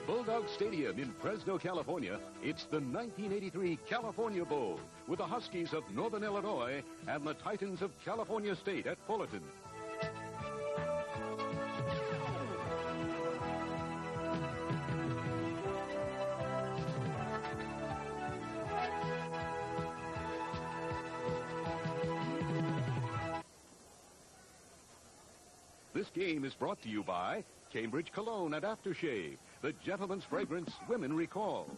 Bulldog Stadium in Fresno, California, it's the 1983 California Bowl with the Huskies of Northern Illinois and the Titans of California State at Fullerton. This game is brought to you by Cambridge Cologne and Aftershave, the gentleman's fragrance women recall.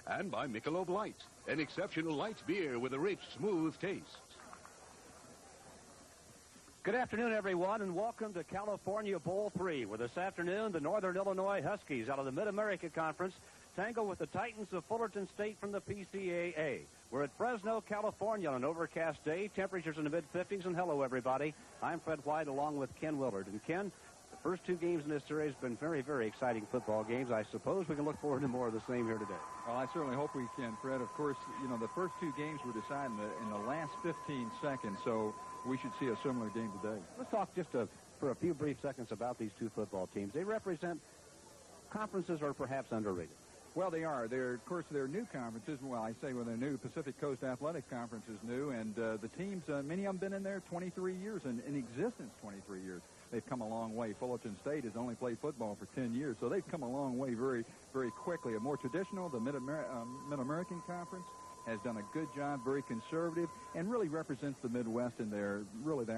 And by Michelob Light, an exceptional light beer with a rich, smooth taste. Good afternoon, everyone, and welcome to California Bowl 3, where this afternoon the Northern Illinois Huskies out of the Mid-America Conference tangle with the Titans of Fullerton State from the PCAA. We're at Fresno, California on an overcast day, temperatures in the mid-50s, and hello, everybody. I'm Fred White along with Ken Willard. And Ken, the first two games in this series have been very, very exciting football games. I suppose we can look forward to more of the same here today. Well, I certainly hope we can, Fred. Of course, you know, the first two games were decided in the last 15 seconds, so we should see a similar game today. Let's talk just for a few brief seconds about these two football teams. They represent conferences are perhaps underrated. Well, they are. Of course, they're new conferences. Well, I say they're new. Pacific Coast Athletic Conference is new, and the teams, many of them been in there 23 years, and in existence 23 years. They've come a long way. Fullerton State has only played football for 10 years, so they've come a long way very, very quickly. A more traditional, the Mid-American Conference has done a good job, very conservative, and really represents the Midwest in their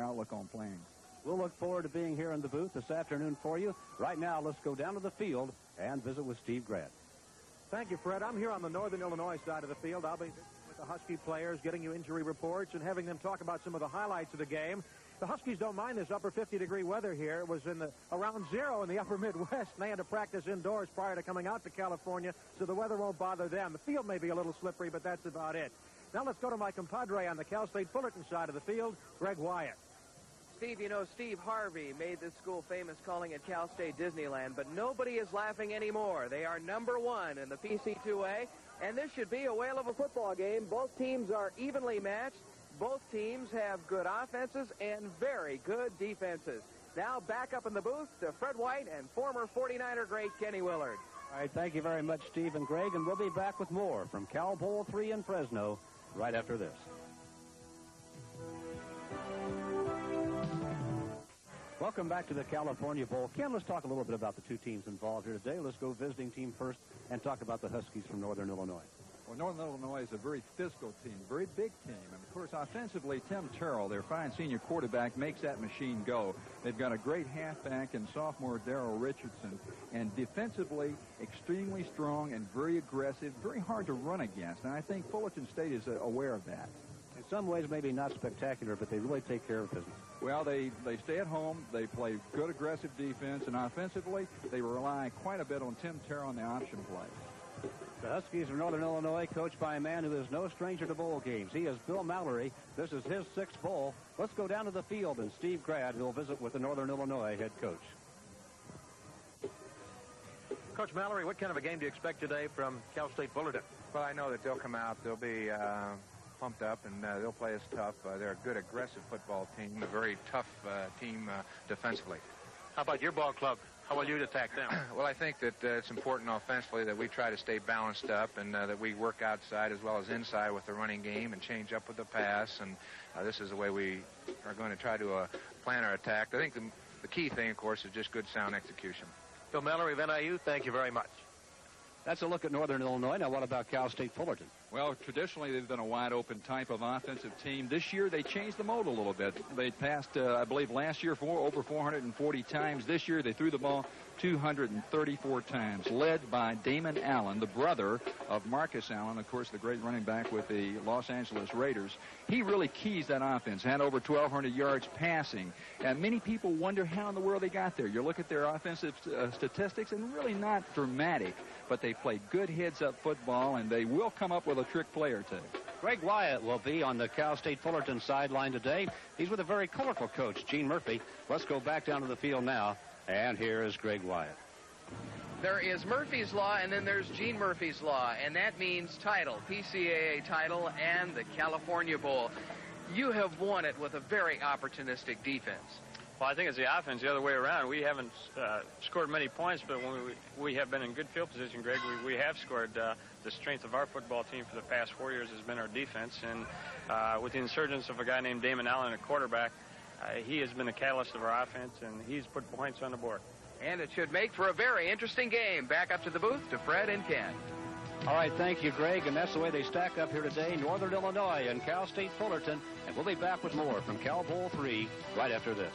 outlook on playing. We'll look forward to being here in the booth this afternoon for you. Right now, let's go down to the field and visit with Steve Grad. Thank you, Fred. I'm here on the Northern Illinois side of the field. I'll be with the Husky players, getting you injury reports and having them talk about some of the highlights of the game. The Huskies don't mind this upper 50-degree weather here. It was around zero in the upper Midwest, and they had to practice indoors prior to coming out to California, so the weather won't bother them. The field may be a little slippery, but that's about it. Now let's go to my compadre on the Cal State Fullerton side of the field, Greg Wyatt. Steve, you know, Steve Harvey made this school famous calling it Cal State Disneyland, but nobody is laughing anymore. They are #1 in the PC2A, and this should be a whale of a football game. Both teams are evenly matched. Both teams have good offenses and very good defenses. Now back up in the booth to Fred White and former 49er great Kenny Willard. All right, thank you very much, Steve and Greg, and we'll be back with more from Cal Bowl 3 in Fresno right after this. Welcome back to the California Bowl. Ken, let's talk a little bit about the two teams involved here today. Let's go visiting team first and talk about the Huskies from Northern Illinois. Well, Northern Illinois is a very physical team, very big team. And, of course, offensively, Tim Terrell, their fine senior quarterback, makes that machine go. They've got a great halfback and sophomore Darrell Richardson. And defensively, extremely strong and very aggressive, very hard to run against. And I think Fullerton State is aware of that. In some ways, maybe not spectacular, but they really take care of business. Well, they stay at home. They play good aggressive defense. And offensively, they rely quite a bit on Tim Terrell on the option play. The Huskies of Northern Illinois, coached by a man who is no stranger to bowl games. He is Bill Mallory. This is his 6th bowl. Let's go down to the field, and Steve Grad will visit with the Northern Illinois head coach. Coach Mallory, what kind of a game do you expect today from Cal State Fullerton? Well, I know that they'll come out. They'll be pumped up, and they'll play us tough. They're a good, aggressive football team, a very tough team defensively. How about your ball club? How will you attack them? Well, I think that it's important offensively that we try to stay balanced up and that we work outside as well as inside with the running game and change up with the pass. And this is the way we are going to try to plan our attack. I think the key thing, of course, is just good, sound execution. Bill Mallory of NIU, thank you very much. That's a look at Northern Illinois. Now, what about Cal State Fullerton? Well, traditionally, they've been a wide-open type of offensive team. This year, they changed the mode a little bit. They passed, I believe, last year over 440 times. This year, they threw the ball 234 times, led by Damon Allen, the brother of Marcus Allen, of course, the great running back with the Los Angeles Raiders. He really keys that offense, had over 1,200 yards passing. And many people wonder how in the world they got there. You look at their offensive statistics, and really not dramatic, but they play good heads-up football, and they will come up with a trick play or two. Greg Wyatt will be on the Cal State Fullerton sideline today. He's with a very colorful coach, Gene Murphy. Let's go back down to the field now, and here is Greg Wyatt. There is Murphy's Law, and then there's Gene Murphy's Law, and that means title, PCAA title, and the California Bowl. You have won it with a very opportunistic defense. Well, I think it's the offense the other way around. We haven't scored many points, but when we have been in good field position, Greg, we have scored. The strength of our football team for the past 4 years has been our defense. And with the insurgence of a guy named Damon Allen, a quarterback, he has been the catalyst of our offense, and he's put points on the board. And it should make for a very interesting game. Back up to the booth to Fred and Ken. All right, thank you, Greg. And that's the way they stack up here today. Northern Illinois and Cal State Fullerton. And we'll be back with more from Cal Bowl 3 right after this.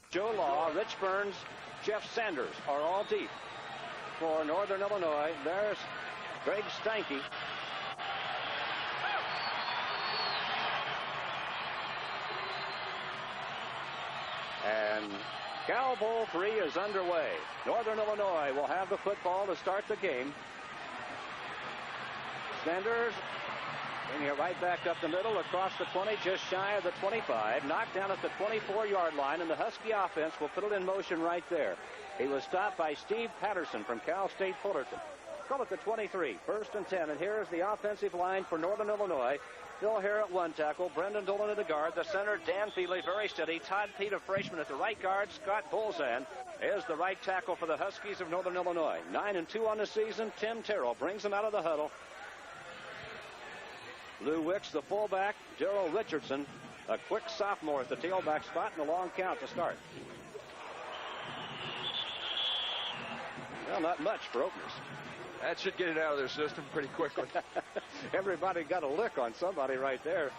Joe Law, Rich Burns, Jeff Sanders are all deep for Northern Illinois. There's Greg Steinke. And Cal Bowl 3 is underway. Northern Illinois will have the football to start the game. Sanders bringing it right back up the middle, across the 20, just shy of the 25. Knocked down at the 24-yard line, and the Husky offense will put it in motion right there. He was stopped by Steve Patterson from Cal State Fullerton. Call it the 23, 1st and 10. And here's the offensive line for Northern Illinois. Phil Hare at one tackle, Brendan Dolan at the guard. The center, Dan Feely, very steady. Todd Pete, a freshman, at the right guard. Scott Bolzan is the right tackle for the Huskies of Northern Illinois. 9-2 on the season. Tim Terrell brings them out of the huddle. Lou Wicks, the fullback. Darrell Richardson, a quick sophomore at the tailback spot, and a long count to start. Well, not much for openers. That should get it out of their system pretty quickly. Everybody got a lick on somebody right there.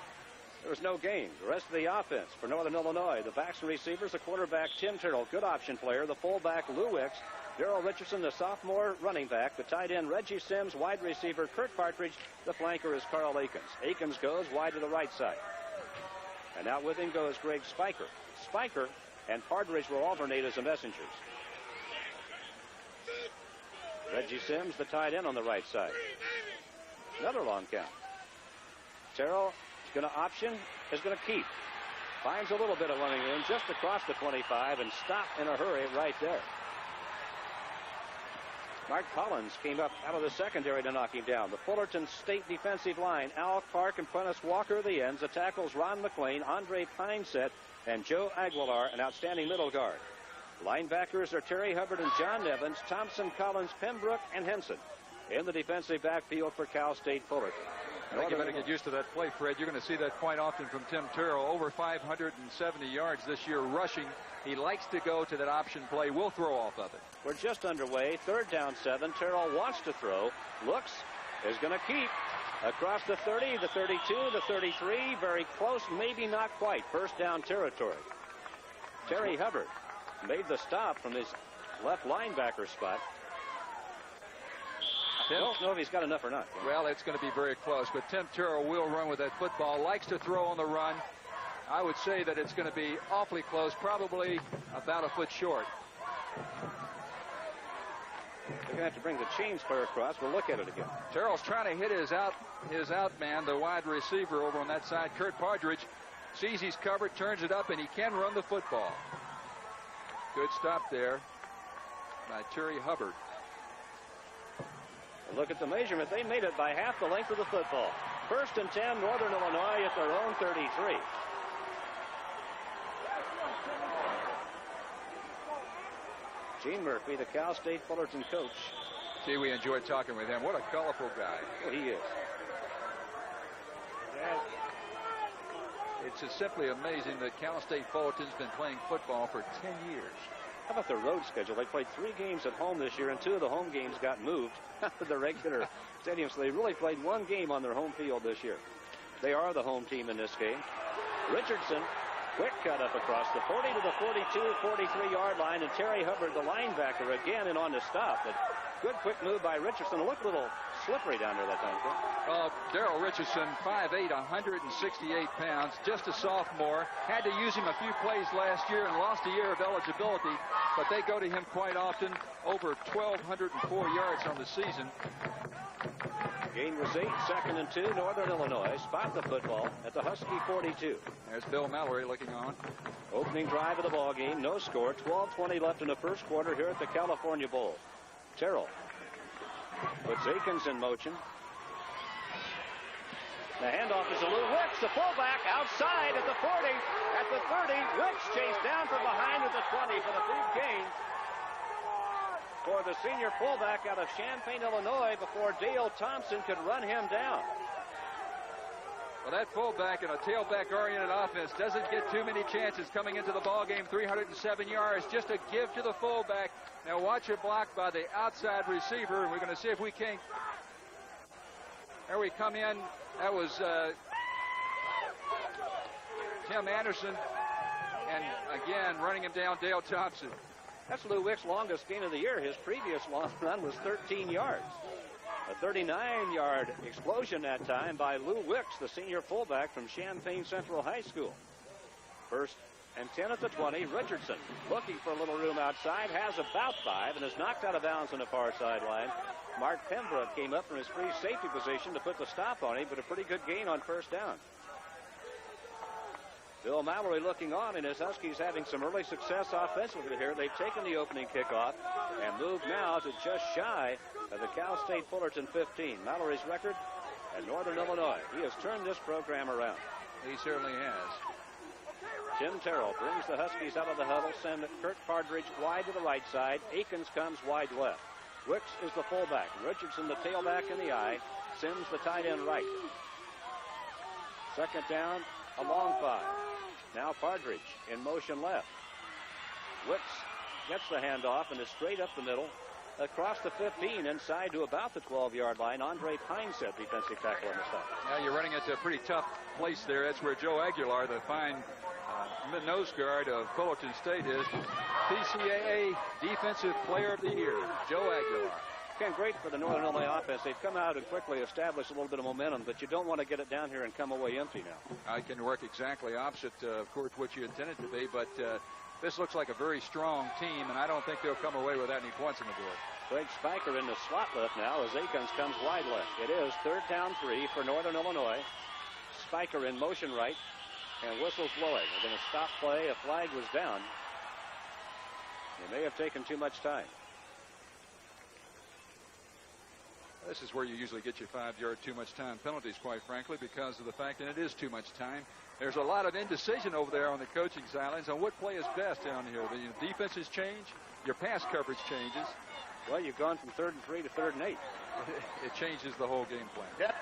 There was no gain. The rest of the offense for Northern Illinois. The backs and receivers, the quarterback, Tim Terrell, good option player. The fullback, Lou Wicks. Darrell Richardson, the sophomore running back. The tight end, Reggie Sims. Wide receiver, Kurt Partridge. The flanker is Carl Akins. Akins goes wide to the right side. And out with him goes Greg Spiker. Spiker and Partridge will alternate as the messengers. Reggie Sims, the tight end on the right side. Another long count. Terrell is going to option, is going to keep. Finds a little bit of running room just across the 25 and stopped in a hurry right there. Mark Collins came up out of the secondary to knock him down. The Fullerton State defensive line, Al Clark and Prentice Walker, the ends. The tackles, Ron McLean, Andre Pineset, and Joe Aguilar, an outstanding middle guard. Linebackers are Terry Hubbard and John Evans, Thompson, Collins, Pembroke, and Henson. In the defensive backfield for Cal State Fullerton. I think you better get used to that play, Fred. You're going to see that quite often from Tim Terrell. Over 570 yards this year rushing. He likes to go to that option play. We'll throw off of it. We're just underway. 3rd down 7. Terrell wants to throw. Looks. Is going to keep. Across the 30, the 32, the 33. Very close. Maybe not quite. 1st down territory. Terry Hubbard made the stop from his left linebacker spot. I don't know if he's got enough or not. Well, it's going to be very close, but Tim Terrell will run with that football. Likes to throw on the run. I would say that it's going to be awfully close, probably about a foot short. They're going to have to bring the chains clear across. We'll look at it again. Terrell's trying to hit his out man, the wide receiver over on that side. Kurt Partridge sees he's covered, turns it up, and he can run the football. Good stop there by Terry Hubbard. Look at the measurement. They made it by half the length of the football. 1st and 10, Northern Illinois at their own 33. Gene Murphy, the Cal State Fullerton coach. Gee, we enjoyed talking with him. What a colorful guy. Well, he is. It's just simply amazing that Cal State Fullerton's been playing football for 10 years. How about their road schedule? They played 3 games at home this year, and 2 of the home games got moved to the regular stadium. So they really played 1 game on their home field this year. They are the home team in this game. Richardson, quick cut up across the 40 to the 42, 43-yard line, and Terry Hubbard, the linebacker, again and on to stop. But good quick move by Richardson. It looked a little slippery down there that time. Darrell Richardson, 5'8", 168 pounds, just a sophomore. Had to use him a few plays last year and lost a year of eligibility, but they go to him quite often. Over 1,204 yards on the season. Gain was 8, 2nd and 2. Northern Illinois spot the football at the Husky 42. There's Bill Mallory looking on. Opening drive of the ball game, no score. 12:20 left in the first quarter here at the California Bowl. Terrell puts Akins in motion. The handoff is to Lou Wicks, the fullback, outside at the 40, at the 30. Wicks chased down from behind at the 20 for the big gain for the senior fullback out of Champaign, Illinois, before Dale Thompson could run him down. Well, that fullback in a tailback-oriented offense doesn't get too many chances coming into the ball game. 307 yards, just a give to the fullback. Now watch it blocked by the outside receiver, and we're going to see if we can't. There we come in. That was Tim Anderson, and again running him down, Dale Thompson. That's Lou Wicks' longest gain of the year. His previous long run was 13 yards. A 39-yard explosion that time by Lou Wicks, the senior fullback from Champaign Central High School. First and 10 at the 20. Richardson looking for a little room outside, has about 5, and is knocked out of bounds on the far sideline. Mark Pembroke came up from his free safety position to put the stop on him, but a pretty good gain on first down. Bill Mallory looking on, and his Huskies having some early success offensively here. They've taken the opening kickoff and moved now to just shy of the Cal State Fullerton 15. Mallory's record at Northern Illinois. He has turned this program around. He certainly has. Tim Terrell brings the Huskies out of the huddle, send Kurt Partridge wide to the right side. Akins comes wide left. Wicks is the fullback. Richardson the tailback in the eye. Sims the tight end right. Second down, a long 5. Now Partridge in motion left. Wicks gets the handoff and is straight up the middle across the 15 inside to about the 12-yard line. Andre Pineset, defensive tackle on the stop. Now you're running into a pretty tough place there. That's where Joe Aguilar, the fine nose guard of Fullerton State, is. PCAA Defensive Player of the Year, Joe Aguilar. Again, great for the Northern Illinois offense. They've come out and quickly established a little bit of momentum, but you don't want to get it down here and come away empty now. I can work exactly opposite, of course, what you intended to be, but this looks like a very strong team, and I don't think they'll come away without any points in the door. Greg Spiker in the slot left now as Akins comes wide left. It is third down 3 for Northern Illinois. Spiker in motion right, and whistles blowing. They're going to stop play. A flag was down. They may have taken too much time. This is where you usually get your 5-yard too much time penalties, quite frankly, because of the fact that it is too much time. There's a lot of indecision over there on the coaching sidelines on what play is best down here. The defenses change, your pass coverage changes. Well, you've gone from 3rd and 3 to 3rd and 8. It changes the whole game plan. Yep.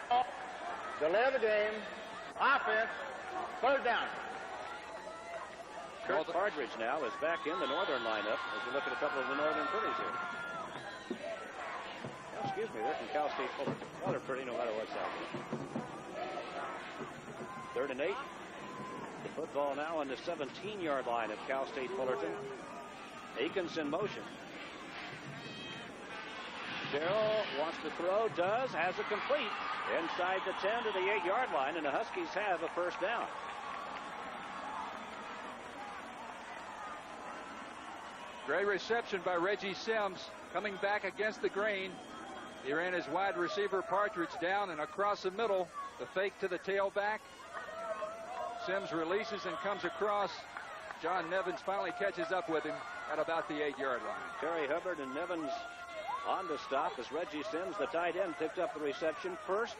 Delay the game. Offense. 3rd down. Kurt Partridge now is back in the Northern lineup as you look at a couple of the Northern pretties here. Oh, excuse me, they're from Cal State Fullerton. Well, they're pretty no matter what's happening. 3rd and 8. The football now on the 17-yard line of Cal State Fullerton. Akins in motion. Darrell wants to throw, does, has it complete. Inside the 10 to the 8-yard line, and the Huskies have a first down. Great reception by Reggie Sims, coming back against the grain. He ran his wide receiver Partridge down and across the middle. The fake to the tailback. Sims releases and comes across. John Nevins finally catches up with him at about the 8-yard line. Terry Hubbard and Nevins on the stop as Reggie Sims, the tight end, picked up the reception. First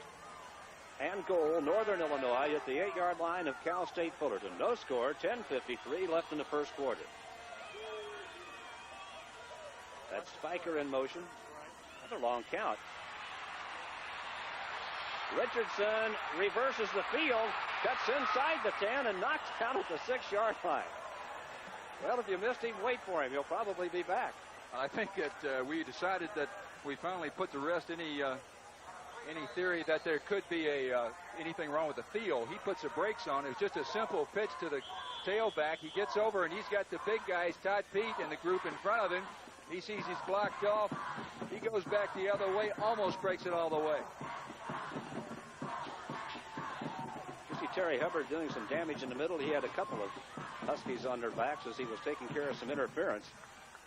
and goal, Northern Illinois at the 8-yard line of Cal State Fullerton. No score, 10:53 left in the first quarter. That's Spiker in motion. That's a long count. Richardson reverses the field, cuts inside the 10, and knocks down at the 6-yard line. Well, if you missed him, wait for him. He'll probably be back. I think that we decided that we finally put to rest any theory that there could be anything wrong with the field. He puts the brakes on. It's just a simple pitch to the tailback. He gets over, and he's got the big guys, Todd Pete, and the group in front of him. He sees he's blocked off. He goes back the other way, almost breaks it all the way. You see Terry Hubbard doing some damage in the middle. He had a couple of Huskies on their backs as he was taking care of some interference.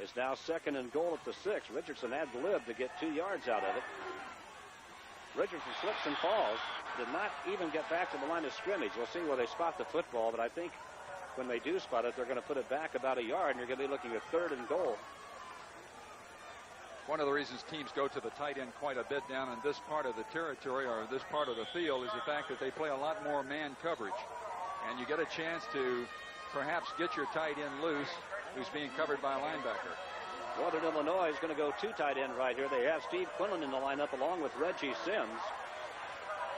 It's now 2nd and goal at the 6. Richardson had to live to get 2 yards out of it. Richardson slips and falls. Did not even get back to the line of scrimmage. We'll see where they spot the football, but I think when they do spot it, they're going to put it back about a yard, and you're going to be looking at 3rd and goal. One of the reasons teams go to the tight end quite a bit down in this part of the territory or this part of the field is the fact that they play a lot more man coverage. And you get a chance to perhaps get your tight end loose who's being covered by a linebacker. Northern Illinois is going to go two tight end right here. They have Steve Quinlan in the lineup along with Reggie Sims.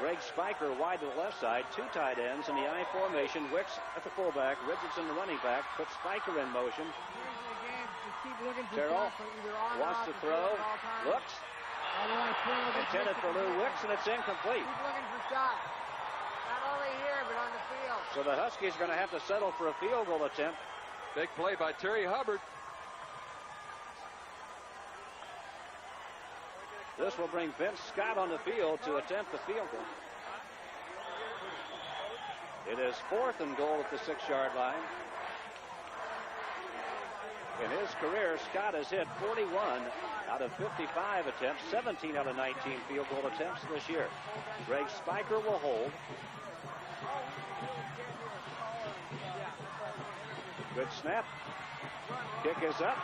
Greg Spiker wide to the left side. Two tight ends in the I formation. Wicks at the fullback. Richardson the running back. Puts Spiker in motion. Terrell wants to throw. Looks. Intended for Lou Wicks, and it's incomplete. Keep looking for shots. Not only here, but on the field. So the Huskies are going to have to settle for a field goal attempt. Big play by Terry Hubbard. This will bring Vince Scott on the field to attempt the field goal. It is 4th and goal at the 6-yard line. In his career, Scott has hit 41 out of 55 attempts, 17 out of 19 field goal attempts this year. Greg Spiker will hold. Good snap. Kick is up.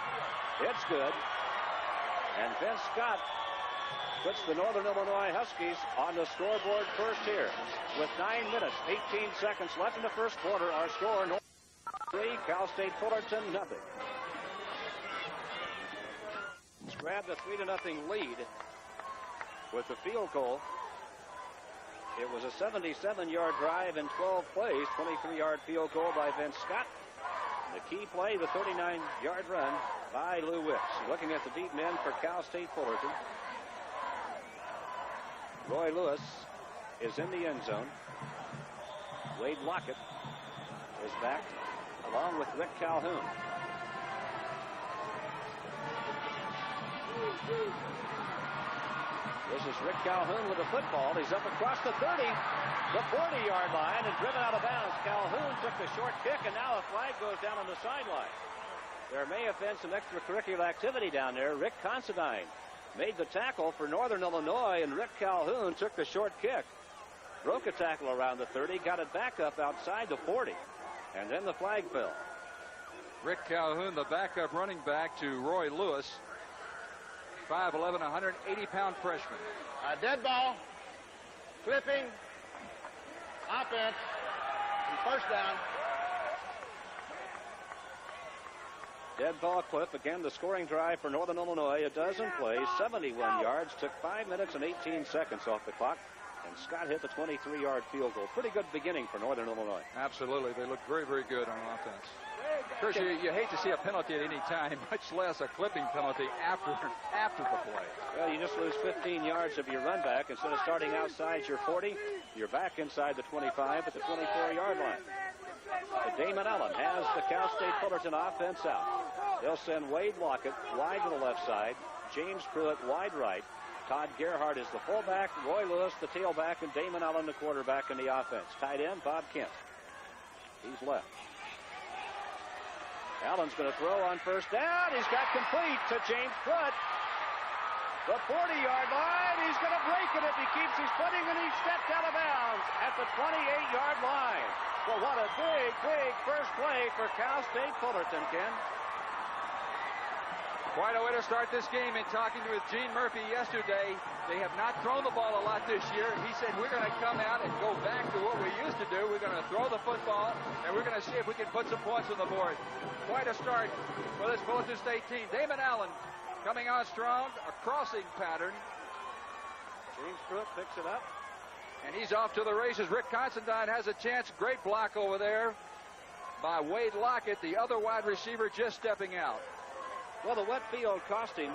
It's good. And Vince Scott puts the Northern Illinois Huskies on the scoreboard first here. With 9 minutes, 18 seconds left in the first quarter, our score, Northern 3, Cal State Fullerton, nothing. Let's grab the 3-0 lead with the field goal. It was a 77-yard drive in 12 plays, 23-yard field goal by Vince Scott. The key play, the 39-yard run by Lou Wicks. Looking at the deep men for Cal State Fullerton. Roy Lewis is in the end zone. Wade Lockett is back along with Rick Calhoun. This is Rick Calhoun with the football. He's up across the 30, the 40-yard line, and driven out of bounds. Calhoun took the short kick, and now a flag goes down on the sideline. There may have been some extracurricular activity down there. Rick Considine made the tackle for Northern Illinois, and Rick Calhoun took the short kick. Broke a tackle around the 30, got it back up outside the 40, and then the flag fell. Rick Calhoun, the backup running back to Roy Lewis, 5'11", 180-pound freshman. Dead ball, clipping, offense, and first down. Dead ball clip. Again, the scoring drive for Northern Illinois. A dozen plays, 71 yards. Took 5 minutes and 18 seconds off the clock. And Scott hit the 23-yard field goal. Pretty good beginning for Northern Illinois. Absolutely. They look very, very good on offense. Of course, you hate to see a penalty at any time, much less a clipping penalty after the play. Well, you just lose 15 yards of your run back. Instead of starting outside your 40, you're back inside the 25 at the 24-yard line. But Damon Allen has the Cal State Fullerton offense out. They'll send Wade Lockett wide to the left side, James Pruitt wide right. Todd Gerhardt is the fullback, Roy Lewis the tailback, and Damon Allen the quarterback in the offense. Tight end, Bob Kent. He's left. Allen's going to throw on first down. He's got complete to James Pruitt. The 40-yard line. He's going to break it if he keeps his footing, and he stepped out of bounds at the 28-yard line. Well, what a big, big first play for Cal State Fullerton, Ken. Quite a way to start this game. In talking with Gene Murphy yesterday, they have not thrown the ball a lot this year. He said, we're going to come out and go back to what we used to do. We're going to throw the football, and we're going to see if we can put some points on the board. Quite a start for this Fullerton State team. Damon Allen coming on strong, a crossing pattern. James Pruitt picks it up. And he's off to the races. Rick Considine has a chance. Great block over there by Wade Lockett, the other wide receiver, just stepping out. Well, the wet field cost him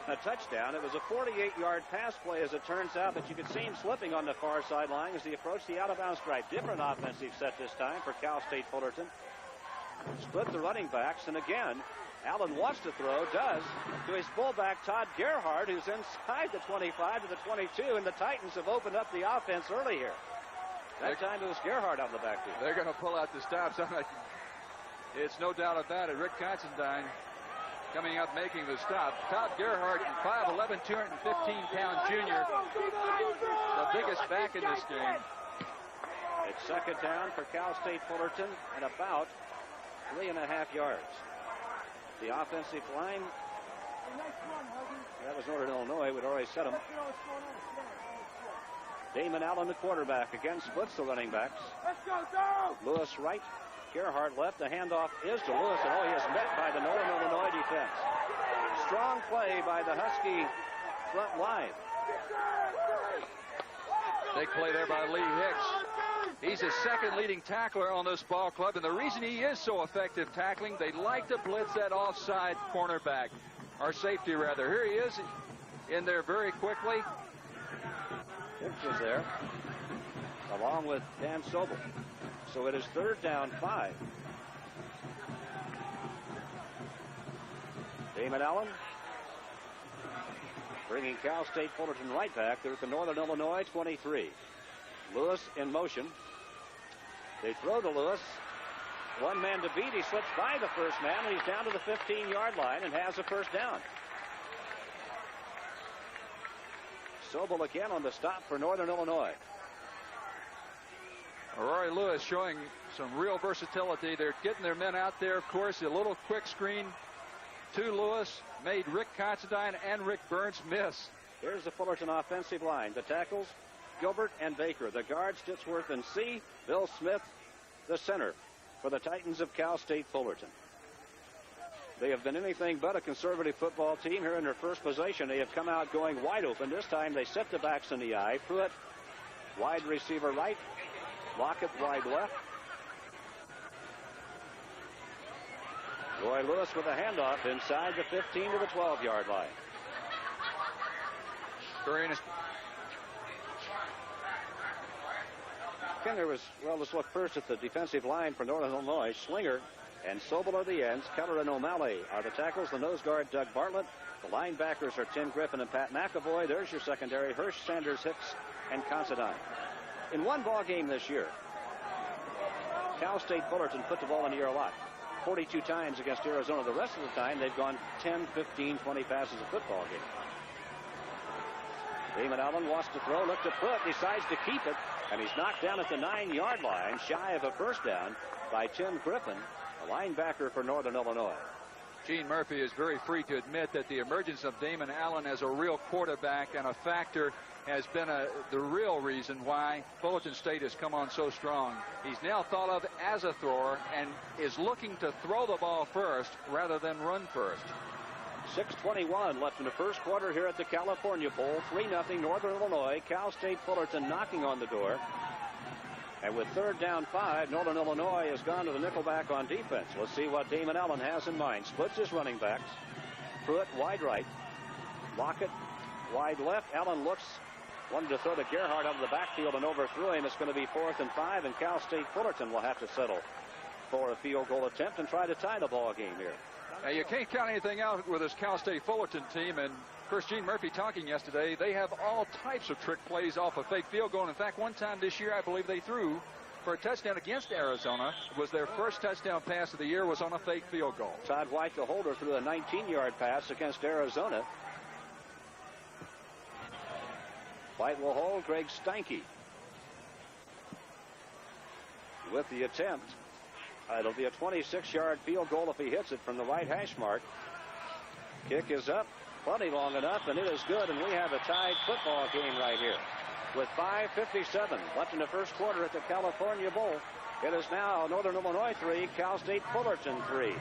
a touchdown. It was a 48-yard pass play, as it turns out, but you could see him slipping on the far sideline as he approached the out-of-bounds stripe. Different offensive set this time for Cal State Fullerton. Split the running backs, and again, Allen wants to throw, does, to his fullback, Todd Gerhardt, who's inside the 25 to the 22, and the Titans have opened up the offense early here. That time it was Gerhardt on the backfield. They're going to pull out the stops. It's no doubt about it. Rick Considine coming up, making the stop. Todd Gerhardt, 5'11", 215-pound junior, the biggest back in this game. It's second down for Cal State Fullerton and about 3.5 yards. The offensive line That was Northern Illinois. We'd already set him. Damon Allen, the quarterback, again splits the running backs. Lewis right, Gerhardt left. The handoff is to Lewis, and he is met by the Northern Illinois defense. Strong play by the Husky front line. Big play there by Lee Hicks. He's a second leading tackler on this ball club, and the reason he is so effective tackling, they like to blitz that offside cornerback, or safety rather. Here he is in there very quickly. Hicks was there, along with Dan Sobel. So it is 3rd down 5. Damon Allen bringing Cal State Fullerton right back. They're at the Northern Illinois 23. Lewis in motion. They throw to Lewis. One man to beat. He slips by the first man, and he's down to the 15-yard line and has a first down. Sobel again on the stop for Northern Illinois. Rory Lewis showing some real versatility. They're getting their men out there. Of course, a little quick screen to Lewis made Rick Considine and Rick Burns miss. Here's the Fullerton offensive line. The tackles, Gilbert and Baker. The guards, Stittsworth and C. Bill Smith, the center for the Titans of Cal State Fullerton. They have been anything but a conservative football team here in their first possession. They have come out going wide open. This time they set the backs in the eye. Pruitt, wide receiver right. Lockett, wide left. Roy Lewis with a handoff inside the 15 to the 12-yard line. Again, there was, well, let's look first at the defensive line for Northern Illinois. Slinger and Sobel are the ends. Keller and O'Malley are the tackles. The nose guard, Doug Bartlett. The linebackers are Tim Griffin and Pat McAvoy. There's your secondary, Hirsch, Sanders, Hicks, and Considine. In one ball game this year, Cal State Fullerton put the ball in the air a lot. 42 times against Arizona. The rest of the time, they've gone 10, 15, 20 passes a football game. Damon Allen wants to throw, looked to Pruitt, decides to keep it, and he's knocked down at the 9-yard line, shy of a first down by Tim Griffin, a linebacker for Northern Illinois. Gene Murphy is very free to admit that the emergence of Damon Allen as a real quarterback and a factor has been the real reason why Fullerton State has come on so strong. He's now thought of as a thrower and is looking to throw the ball first rather than run first. 6:21 left in the first quarter here at the California Bowl. 3-0 Northern Illinois. Cal State Fullerton knocking on the door. And with 3rd down 5, Northern Illinois has gone to the nickelback on defense. Let's see what Damon Allen has in mind. Splits his running backs. Pruitt wide right. Lockett wide left. Allen looks, wanted to throw to Gerhardt out of the backfield and overthrew him. It's going to be 4th and 5, and Cal State Fullerton will have to settle for a field goal attempt and try to tie the ball game here. Now, you can't count anything out with this Cal State Fullerton team, and of course, Gene Murphy talking yesterday, they have all types of trick plays off a fake field goal. And in fact, one time this year, I believe they threw for a touchdown against Arizona. It was their first touchdown pass of the year, was on a fake field goal. Todd White, the holder, threw a 19-yard pass against Arizona. White will hold. Greg Steinke with the attempt. It'll be a 26-yard field goal if he hits it from the right hash mark. Kick is up. Plenty long enough, and it is good, and we have a tied football game right here. With 5:57 left in the first quarter at the California Bowl, it is now Northern Illinois 3, Cal State Fullerton 3.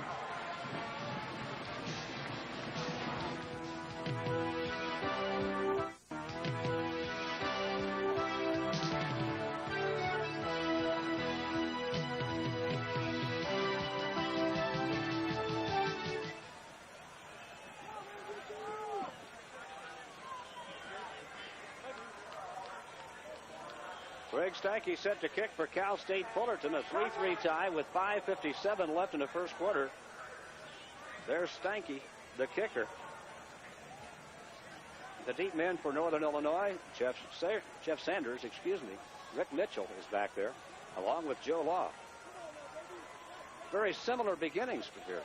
Greg Steinke set to kick for Cal State Fullerton, a 3-3 tie with 5:57 left in the first quarter. There's Steinke, the kicker. The deep men for Northern Illinois, Jeff Sanders, Rick Mitchell is back there, along with Joe Law. Very similar beginnings here.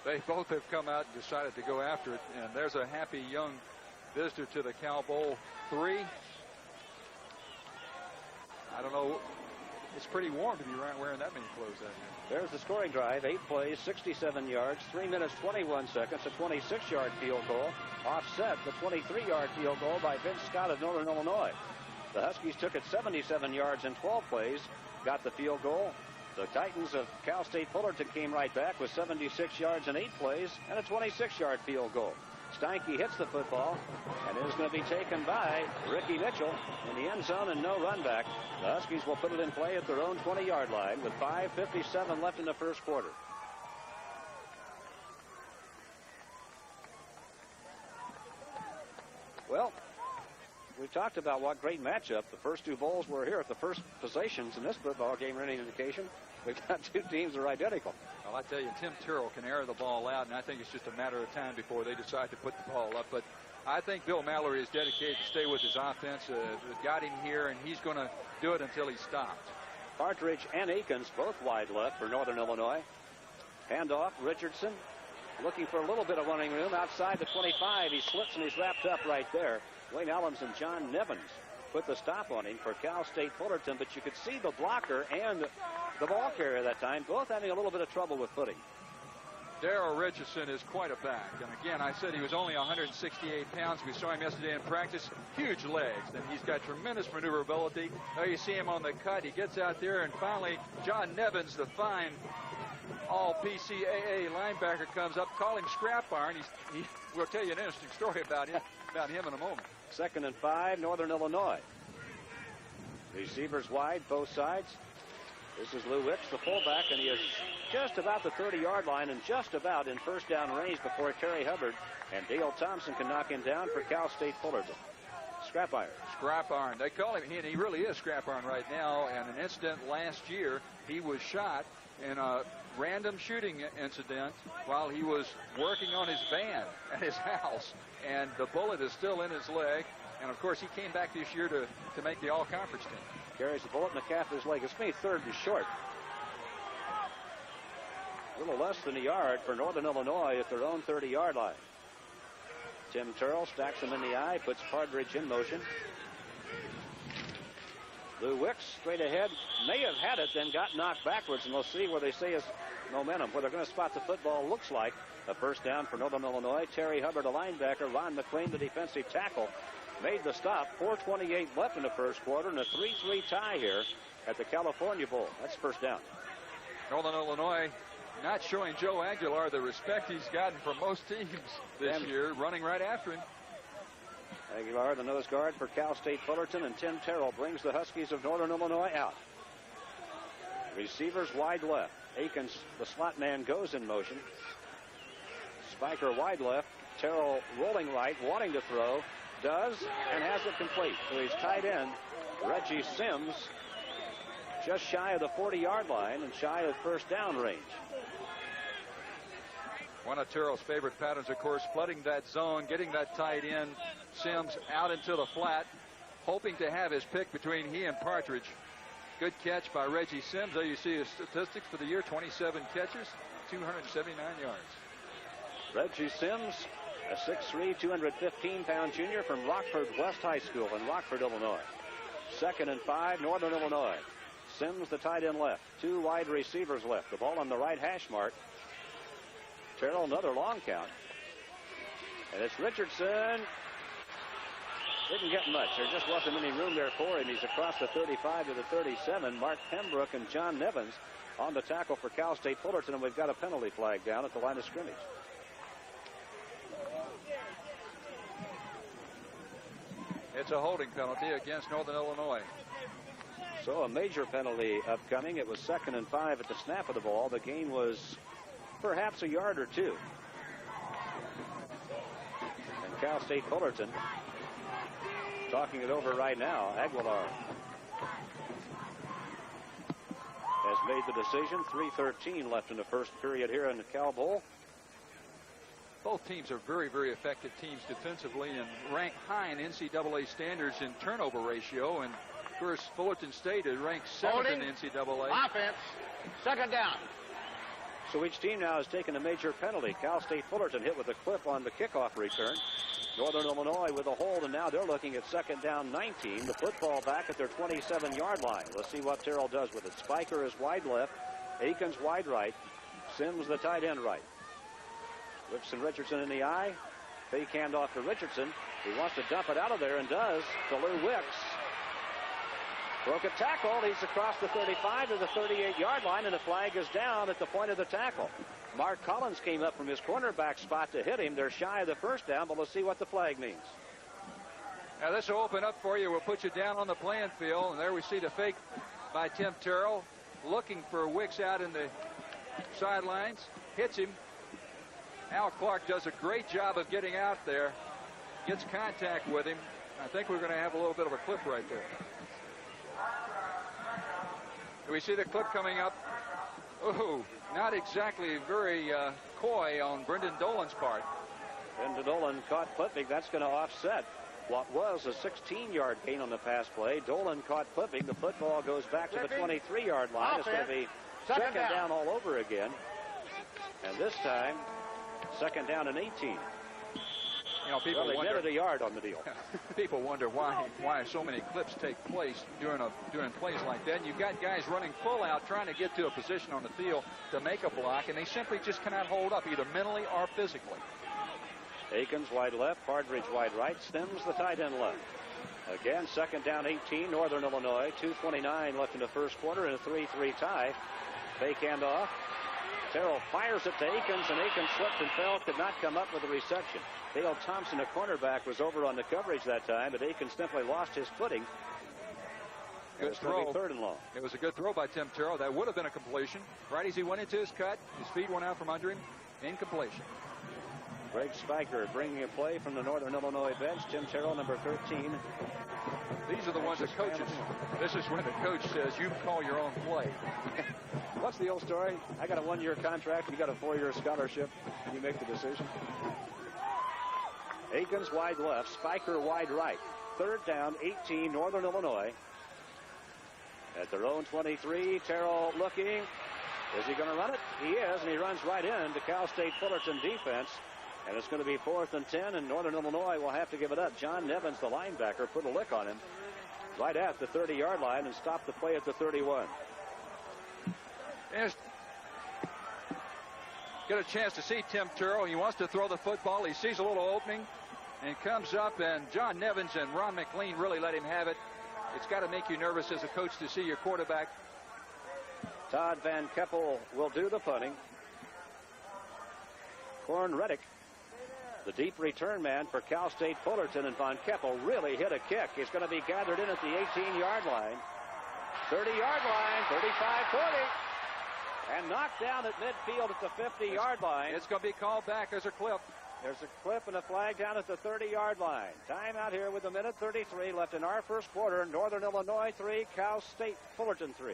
They both have come out and decided to go after it, and there's a happy young visitor to the Cal Bowl 3. I don't know It's pretty warm to be wearing that many clothes out here. There's the scoring drive. 8 plays, 67 yards, 3 minutes, 21 seconds, a 26-yard field goal. Offset the 23-yard field goal by Vince Scott of Northern Illinois. The Huskies took it 77 yards in 12 plays, got the field goal. The Titans of Cal State Fullerton came right back with 76 yards in 8 plays and a 26-yard field goal. Steinke hits the football, and it is going to be taken by Ricky Mitchell in the end zone and no run back. The Huskies will put it in play at their own 20-yard line with 5:57 left in the first quarter. Well, we talked about what great matchup. The first 2 bowls were here. If the first possessions in this football game are any indication, we've got 2 teams that are identical. Well, I tell you, Tim Terrell can air the ball out, and I think it's just a matter of time before they decide to put the ball up. But I think Bill Mallory is dedicated to stay with his offense. Got him here, and he's going to do it until he stops. Partridge and Akins both wide left for Northern Illinois. Handoff, Richardson looking for a little bit of running room outside the 25. He slips and he's wrapped up right there. Wayne Ellams and John Nevins put the stop on him for Cal State Fullerton, but you could see the blocker and the ball carrier that time both having a little bit of trouble with footing. Darrell Richardson is quite a back. And again, I said he was only 168 pounds. We saw him yesterday in practice. Huge legs, and he's got tremendous maneuverability. Now you see him on the cut. He gets out there, and finally, John Nevins, the fine all-PCAA linebacker, comes up. Call him Scrap Iron. We'll tell you an interesting story about him in a moment. 2nd and 5, Northern Illinois. Receivers wide, both sides. This is Lou Wicks, the fullback, and he is just about the 30-yard line and just about in first down range before Terry Hubbard and Dale Thompson can knock him down for Cal State Fullerton. Scrap Iron. Scrap Iron. They call him, and he really is Scrap Iron right now. And an incident last year, he was shot in a random shooting incident while he was working on his van at his house. And the bullet is still in his leg. And, of course, he came back this year to make the all-conference team. Carries the bullet in the calf of his leg. It's made 3rd and short. A little less than a yard for Northern Illinois at their own 30-yard line. Tim Terrell stacks him in the eye, puts Partridge in motion. Lou Wicks straight ahead, may have had it, then got knocked backwards, and we'll see where they say his momentum. Where they're going to spot the football looks like a first down for Northern Illinois. Terry Hubbard, a linebacker. Ron McLean, the defensive tackle, made the stop. 4:28 left in the first quarter, and a 3-3 tie here at the California Bowl. That's first down. Northern Illinois not showing Joe Aguilar the respect he's gotten from most teams this year, running right after him. Aguilar, the nose guard for Cal State Fullerton, and Tim Terrell brings the Huskies of Northern Illinois out. Receivers wide left. Akins, the slot man, goes in motion. Spiker wide left. Terrell rolling right, wanting to throw. Does, and has it complete. So he's tight end, Reggie Sims, just shy of the 40-yard line and shy of first down range. One of Terrell's favorite patterns, of course, flooding that zone, getting that tight end, Sims out into the flat, hoping to have his pick between he and Partridge. Good catch by Reggie Sims. There you see his statistics for the year, 27 catches, 279 yards. Reggie Sims, a 6'3", 215-pound junior from Rockford West High School in Rockford, Illinois. 2nd and 5, Northern Illinois. Sims, the tight end left. 2 wide receivers left. The ball on the right hash mark. Terrell, another long count. And it's Richardson. Didn't get much. There just wasn't any room there for him. He's across the 35 to the 37. Mark Pembroke and John Nevins on the tackle for Cal State Fullerton, and we've got a penalty flag down at the line of scrimmage. It's a holding penalty against Northern Illinois. So a major penalty upcoming. It was 2nd and 5 at the snap of the ball. The gain was perhaps a yard or two. And Cal State Fullerton talking it over right now. Aguilar has made the decision. 3:13 left in the first period here in the Cal Bowl. Both teams are very, very effective teams defensively and rank high in NCAA standards in turnover ratio. And, of course, Fullerton State is ranked 7th in NCAA. Offense. 2nd down. So each team now has taken a major penalty. Cal State Fullerton hit with a clip on the kickoff return. Northern Illinois with a hold, and now they're looking at second down 19. The football back at their 27-yard line. Let's see what Terrell does with it. Spiker is wide left. Akins wide right. Sims the tight end right. Whips and Richardson in the eye. Fake handoff to Richardson. He wants to dump it out of there and does to Lou Wicks. Broke a tackle. He's across the 35 to the 38-yard line, and the flag is down at the point of the tackle. Mark Collins came up from his cornerback spot to hit him. They're shy of the first down, but let's see what the flag means. Now this will open up for you. We'll put you down on the playing field, and there we see the fake by Tim Terrell, looking for Wicks out in the sidelines. Hits him. Al Clark does a great job of getting out there. Gets contact with him. I think we're going to have a little bit of a clip right there. We see the clip coming up. Ooh, not exactly very coy on Brendan Dolan's part. Brendan Dolan caught flipping. That's going to offset what was a 16-yard gain on the pass play. Dolan caught flipping. The football goes back to the 23-yard line. It's going to be second down all over again. And this time, second down and 18. You know, people they wonder netted a yard on the deal. People wonder why so many clips take place during plays like that. And you've got guys running full out trying to get to a position on the field to make a block, and they simply just cannot hold up either mentally or physically. Akins wide left, Partridge wide right, Sims the tight end left. Again, second down 18, Northern Illinois. 2:29 left in the first quarter and a 3-3 tie. Fake handoff. Terrell fires it to Akins, and Akins slipped and fell, could not come up with a reception. Dale Thompson, a cornerback, was over on the coverage that time, but Akins simply lost his footing. Good throw. Third and long. It was a good throw by Tim Terrell. That would have been a completion. Right as he went into his cut, his feet went out from under him. Incompletion. Greg Spiker bringing a play from the Northern Illinois bench. Tim Terrell, number 13. These are the ones that coaches. This is when the coach says, you call your own play. What's the old story? I got a 1-year contract. You got a 4-year scholarship. You make the decision. Akins wide left. Spiker wide right. Third down, 18, Northern Illinois. At their own 23, Terrell looking. Is he going to run it? He is, and he runs right into Cal State Fullerton defense. And it's going to be 4th and 10, and Northern Illinois will have to give it up. John Nevins, the linebacker, put a lick on him right at the 30-yard line and stopped the play at the 31. Get a chance to see Tim Terrell. He wants to throw the football. He sees a little opening and comes up, and John Nevins and Ron McLean really let him have it. It's got to make you nervous as a coach to see your quarterback. Todd Van Keppel will do the punting. Corn Reddick, the deep return man for Cal State Fullerton, and Van Keppel really hit a kick. He's going to be gathered in at the 18-yard line. 30-yard line, 35-40. And knocked down at midfield at the 50-yard line. It's going to be called back. There's a clip. There's a clip and a flag down at the 30-yard line. Time out here with 1:33 left in our first quarter. Northern Illinois 3, Cal State Fullerton 3.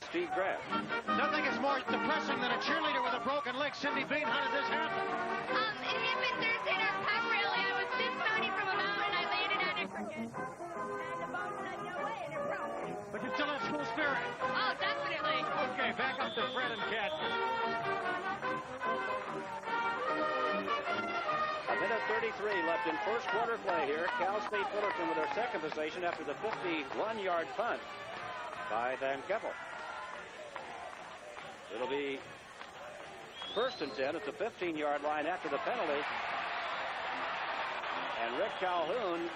Steve Graff. Nothing is more depressing than a cheerleader with a broken leg. Cindy Bean, how did this happen? It happened Thursday in our pep rally. I was dismounting from a mountain. I landed on a cricket. And the bone said no way, and it broke. But you still have school spirit. Oh, definitely. Okay, back up to Fred and Kat. 1:33 left in first quarter play here. Cal State Fullerton with their second possession after the 51-yard punt by Van Keppel. It'll be 1st and 10 at the 15-yard line after the penalty. And Rick Calhoun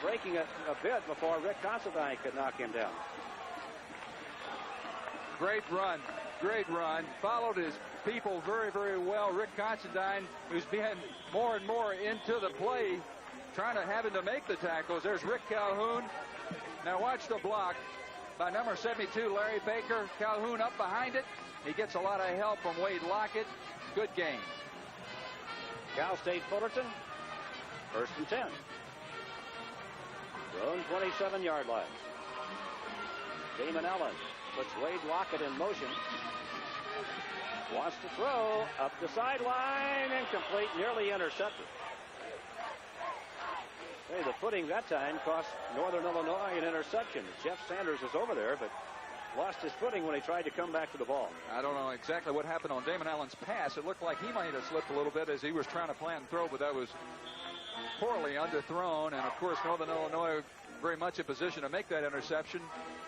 breaking it a bit before Rick Considine could knock him down. Great run. Great run. Followed his people very, very well. Rick Considine, who's been more and more into the play, trying to have him to make the tackles. There's Rick Calhoun. Now watch the block by number 72, Larry Baker. Calhoun up behind it. He gets a lot of help from Wade Lockett. Good game. Cal State Fullerton, 1st and 10. Their own 27-yard line. Damon Allen puts Wade Lockett in motion. Wants to throw up the sideline. Incomplete, nearly intercepted. Hey, the footing that time cost Northern Illinois an interception. Jeff Sanders was over there, but lost his footing when he tried to come back to the ball. I don't know exactly what happened on Damon Allen's pass. It looked like he might have slipped a little bit as he was trying to plan and throw, but that was poorly underthrown. And, of course, Northern Illinois very much in position to make that interception,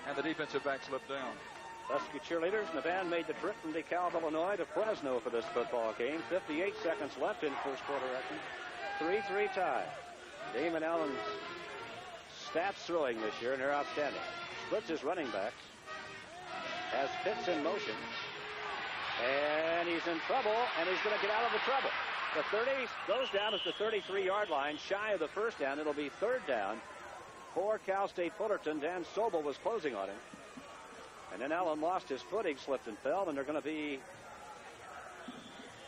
and the defensive back slipped down. Husky cheerleaders and the band made the trip from DeKalb, Illinois to Fresno for this football game. 58 seconds left in first quarter action. 3-3 tie. Damon Allen's stats throwing this year, and they're outstanding. Splits his running backs. Has Pitts in motion. And he's in trouble, and he's going to get out of the trouble. The 30 goes down at the 33-yard line, shy of the first down. It'll be third down for Cal State Fullerton. Dan Sobel was closing on him. And then Allen lost his footing, slipped and fell, and they're going to be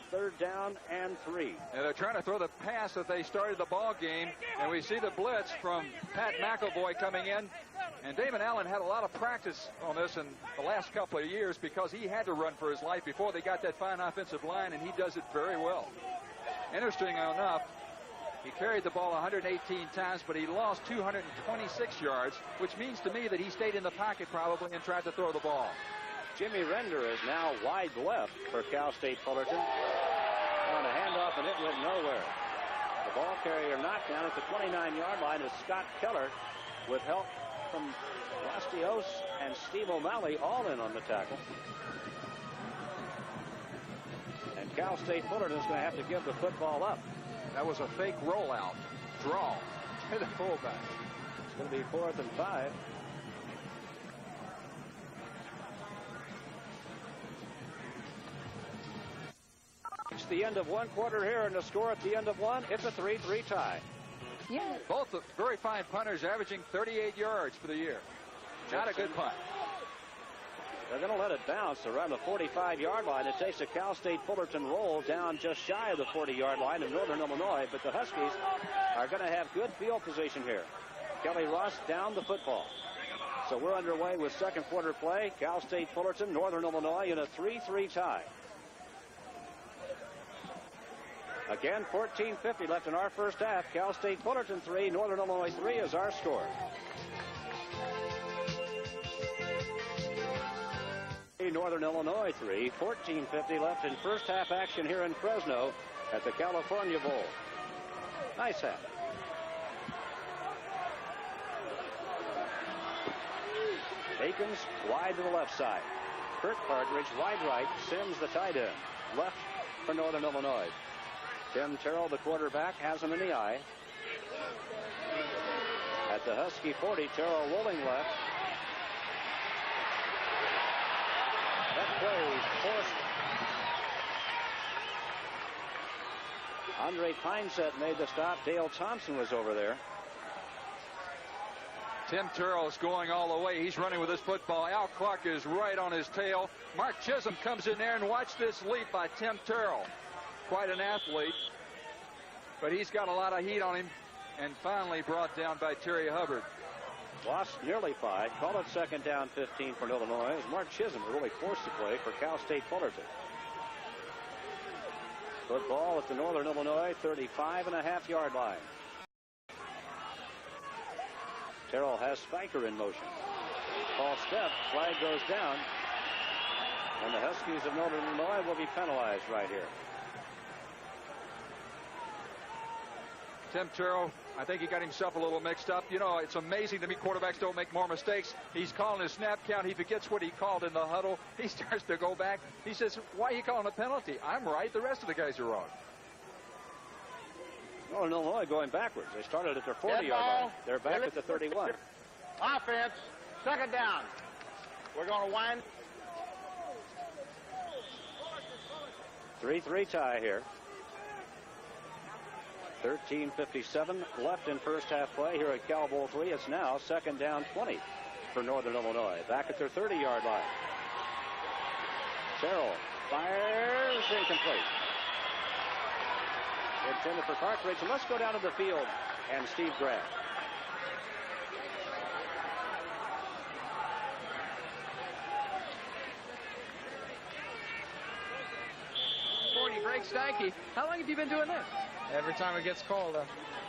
third down and 3. And they're trying to throw the pass that they started the ball game, and we see the blitz from Pat McElvoy coming in. And Damon Allen had a lot of practice on this in the last couple of years because he had to run for his life before they got that fine offensive line, and he does it very well. Interesting enough, he carried the ball 118 times, but he lost 226 yards, which means to me that he stayed in the pocket probably and tried to throw the ball. Jimmy Render is now wide left for Cal State Fullerton. On a handoff, and it went nowhere. The ball carrier knocked down at the 29-yard line is Scott Keller with help from Bastios and Steve O'Malley all in on the tackle. And Cal State Fullerton is going to have to give the football up. That was a fake rollout draw to the fullback. It's going to be 4th and 5. It's the end of one quarter here, and the score at the end of one, it's a 3-3 tie. Yeah. Both very fine punters, averaging 38 yards for the year. Not a good punt. They're going to let it bounce around the 45-yard line. It takes a Cal State Fullerton roll down just shy of the 40-yard line in Northern Illinois, but the Huskies are going to have good field position here. Kelly Ross down the football. So we're underway with second quarter play. Cal State Fullerton, Northern Illinois in a 3-3 tie. Again, 14:50 left in our first half. Cal State Fullerton 3, Northern Illinois 3 is our score. Northern Illinois 3, 14:50 left in first half action here in Fresno at the California Bowl. Nice half. Akins wide to the left side. Kurt Partridge wide right. Sims the tight end. Left for Northern Illinois. Tim Terrell, the quarterback, has him in the eye. At the Husky 40, Terrell rolling left. That play forced. Andre Pineset made the stop. Dale Thompson was over there. Tim Terrell is going all the way. He's running with this football. Al Clark is right on his tail. Mark Chisholm comes in there, and watch this leap by Tim Terrell. Quite an athlete, but he's got a lot of heat on him, and finally brought down by Terry Hubbard. Lost nearly 5. Call it second down 15 for Illinois as Mark Chisholm really forced the play for Cal State Fullerton. Football at the Northern Illinois 35.5-yard line. Terrell has Spiker in motion. False step, flag goes down, and the Huskies of Northern Illinois will be penalized right here. Tim Terrell, I think he got himself a little mixed up. You know, it's amazing to me quarterbacks don't make more mistakes. He's calling his snap count. He forgets what he called in the huddle. He starts to go back. He says, why are you calling a penalty? I'm right. The rest of the guys are wrong. Northern Illinois going backwards. They started at their 40-yard line. They're back at the 31. Offense, second down. We're going to wind. 3-3 tie here. 13:57 left in first half play here at Cal Bowl 3. It's now second down 20 for Northern Illinois. Back at their 30-yard line. Terrell fires incomplete. Intended for Partridge. And let's go down to the field and Steve Grant. Greg Stanky, how long have you been doing this? Every time it gets cold,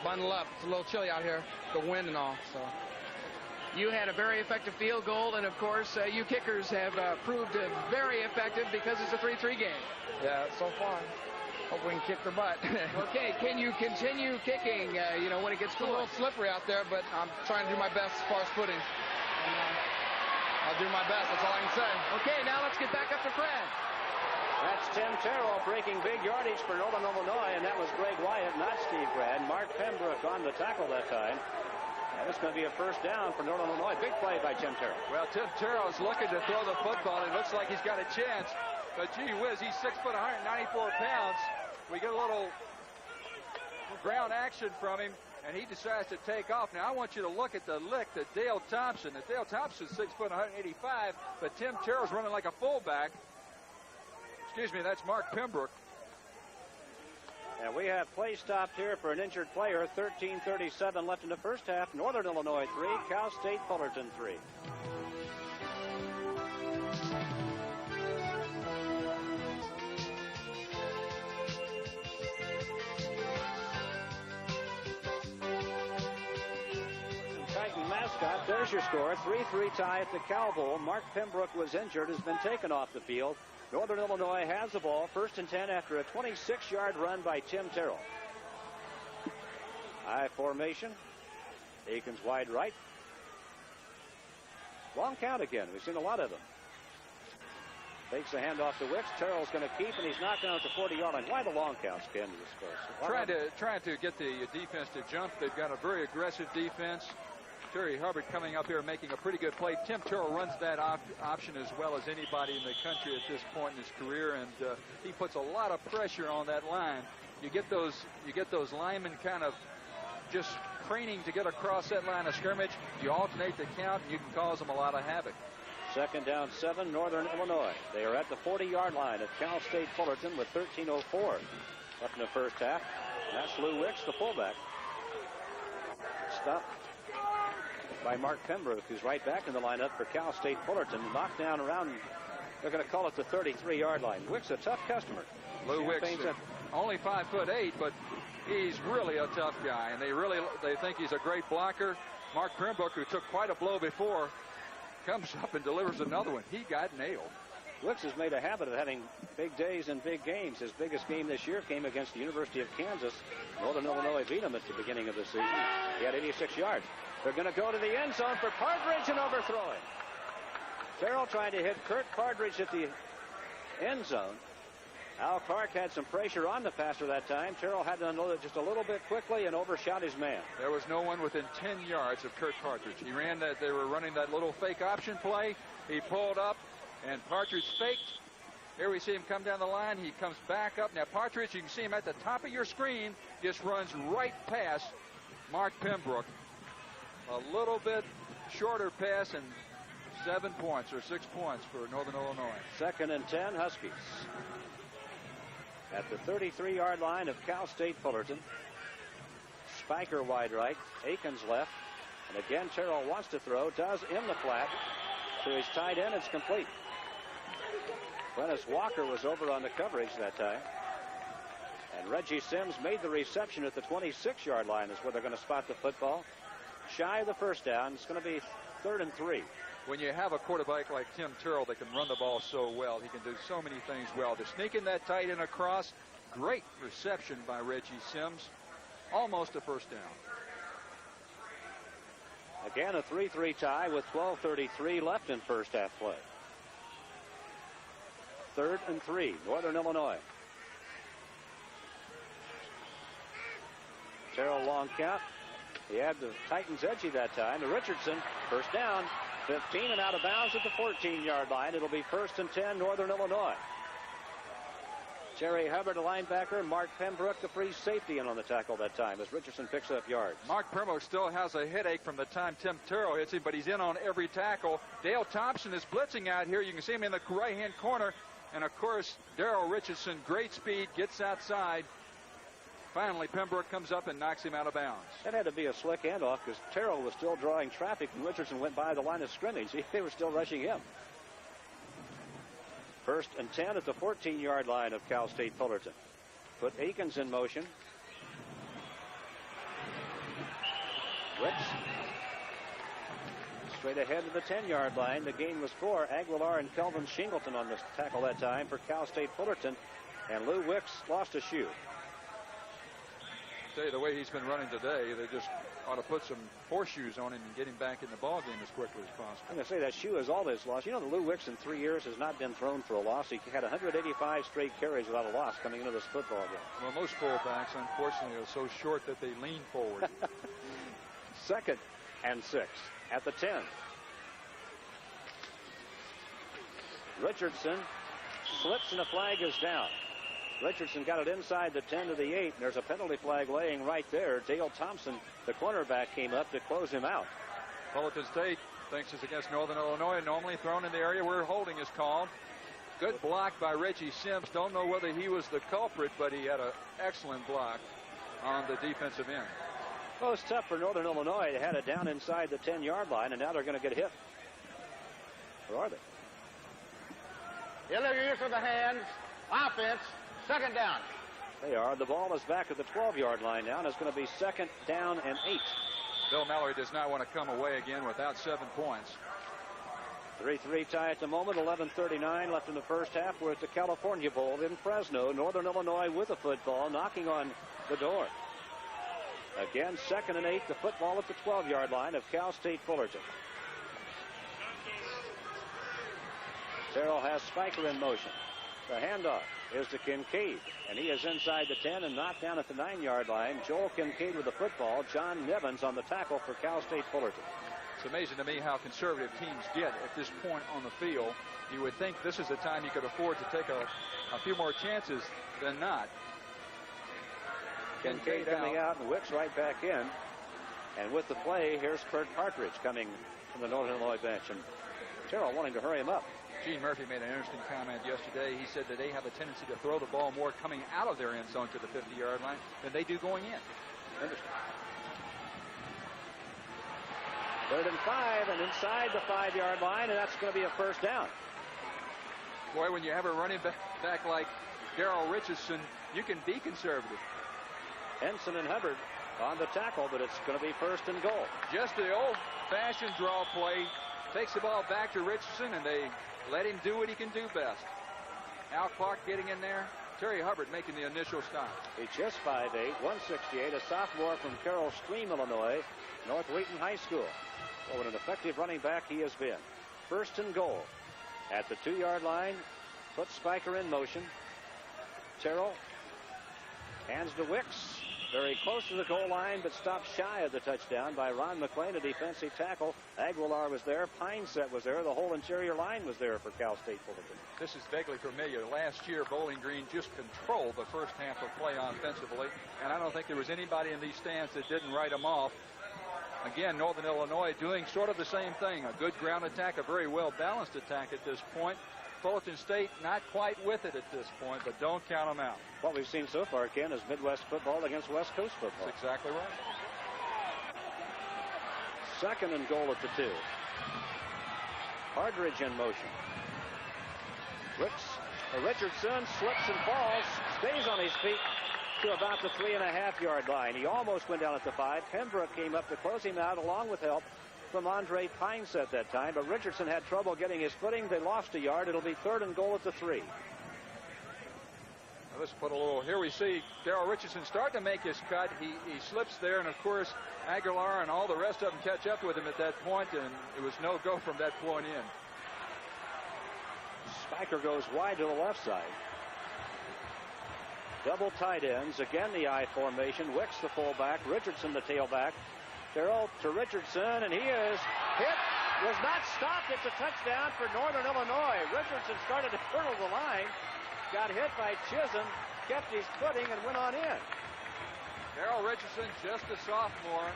bundle up. It's a little chilly out here, the wind and all. So You had a very effective field goal, and of course, you kickers have proved very effective because it's a 3-3 game. Yeah, so far. Hope we can kick their butt. Okay, can you continue kicking, you know, when it gets It's a little slippery out there, but I'm trying to do my best as far as footing. I'll do my best. That's all I can say. Okay, now let's get back up to Fred. That's Tim Terrell breaking big yardage for Northern Illinois, and that was Greg Wyatt, not Steve Brad. Mark Pembroke on the tackle that time. And it's going to be a first down for Northern Illinois. Big play by Tim Terrell. Well, Tim Terrell is looking to throw the football. It looks like he's got a chance. But gee whiz, he's 6 foot, 194 pounds. We get a little ground action from him, and he decides to take off. Now, I want you to look at the lick that Dale Thompson. Dale Thompson's 6 foot, 185, but Tim Terrell's running like a fullback. Excuse me, that's Mark Pembroke. And we have play stopped here for an injured player. 13:37 left in the first half. Northern Illinois 3, Cal State Fullerton 3. Titan mascot, there's your score. 3-3 tie at the Cow Bowl. Mark Pembroke was injured, has been taken off the field. Northern Illinois has the ball, 1st and 10 after a 26-yard run by Tim Terrell. High formation. Aikens wide right. Long count again. We've seen a lot of them. Takes the handoff to Wicks. Terrell's going to keep, and he's knocked down at the 40-yard line. Why the long counts, Ken, to this course? Trying to get the defense to jump. They've got a very aggressive defense. Terry Hubbard coming up here making a pretty good play. Tim Terrell runs that option as well as anybody in the country at this point in his career, and he puts a lot of pressure on that line. You get those linemen kind of just craning to get across that line of scrimmage. You alternate the count, and you can cause them a lot of havoc. 2nd down 7, Northern Illinois. They are at the 40-yard line of Cal State Fullerton with 13:04 left in the first half. And that's Lou Wicks, the fullback. Stopped by Mark Pembroke, who's right back in the lineup for Cal State Fullerton. Knocked down around, they're going to call it the 33-yard line. Wicks, a tough customer. Lou Wicks, only 5'8", but he's really a tough guy, and they think he's a great blocker. Mark Pembroke, who took quite a blow before, comes up and delivers another one. He got nailed. Wicks has made a habit of having big days and big games. His biggest game this year came against the University of Kansas. Northern Illinois beat him at the beginning of the season. He had 86 yards. They're going to go to the end zone for Partridge and overthrowing. Terrell trying to hit Kurt Partridge at the end zone. Al Clark had some pressure on the passer that time. Terrell had to unload it just a little bit quickly and overshot his man. There was no one within 10 yards of Kurt Partridge. He ran that. They were running that little fake option play. He pulled up, and Partridge faked. Here we see him come down the line. He comes back up. Now, Partridge, you can see him at the top of your screen, just runs right past Mark Pembroke. A little bit shorter pass, and 7 points or 6 points for Northern Illinois. 2nd and 10, Huskies. At the 33-yard line of Cal State Fullerton. Spiker wide right, Aikens left. And again, Terrell wants to throw, does in the flat. To his tight end, it's complete. Dennis Walker was over on the coverage that time. And Reggie Sims made the reception at the 26-yard line is where they're going to spot the football. Shy of the first down. It's going to be 3rd and 3. When you have a quarterback like Tim Terrell that can run the ball so well, he can do so many things well. To sneak in that tight end across, great reception by Reggie Sims. Almost a first down. Again, a 3-3 tie with 12:33 left in first half play. 3rd and 3, Northern Illinois. Terrell long count. He had the Titans edgy that time. To Richardson, first down, 15 and out of bounds at the 14-yard line. It'll be 1st and 10, Northern Illinois. Terry Hubbard, a linebacker. Mark Pembroke, the free safety, in on the tackle that time as Richardson picks up yards. Mark Pembroke still has a headache from the time Tim Terrell hits him, but he's in on every tackle. Dale Thompson is blitzing out here. You can see him in the right-hand corner. And, of course, Darrell Richardson, great speed, gets outside. Finally, Pembroke comes up and knocks him out of bounds. That had to be a slick handoff because Terrell was still drawing traffic when Richardson went by the line of scrimmage. They were still rushing him. 1st and 10 at the 14-yard line of Cal State Fullerton. Put Aikens in motion. Wicks straight ahead to the 10-yard line. The gain was 4. Aguilar and Kelvin Shingleton on the tackle that time for Cal State Fullerton. And Lou Wicks lost a shoe. Tell you, the way he's been running today, they just ought to put some horseshoes on him and get him back in the ball game as quickly as possible. I'm going to say that shoe is all his loss. You know, the Lou Wicks in 3 years has not been thrown for a loss. He had 185 straight carries without a loss coming into this football game. Well, most fullbacks, unfortunately, are so short that they lean forward. 2nd and 6 at the 10. Richardson slips and the flag is down. Richardson got it inside the 10 to the 8. And there's a penalty flag laying right there. Dale Thompson, the cornerback, came up to close him out. Fullerton State thinks it's against Northern Illinois. Normally thrown in the area where holding is called. Good block by Reggie Sims. Don't know whether he was the culprit, but he had an excellent block on the defensive end. Well, it's tough for Northern Illinois. They had it down inside the 10-yard line, and now they're going to get hit. Where are they? Illegal use of the hands. Offense. 2nd down. They are. The ball is back at the 12-yard line now, and it's going to be 2nd down and 8. Bill Mallory does not want to come away again without 7 points. 3-3 tie at the moment. 11:39 left in the first half. We're at the California Bowl in Fresno. Northern Illinois with the football, knocking on the door. Again, 2nd and 8. The football at the 12-yard line of Cal State Fullerton. Terrell has Spiker in motion. The handoff is to Kincaid, and he is inside the 10 and knocked down at the 9-yard line. Joel Kincaid with the football. John Nevins on the tackle for Cal State Fullerton. It's amazing to me how conservative teams get at this point on the field. You would think this is the time you could afford to take a few more chances than not. Kincaid coming out and Wicks right back in. And with the play, here's Kurt Partridge coming from the Northern Illinois bench. And Terrell wanting to hurry him up. Gene Murphy made an interesting comment yesterday. He said that they have a tendency to throw the ball more coming out of their end zone to the 50-yard line than they do going in. Interesting. 3rd and 5 and inside the 5-yard line, and that's going to be a 1st down. Boy, when you have a running back like Darrell Richardson, you can be conservative. Henson and Hubbard on the tackle, but it's going to be 1st and goal. Just the old-fashioned draw play. Takes the ball back to Richardson, and they let him do what he can do best. Al Clark getting in there. Terry Hubbard making the initial stop. He's just 5'8", 168, a sophomore from Carroll Stream, Illinois, North Wheaton High School. Well, what an effective running back he has been. 1st and goal at the 2-yard line. Puts Spiker in motion. Terrell hands to Wicks. Very close to the goal line, but stopped shy of the touchdown by Ron McClain, a defensive tackle. Aguilar was there. Pineset was there. The whole interior line was there for Cal State Fullerton. This is vaguely familiar. Last year, Bowling Green just controlled the first half of play offensively, and I don't think there was anybody in these stands that didn't write them off. Again, Northern Illinois doing sort of the same thing. A good ground attack, a very well-balanced attack at this point. Fullerton State not quite with it at this point, but don't count them out. What we've seen so far, Ken, is Midwest football against West Coast football. That's exactly right. 2nd and goal at the 2. Partridge in motion. Richardson slips and falls, stays on his feet to about the 3.5-yard line. He almost went down at the 5. Pembroke came up to close him out along with help from Andre Pineset that time, but Richardson had trouble getting his footing. They lost a yard. It'll be 3rd and goal at the 3. Now let's put a little, here we see Darrell Richardson starting to make his cut. He slips there, and of course Aguilar and all the rest of them catch up with him at that point, and it was no go from that point in. Spiker goes wide to the left side. Double tight ends. Again, the I formation. Wicks the fullback. Richardson the tailback. Terrell to Richardson, and he is hit. Was not stopped. It's a touchdown for Northern Illinois. Richardson started to hurdle the line. Got hit by Chisholm. Kept his footing and went on in. Darrell Richardson, just a sophomore.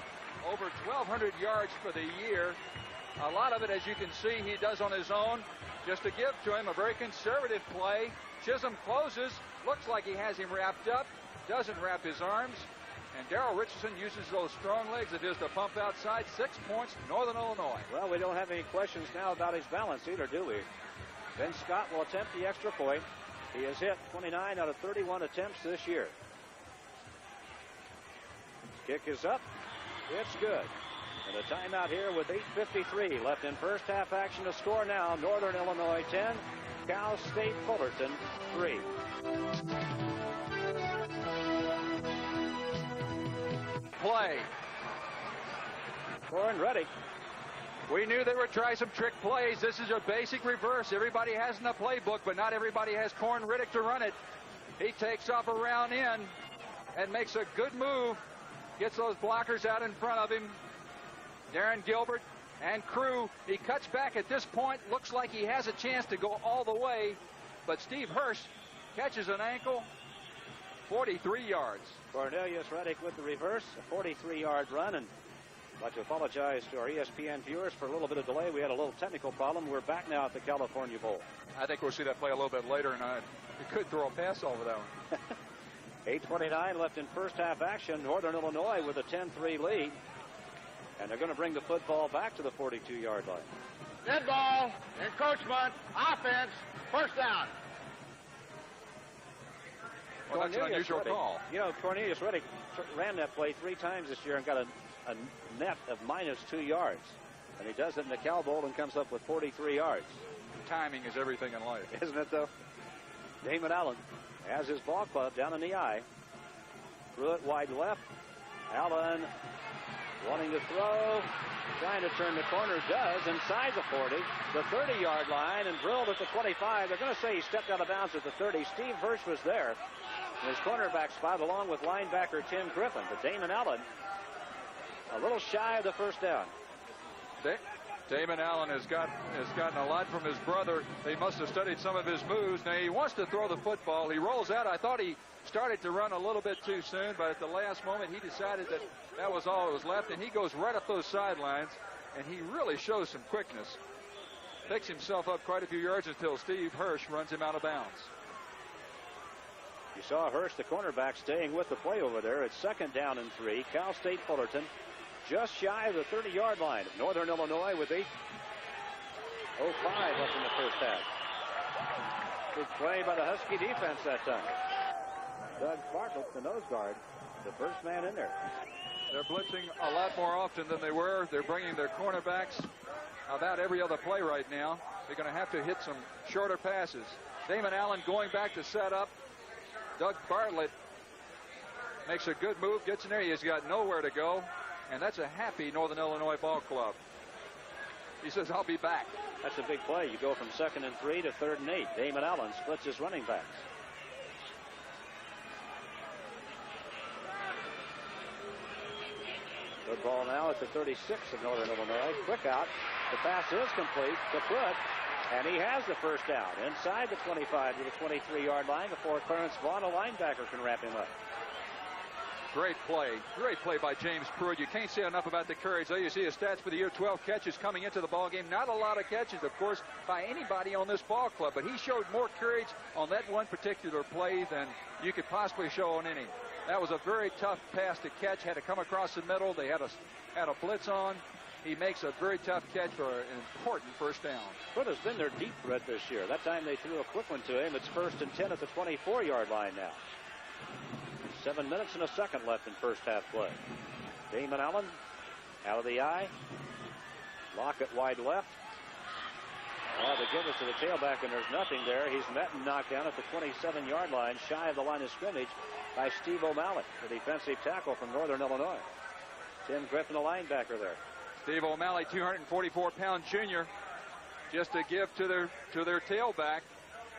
Over 1,200 yards for the year. A lot of it, as you can see, he does on his own. Just to give to him a very conservative play. Chisholm closes. Looks like he has him wrapped up. Doesn't wrap his arms. And Darrell Richardson uses those strong legs of his to pump outside. 6 points, Northern Illinois. Well, we don't have any questions now about his balance either, do we? Ben Scott will attempt the extra point. He has hit 29 out of 31 attempts this year. Kick is up. It's good. And a timeout here with 8:53 left in first half action. To score now, Northern Illinois 10, Cal State Fullerton 3. Play. Corin Reddick. We knew they would try some trick plays. This is a basic reverse. Everybody has in the playbook, but not everybody has Corin Reddick to run it. He takes off around in and makes a good move. Gets those blockers out in front of him. Darren Gilbert and crew. He cuts back at this point. Looks like he has a chance to go all the way. But Steve Hirsch catches an ankle. 43 yards. Cornelius Reddick with the reverse. A 43-yard run. And I'd like to apologize to our ESPN viewers for a little bit of delay. We had a little technical problem. We're back now at the California Bowl. I think we'll see that play a little bit later, and we could throw a pass over that one. 8:29 left in first half action. Northern Illinois with a 10-3 lead. And they're going to bring the football back to the 42-yard line. Dead ball, encroachment, offense, first down. Well, that's an unusual call. You know, Cornelius Reddick ran that play 3 times this year and got a net of -2 yards. And he does it in the Cal Bowl and comes up with 43 yards. Timing is everything in life. Isn't it, though? Damon Allen has his ball club down in the eye. Threw it wide left. Allen wanting to throw. Trying to turn the corner. Does inside the 40. The 30-yard line and drilled at the 25. They're going to say he stepped out of bounds at the 30. Steve Hirsch was there in his cornerback spot along with linebacker Tim Griffin. But Damon Allen a little shy of the first down. Damon Allen has gotten a lot from his brother. They must have studied some of his moves. Now he wants to throw the football. He rolls out. I thought he started to run a little bit too soon, but at the last moment he decided that was all that was left, and he goes right up those sidelines, and he really shows some quickness. Picks himself up quite a few yards until Steve Hirsch runs him out of bounds. You saw Hirsch, the cornerback, staying with the play over there. It's 2nd down and 3. Cal State Fullerton just shy of the 30-yard line. Northern Illinois with 8:05 left in the first half. Good play by the Husky defense that time. Doug Bartlett, the nose guard, the first man in there. They're blitzing a lot more often than they were. They're bringing their cornerbacks about every other play right now. They're going to have to hit some shorter passes. Damon Allen going back to set up. Doug Bartlett makes a good move, gets in there. He's got nowhere to go. And that's a happy Northern Illinois ball club. He says, I'll be back. That's a big play. You go from 2nd and 3 to 3rd and 8. Damon Allen splits his running backs. Good ball now at the 36 of Northern Illinois. Quick out. The pass is complete to Pruitt. And he has the first down inside the 25 to the 23-yard line before Clarence Vaughn, a linebacker, can wrap him up. Great play by James Pruitt. You can't say enough about the courage. There you see his stats for the year: 12 catches coming into the ball game. Not a lot of catches, of course, by anybody on this ball club, but he showed more courage on that one particular play than you could possibly show on any. That was a very tough pass to catch. Had to come across the middle. They had a blitz on. He makes a very tough catch for an important first down. Pruitt has been their deep threat this year. That time they threw a quick one to him. It's 1st and 10 at the 24-yard line now. 7 minutes and a second left in first half play. Damon Allen out of the eye. Lockett wide left. They give it to the tailback, and there's nothing there. He's met and knocked down at the 27-yard line, shy of the line of scrimmage by Steve O'Malley, the defensive tackle from Northern Illinois. Tim Griffin, the linebacker there. Steve O'Malley, 244-pound junior, just to give to their tailback.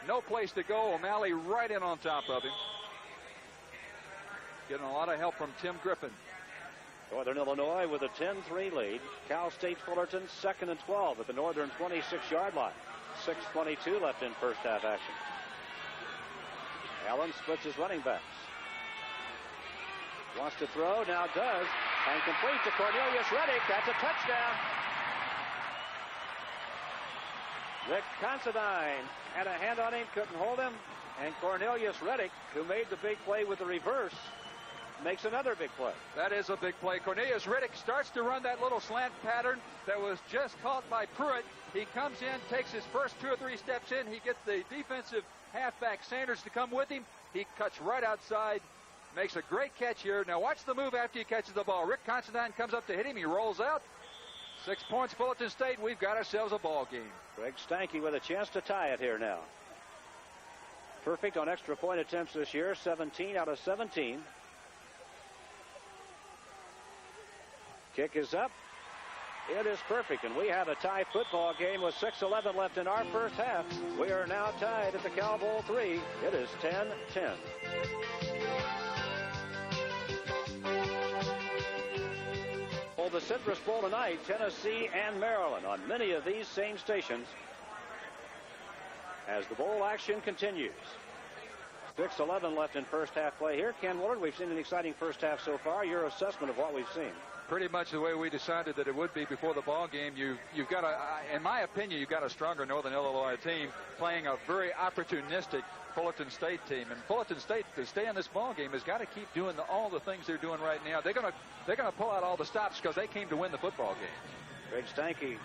No place to go. O'Malley right in on top of him. Getting a lot of help from Tim Griffin. Northern Illinois with a 10-3 lead. Cal State Fullerton 2nd and 12 at the Northern 26-yard line. 6:22 left in first half action. Allen splits his running backs. Wants to throw, now does. And complete to Cornelius Reddick. That's a touchdown. Rick Considine had a hand on him, couldn't hold him. And Cornelius Reddick, who made the big play with the reverse, makes another big play. That is a big play. Cornelius Reddick starts to run that little slant pattern that was just caught by Pruitt. He comes in, takes his first 2 or 3 steps in. He gets the defensive halfback Sanders to come with him. He cuts right outside, makes a great catch here. Now watch the move after he catches the ball. Rick Considine comes up to hit him. He rolls out, 6 points, Fullerton State. We've got ourselves a ball game. Greg Stanky with a chance to tie it here now. Perfect on extra point attempts this year, 17 out of 17. Kick is up. It is perfect, and we have a tie football game with 6:11 left in our first half. We are now tied at the Cal Bowl 3. It is 10-10. For the Citrus Bowl tonight, Tennessee and Maryland on many of these same stations as the bowl action continues. 6:11 left in first half play here. Ken Willard, we've seen an exciting first half so far. Your assessment of what we've seen? Pretty much the way we decided that it would be before the ball game. You've got in my opinion, you've got a stronger Northern Illinois team playing a very opportunistic Fullerton State team. And Fullerton State, to stay in this ball game, has got to keep doing all the things they're doing right now. They're gonna pull out all the stops because they came to win the football game. Greg Stanky,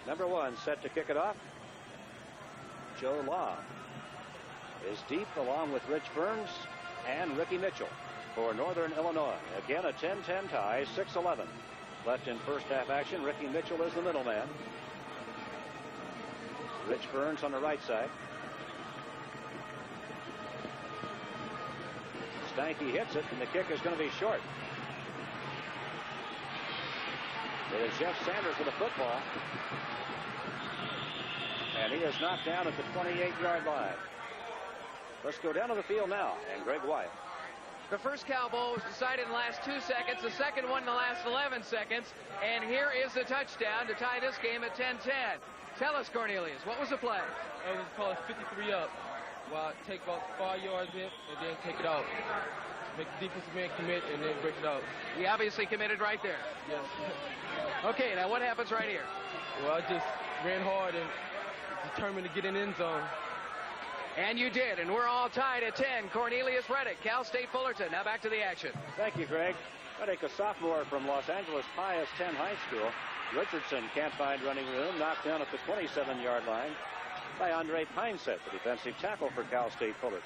number 1, set to kick it off. Joe Law is deep along with Rich Burns and Ricky Mitchell for Northern Illinois. Again, a 10-10 tie, 6:11 left in first half action. Ricky Mitchell is the middleman. Rich Burns on the right side. Stanky hits it, and the kick is going to be short. It is Jeff Sanders with the football. And he is knocked down at the 28-yard line. Let's go down to the field now, and Greg White. The first Cal Bowl was decided in the last 2 seconds, the second one in the last 11 seconds, and here is the touchdown to tie this game at 10-10. Tell us, Cornelius, what was the play? It was called 53 up. Well, take about 5 yards in, and then take it out. Make the defensive man commit, and then break it out. He obviously committed right there. Yes. Okay, now what happens right here? Well, I just ran hard and determined to get in the end zone. And you did, and we're all tied at 10. Cornelius Reddick, Cal State Fullerton. Now back to the action. Thank you, Greg. Reddick, a sophomore from Los Angeles Pius 10 High School. Richardson can't find running room, knocked down at the 27-yard line by Andre Pineset, the defensive tackle for Cal State Fullerton.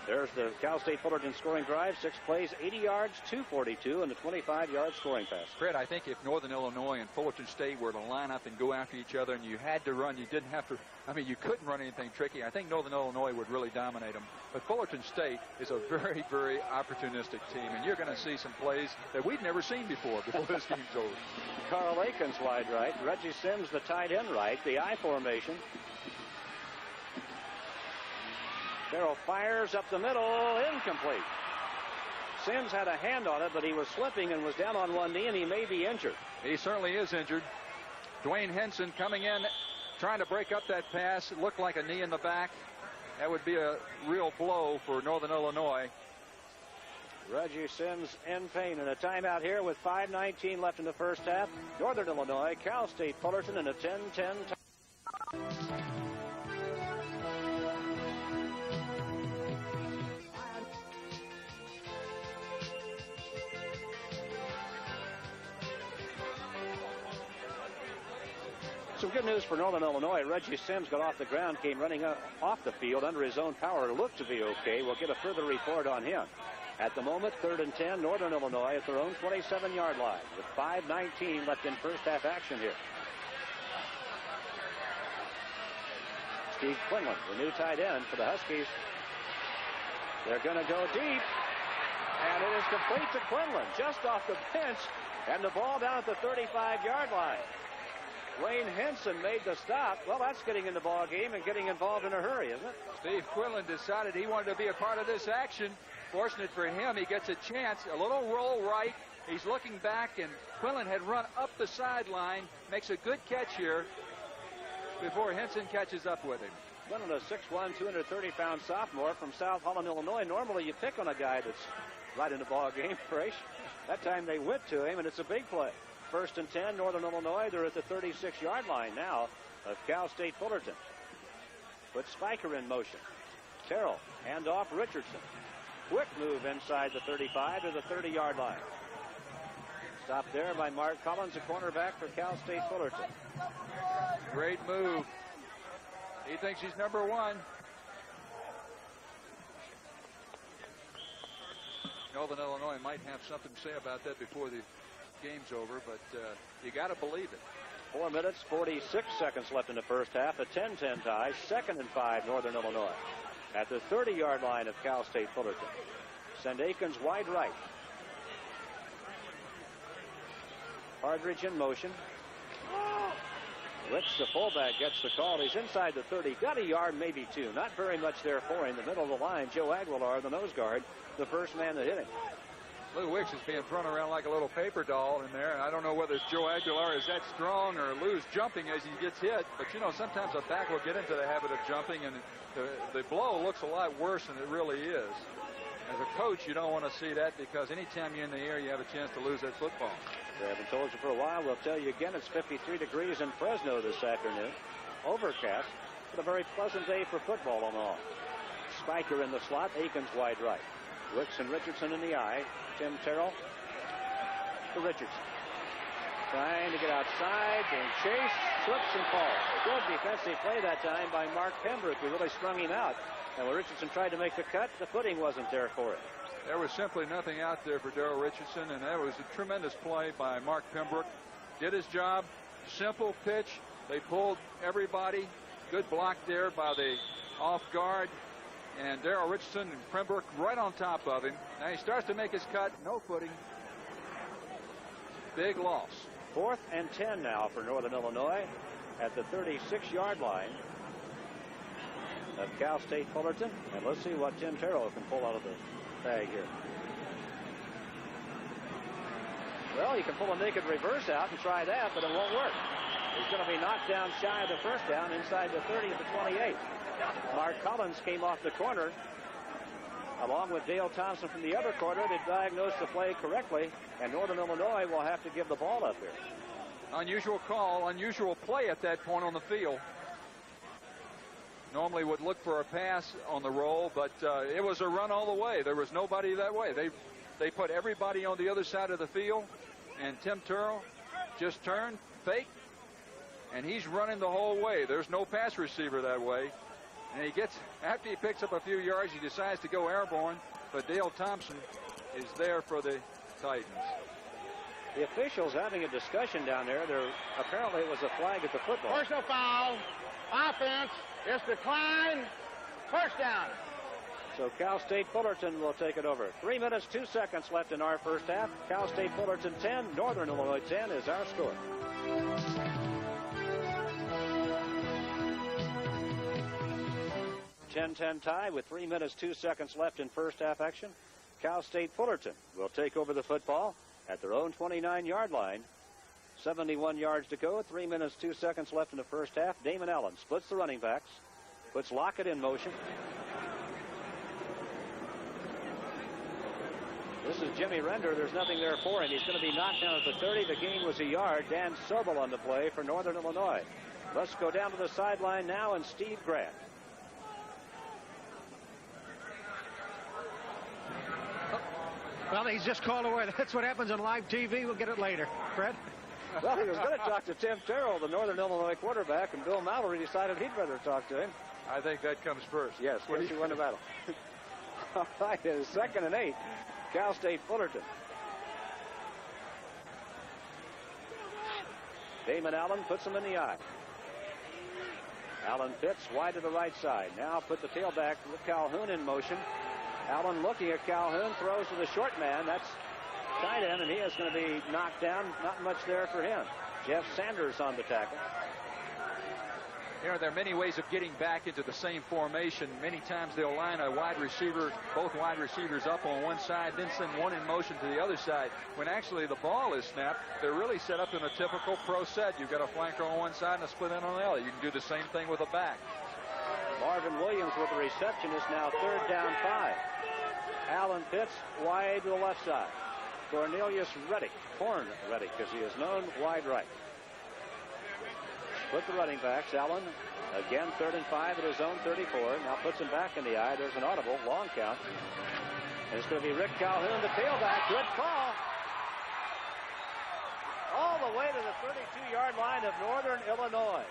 There's the Cal State Fullerton scoring drive. 6 plays, 80 yards, 242, and the 25-yard scoring pass. Fred, I think if Northern Illinois and Fullerton State were to line up and go after each other and you had to run, you didn't have to, you couldn't run anything tricky. I think Northern Illinois would really dominate them. But Fullerton State is a very, very opportunistic team, and you're going to see some plays that we've never seen before this game's over. Carl Aikens wide right. Reggie Sims, the tight end right. The I formation. Carroll fires up the middle, incomplete. Sims had a hand on it, but he was slipping and was down on one knee, and he may be injured. He certainly is injured. Dwayne Henson coming in, trying to break up that pass. It looked like a knee in the back. That would be a real blow for Northern Illinois. Reggie Sims in pain, and a timeout here with 5:19 left in the first half. Northern Illinois, Cal State Fullerton in a 10-10 tie. Some good news for Northern Illinois. Reggie Sims got off the ground, came running off the field under his own power. Looked to be okay. We'll get a further report on him. At the moment, 3rd and 10, Northern Illinois at their own 27-yard line with 5:19 left in first half action here. Steve Quinlan, the new tight end for the Huskies. They're going to go deep, and it is complete to Quinlan, just off the bench, and the ball down at the 35-yard line. Wayne Henson made the stop. Well, that's getting in the ball game and getting involved in a hurry, isn't it? Steve Quinlan decided he wanted to be a part of this action. Fortunate for him, he gets a chance. A little roll right. He's looking back, and Quinlan had run up the sideline. Makes a good catch here before Henson catches up with him. Quinlan, a 6'1", 230-pound sophomore from South Holland, Illinois. Normally, you pick on a guy that's right in the ball game, Frazier. That time they went to him, and it's a big play. 1st and 10, Northern Illinois. They're at the 36-yard line now of Cal State Fullerton. Put Spiker in motion. Terrell, hand off Richardson. Quick move inside the 35 to the 30-yard line. Stopped there by Mark Collins, a cornerback for Cal State Fullerton. Great move. He thinks he's number 1. Northern Illinois might have something to say about that before the game's over, but you got to believe it. 4 minutes, 46 seconds left in the first half. A 10-10 tie. 2nd and 5, Northern Illinois. At the 30-yard line of Cal State Fullerton. Send Akins wide right. Hardridge in motion. Rich, the fullback, gets the call. He's inside the 30. Got a yard, maybe 2. Not very much there for him. The middle of the line, Joe Aguilar, the nose guard, the first man that hit him. Lou Wicks is being thrown around like a little paper doll in there. I don't know whether it's Joe Aguilar is that strong or Lou's jumping as he gets hit. But, you know, sometimes a back will get into the habit of jumping, and the blow looks a lot worse than it really is. As a coach, you don't want to see that, because anytime you're in the air, you have a chance to lose that football. We haven't told you for a while. We'll tell you again. It's 53 degrees in Fresno this afternoon. Overcast, but a very pleasant day for football on all. Spiker in the slot. Akins wide right. Wicks and Richardson in the eye. Tim Terrell to Richardson. Trying to get outside, being chased, slips and falls. Good defensive play that time by Mark Pembroke, who really strung him out. And when Richardson tried to make the cut, the footing wasn't there for it. There was simply nothing out there for Darrell Richardson, and that was a tremendous play by Mark Pembroke. Did his job. Simple pitch. They pulled everybody. Good block there by the off guard. And Darrell Richardson and Pembroke right on top of him. Now he starts to make his cut. No footing. Big loss. 4th and 10 now for Northern Illinois at the 36-yard line of Cal State Fullerton. And let's see what Tim Terrell can pull out of the bag here. Well, you can pull a naked reverse out and try that, but it won't work. He's going to be knocked down shy of the first down inside the 30 at the 28. Mark Collins came off the corner along with Dale Thompson from the other corner. They diagnosed the play correctly, and Northern Illinois will have to give the ball up here. Unusual call, unusual play at that point on the field. Normally would look for a pass on the roll, but it was a run all the way. There was nobody that way. They put everybody on the other side of the field, and Tim Terrell just turned, fake, and he's running the whole way. There's no pass receiver that way. And he gets, after he picks up a few yards, he decides to go airborne, but Dale Thompson is there for the Titans. The officials having a discussion down there. Apparently it was a flag at the football. Personal foul. Offense is declined. First down. So Cal State Fullerton will take it over. 3 minutes, 2 seconds left in our first half. Cal State Fullerton 10, Northern Illinois 10 is our score. .10 tie with 3 minutes, 2 seconds left in first half action. Cal State Fullerton will take over the football at their own 29-yard line. 71 yards to go. 3 minutes, 2 seconds left in the first half. Damon Allen splits the running backs. Puts Lockett in motion. This is Jimmy Render. There's nothing there for him. He's going to be knocked down at the 30. The gain was a yard. Dan Sobel on the play for Northern Illinois. Let's go down to the sideline now, and Steve Grant. Well, he's just called away. That's what happens on live TV. We'll get it later. Fred? Well, he was going to talk to Tim Terrell, the Northern Illinois quarterback, and Bill Mallory decided he'd rather talk to him. I think that comes first. Yes, once he won the battle. All right, it is 2nd and 8. Cal State Fullerton. Damon Allen puts him in the eye. Allen Pitts wide to the right side. Now put the tailback with Calhoun in motion. Allen looking at Calhoun, throws to the short man. That's tight end, and he is going to be knocked down. Not much there for him. Jeff Sanders on the tackle. There are many ways of getting back into the same formation. Many times they'll line a wide receiver, both wide receivers up on one side, then send one in motion to the other side. When actually the ball is snapped, they're really set up in a typical pro set. You've got a flanker on one side and a split end on the other. You can do the same thing with a back. Marvin Williams with the reception is now 3rd down 5. Allen Pitts wide to the left side. Cornelius Reddick, Corn Reddick, as he is known, wide right. Split the running backs. Allen again 3rd and 5 at his own 34. Now puts him back in the eye. There's an audible, long count. And it's going to be Rick Calhoun, the tailback. Good call. All the way to the 32-yard line of Northern Illinois.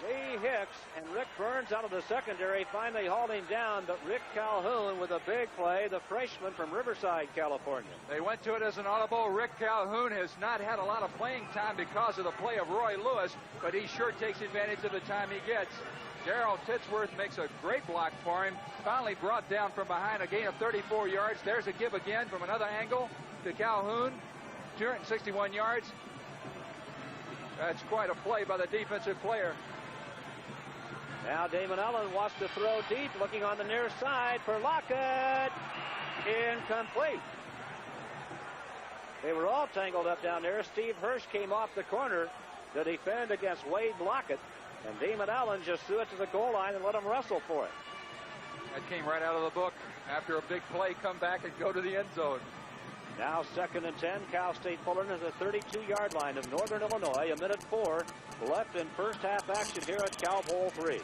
Lee Hicks and Rick Burns out of the secondary finally hauling down, but Rick Calhoun with a big play, the freshman from Riverside, California. They went to it as an audible. Rick Calhoun has not had a lot of playing time because of the play of Roy Lewis, but he sure takes advantage of the time he gets. Darrell Titsworth makes a great block for him. Finally brought down from behind, a gain of 34 yards. There's a give again from another angle to Calhoun. 261 yards. That's quite a play by the defensive player. Now Damon Allen wants to throw deep, looking on the near side for Lockett. Incomplete. They were all tangled up down there. Steve Hirsch came off the corner to defend against Wade Lockett. And Damon Allen just threw it to the goal line and let him wrestle for it. That came right out of the book. After a big play, come back and go to the end zone. Now 2nd and 10. Cal State Fullerton at the 32-yard line of Northern Illinois. 1:04 left in first half action here at Cal Bowl 3.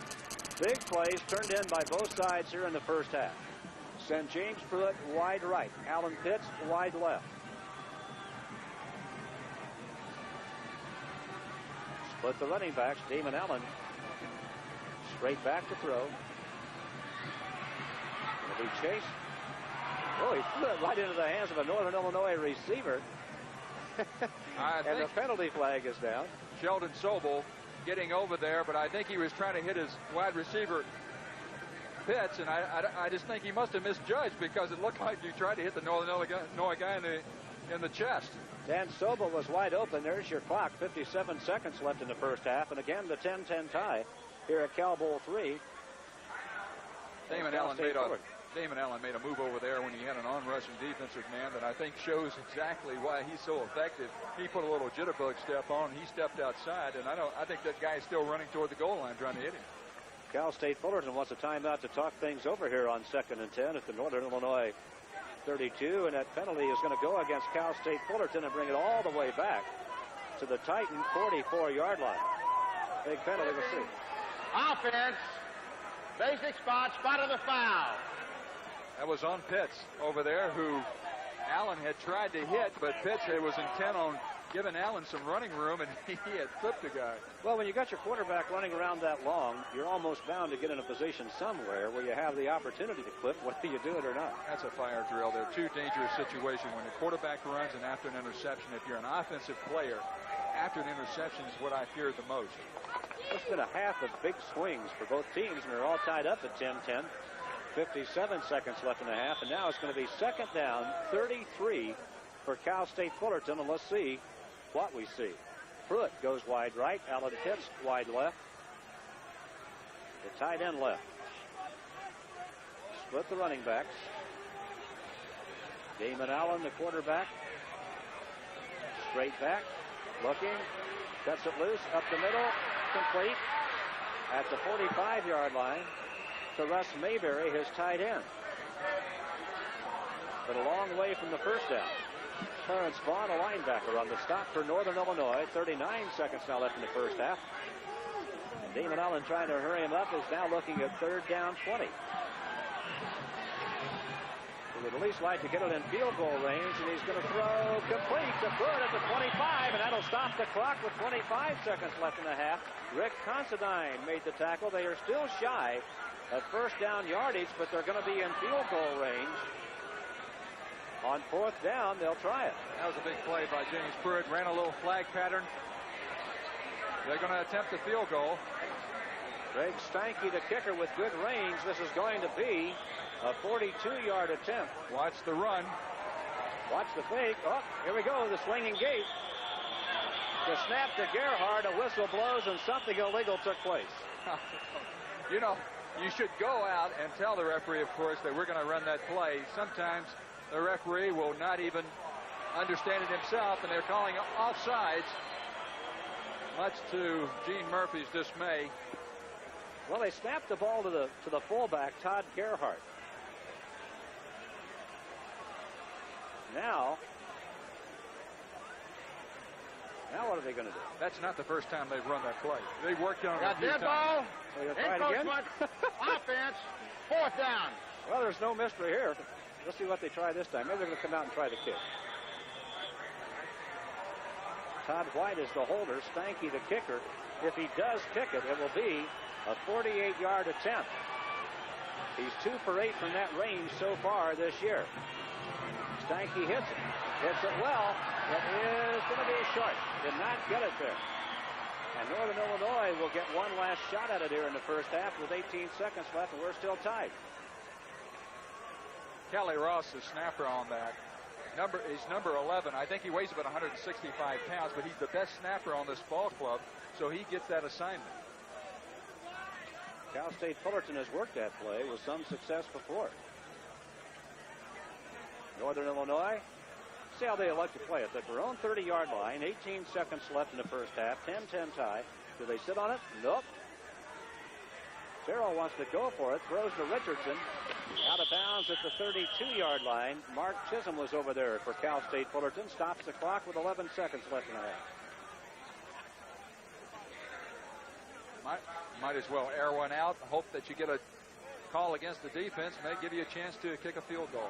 Big plays turned in by both sides here in the first half. Send James Pruitt wide right. Alan Pitts wide left. Split the running backs. Damon Allen straight back to throw. Will be chased. Oh, he threw it right into the hands of a Northern Illinois receiver. And the penalty flag is down. Sheldon Sobel getting over there, but I think he was trying to hit his wide receiver Pitts, and I just think he must have misjudged, because it looked like he tried to hit the Northern Illinois guy in the chest. Dan Sobel was wide open. There's your clock. 57 seconds left in the first half, and again the 10-10 tie here at Cal Bowl 3. Damon Allen made a move over there when he had an on-rushing defensive man that I think shows exactly why he's so effective. He put a little jitterbug step on. He stepped outside, and I think that guy is still running toward the goal line trying to hit him. Cal State Fullerton wants a timeout to talk things over here on 2nd and 10 at the Northern Illinois 32, and that penalty is going to go against Cal State Fullerton and bring it all the way back to the Titan 44-yard line. Big penalty, we'll see. Offense, basic spot of the foul. That was on Pitts over there, who Allen had tried to hit, but Pitts was intent on giving Allen some running room, and he had clipped the guy. Well, when you got your quarterback running around that long, you're almost bound to get in a position somewhere where you have the opportunity to clip, whether you do it or not. That's a fire drill. They're two dangerous situations when the quarterback runs and after an interception. If you're an offensive player, after an interception is what I fear the most. It's been a half of big swings for both teams, and they're all tied up at 10-10. 57 seconds left in the half, and now it's going to be 2nd down, 33 for Cal State Fullerton, and let's see what we see. Pruitt goes wide right, Alan Pitts wide left. The tight end left. Split the running backs. Damon Allen, the quarterback. Straight back, looking, cuts it loose, up the middle, complete at the 45-yard line to Russ Mayberry, his tight end. But a long way from the first down. Clarence Vaughn, a linebacker, on the stop for Northern Illinois. 39 seconds now left in the first half. And Damon Allen, trying to hurry him up, is now looking at 3rd down 20. He would at least like to get it in field goal range, and he's going to throw complete to Pruitt at the 25, and that'll stop the clock with 25 seconds left in the half. Rick Considine made the tackle. They are still shy of first down yardage, but they're going to be in field goal range. On 4th down, they'll try it. That was a big play by James Pruitt. Ran a little flag pattern. They're going to attempt a field goal. Greg Steinke, the kicker, with good range. This is going to be a 42-yard attempt. Watch the run. Watch the fake. Oh, here we go, the swinging gate. The snap to Gerhardt, a whistle blows, and something illegal took place. You know, you should go out and tell the referee, of course, that we're going to run that play. Sometimes the referee will not even understand it himself, and they're calling offsides, much to Gene Murphy's dismay. Well, they snapped the ball to the fullback, Todd Gerhardt. Now what are they going to do? That's not the first time they've run that play. They worked on it a few dead ball. Are you going to try it again? Offense, 4th down. Well, there's no mystery here. Let's see what they try this time. Maybe they're going to come out and try the kick. Todd White is the holder, Stanky the kicker. If he does kick it, it will be a 48-yard attempt. He's 2 for 8 from that range so far this year. Stanky hits it. Hits it well. It is going to be short. Did not get it there. And Northern Illinois will get one last shot at it here in the first half with 18 seconds left, and we're still tied. Kelly Ross, the snapper on that. He's number 11. I think he weighs about 165 pounds, but he's the best snapper on this ball club, so he gets that assignment. Cal State Fullerton has worked that play with some success before. Northern Illinois, see how they like to play it. At their own 30-yard line, 18 seconds left in the first half, 10-10 tie. Do they sit on it? Nope. Terrell wants to go for it, throws to Richardson. Out of bounds at the 32-yard line. Mark Chisholm was over there for Cal State Fullerton. Stops the clock with 11 seconds left in the half. Might as well air one out. Hope that you get a call against the defense. May give you a chance to kick a field goal.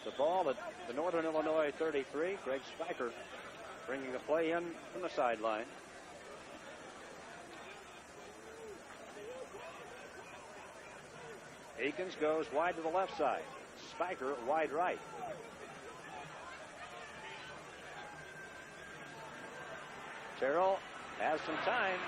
The ball at the Northern Illinois 33. Greg Spiker bringing the play in from the sideline. Eakins goes wide to the left side. Spiker wide right. Terrell has some time.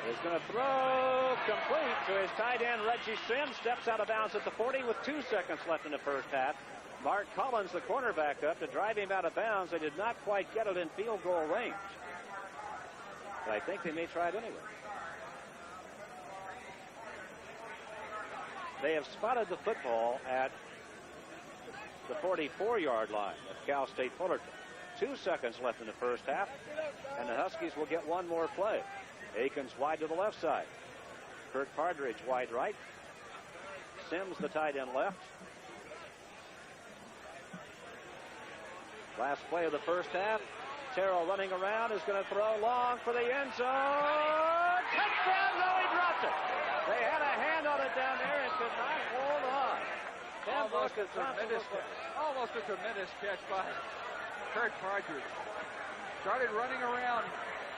Is going to throw complete to his tight end, Reggie Sims. Steps out of bounds at the 40 with 2 seconds left in the first half. Mark Collins, the cornerback, up to drive him out of bounds. They did not quite get it in field goal range. But I think they may try it anyway. They have spotted the football at the 44-yard line of Cal State Fullerton. 2 seconds left in the first half, and the Huskies will get one more play. Akins wide to the left side. Kurt Partridge wide right. Sims the tight end left. Last play of the first half. Terrell running around is going to throw long for the end zone. Touchdown! No, he dropped it. They had a hand on it down there and could not hold on. Almost a tremendous catch by Kurt Partridge. Started running around.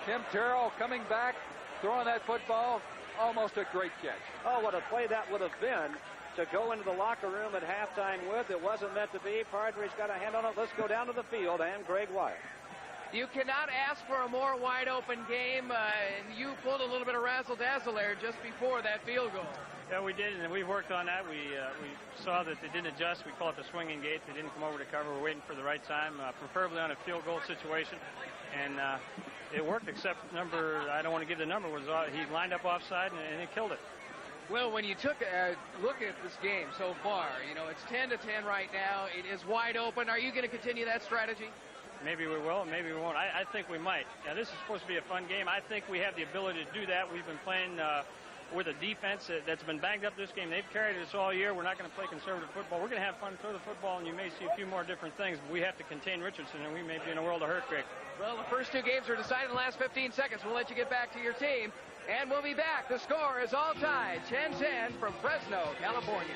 Tim Terrell coming back, throwing that football. Almost a great catch. Oh, what a play that would have been to go into the locker room at halftime with. It wasn't meant to be. Partridge got a hand on it. Let's go down to the field and Greg Wyatt. You cannot ask for a more wide-open game, and you pulled a little bit of razzle-dazzle there just before that field goal. Yeah, we did, and we worked on that. We saw that they didn't adjust. We call it the swinging gate. They didn't come over to cover. We're waiting for the right time, preferably on a field goal situation. And it worked, except I don't want to give the number, he lined up offside, and he killed it. Well, when you took a look at this game so far, it's 10-10 right now. It is wide open. Are you going to continue that strategy? Maybe we will, maybe we won't. I think we might. Now, this is supposed to be a fun game. I think we have the ability to do that. We've been playing with a defense that's been banged up this game. They've carried us all year. We're not going to play conservative football. We're going to have fun, throw the football, and you may see a few more different things. But we have to contain Richardson, and we may be in a world of hurt, Greg. Well, the first 2 games are decided in the last 15 seconds. We'll let you get back to your team, and we'll be back. The score is all tied, 10-10 from Fresno, California.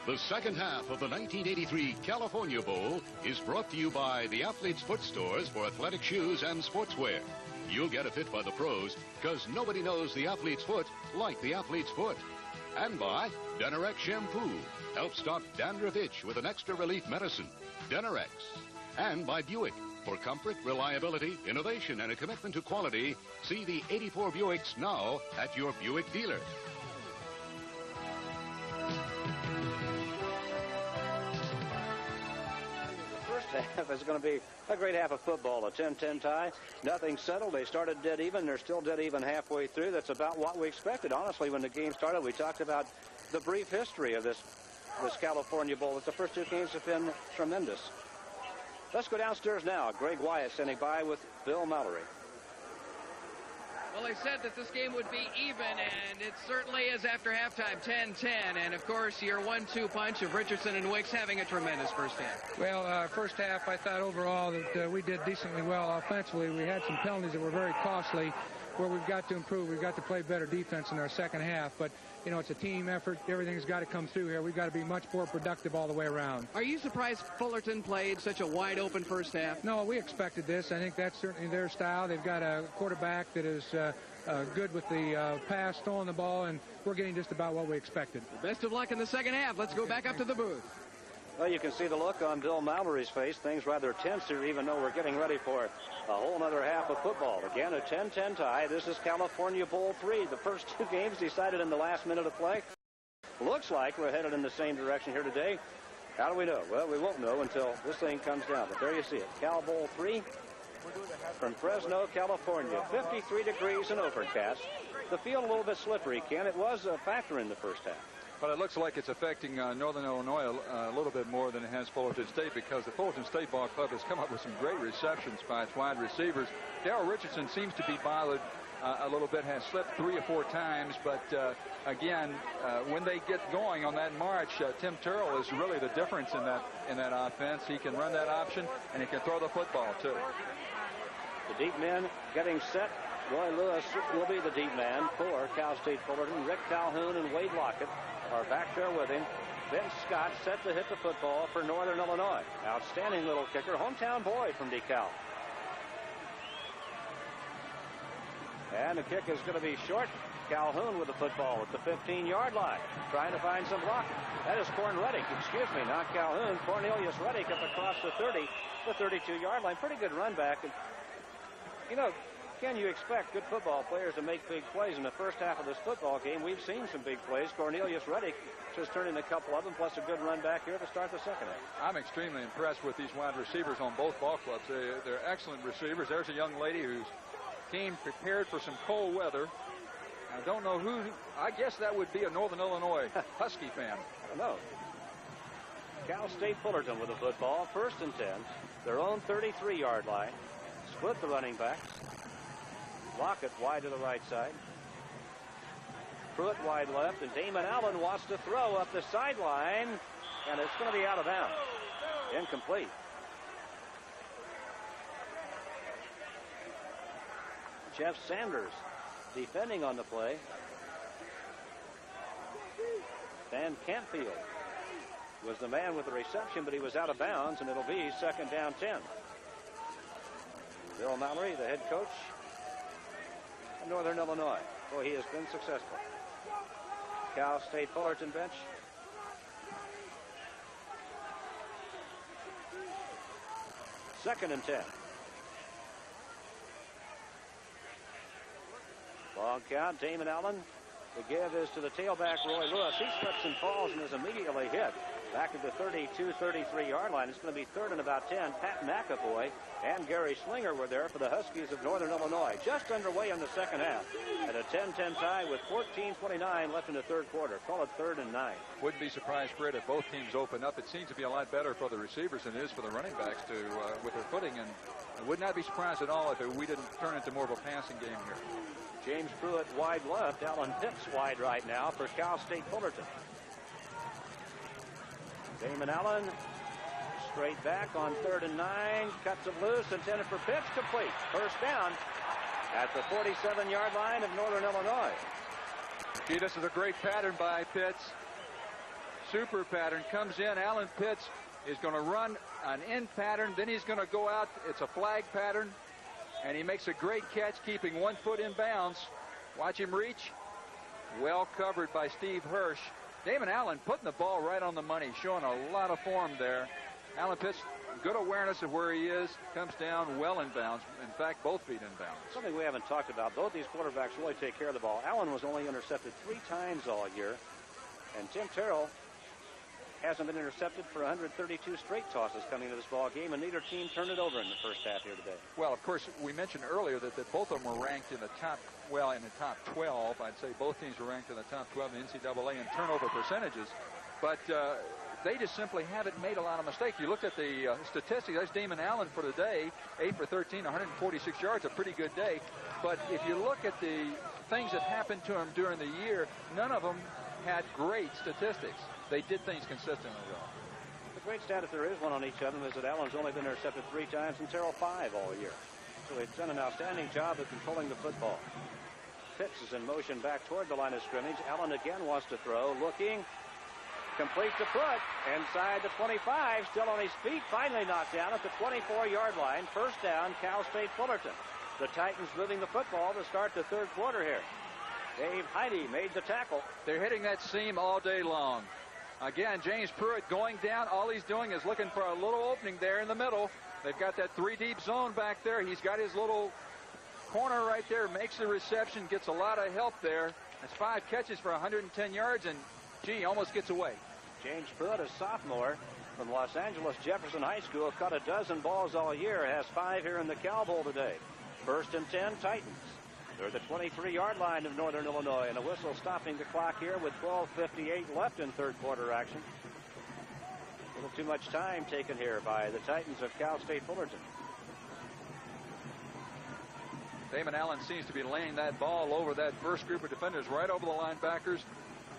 The second half of the 1983 California Bowl is brought to you by the Athlete's Foot Stores for athletic shoes and sportswear. You'll get a fit by the pros, because nobody knows the athlete's foot like the athlete's foot. And by Denorex Shampoo. Helps stop dandruff itch with an extra relief medicine, Denorex. And by Buick. For comfort, reliability, innovation, and a commitment to quality, see the 84 Buicks now at your Buick dealer. Half is going to be a great half of football, a 10-10 tie. Nothing settled. They started dead even. They're still dead even halfway through. That's about what we expected. Honestly, when the game started, we talked about the brief history of this California Bowl. The first 2 games have been tremendous. Let's go downstairs now. Greg Wyatt standing by with Bill Mallory. Well, they said that this game would be even, and it certainly is after halftime, 10-10. And, of course, your 1-2 punch of Richardson and Wicks having a tremendous first half. Well, first half, I thought overall that we did decently well offensively. We had some penalties that were very costly where we've got to improve. We've got to play better defense in our second half. But, you know, it's a team effort. Everything's got to come through here. We've got to be much more productive all the way around. Are you surprised Fullerton played such a wide-open first half? No, we expected this. I think that's certainly their style. They've got a quarterback that is good with the pass, throwing the ball, and we're getting just about what we expected. Best of luck in the second half. Let's go back up to the booth. Well, you can see the look on Bill Mallory's face. Things rather tense here, even though we're getting ready for a whole other half of football. Again, a 10-10 tie. This is California Bowl 3. The first two games decided in the last minute of play. Looks like we're headed in the same direction here today. How do we know? Well, we won't know until this thing comes down. But there you see it. Cal Bowl 3 from Fresno, California. 53 degrees and overcast. The field a little bit slippery, Ken. It was a factor in the first half. But it looks like it's affecting Northern Illinois a little bit more than it has Fullerton State, because the Fullerton State Ball Club has come up with some great receptions by its wide receivers. Darrell Richardson seems to be bothered a little bit, has slipped 3 or 4 times. But again, when they get going on that march, Tim Terrell is really the difference in that offense. He can run that option, and he can throw the football too. The deep men getting set. Roy Lewis will be the deep man for Cal State Fullerton. Rick Calhoun and Wade Lockett are back there with him. Ben Scott set to hit the football for Northern Illinois. Outstanding little kicker, hometown boy from DeKalb. And the kick is going to be short. Calhoun with the football at the 15-yard line, trying to find some blocking. That is not Calhoun. Cornelius Reddick up across the 30, the 32-yard line. Pretty good run back. And, you know, Ken, you expect good football players to make big plays. In the first half of this football game, we've seen some big plays. Cornelius Reddick just turned in a couple of them, plus a good run back here to start the second half. I'm extremely impressed with these wide receivers on both ball clubs. They're excellent receivers. There's a young lady who came prepared for some cold weather. I don't know who. I guess that would be a Northern Illinois Husky fan. I don't know. Cal State Fullerton with the football, 1st and 10. Their own 33-yard line. Split the running backs. Lockett wide to the right side. Pruitt wide left, and Damon Allen wants to throw up the sideline, and it's going to be out of bounds. Incomplete. Jeff Sanders defending on the play. Dan Campfield was the man with the reception, but he was out of bounds, and it'll be 2nd down 10. Bill Mallory, the head coach of Northern Illinois. Boy, he has been successful. Cal State Fullerton bench. Second and 10. Long count, Damon Allen. The give is to the tailback, Roy Lewis. He slips and falls and is immediately hit. Back at the 32, 33-yard line. It's going to be 3rd and about 10. Pat McAvoy and Gary Slinger were there for the Huskies of Northern Illinois. Just underway in the second half. At a 10-10 tie with 14:29 left in the third quarter. Call it 3rd and 9. Wouldn't be surprised, Fred, if both teams open up. It seems to be a lot better for the receivers than it is for the running backs to with their footing. And I would not be surprised at all if we didn't turn into more of a passing game here. James Pruitt wide left. Alan Pitts wide right now for Cal State Fullerton. Damon Allen straight back on 3rd and 9. Cuts it loose, intended for Pitts, complete. First down at the 47-yard line of Northern Illinois. Gee, this is a great pattern by Pitts. Super pattern. Comes in. Alan Pitts is going to run an in pattern. Then he's going to go out. It's a flag pattern. And he makes a great catch, keeping 1 foot in bounds. Watch him reach. Well covered by Steve Hirsch. Damon Allen putting the ball right on the money, showing a lot of form there. Alan Pitts, good awareness of where he is, comes down well in bounds. In fact, both feet in bounds. Something we haven't talked about. Both these quarterbacks really take care of the ball. Allen was only intercepted 3 times all year. And Tim Terrell hasn't been intercepted for 132 straight tosses coming into this ball game, and neither team turned it over in the first half here today. Well, of course, we mentioned earlier that both of them were ranked in the top, well, in the top 12. I'd say both teams were ranked in the top 12 in the NCAA in turnover percentages. But they just simply haven't made a lot of mistakes. You looked at the statistics. That's Damon Allen for the day, 8 for 13, 146 yards, a pretty good day. But if you look at the things that happened to him during the year, none of them had great statistics. They did things consistently, though. The great stat, if there is one on each of them, is that Allen's only been intercepted 3 times and Terrell 5 all year. So they've done an outstanding job of controlling the football. Pitts is in motion back toward the line of scrimmage. Allen again wants to throw, looking, complete to foot, inside the 25, still on his feet, finally knocked down at the 24-yard line. First down, Cal State Fullerton. The Titans moving the football to start the third quarter here. Dave Heide made the tackle. They're hitting that seam all day long. Again, James Pruitt going down. All he's doing is looking for a little opening there in the middle. They've got that 3-deep zone back there. He's got his little corner right there, makes the reception, gets a lot of help there. That's 5 catches for 110 yards, and, gee, almost gets away. James Pruitt, a sophomore from Los Angeles Jefferson High School, caught a dozen balls all year, has 5 here in the Cal Bowl today. First and 10, Titans. They're the 23-yard line of Northern Illinois, and a whistle stopping the clock here with 12:58 left in third quarter action. A little too much time taken here by the Titans of Cal State Fullerton. Damon Allen seems to be laying that ball over that first group of defenders, right over the linebackers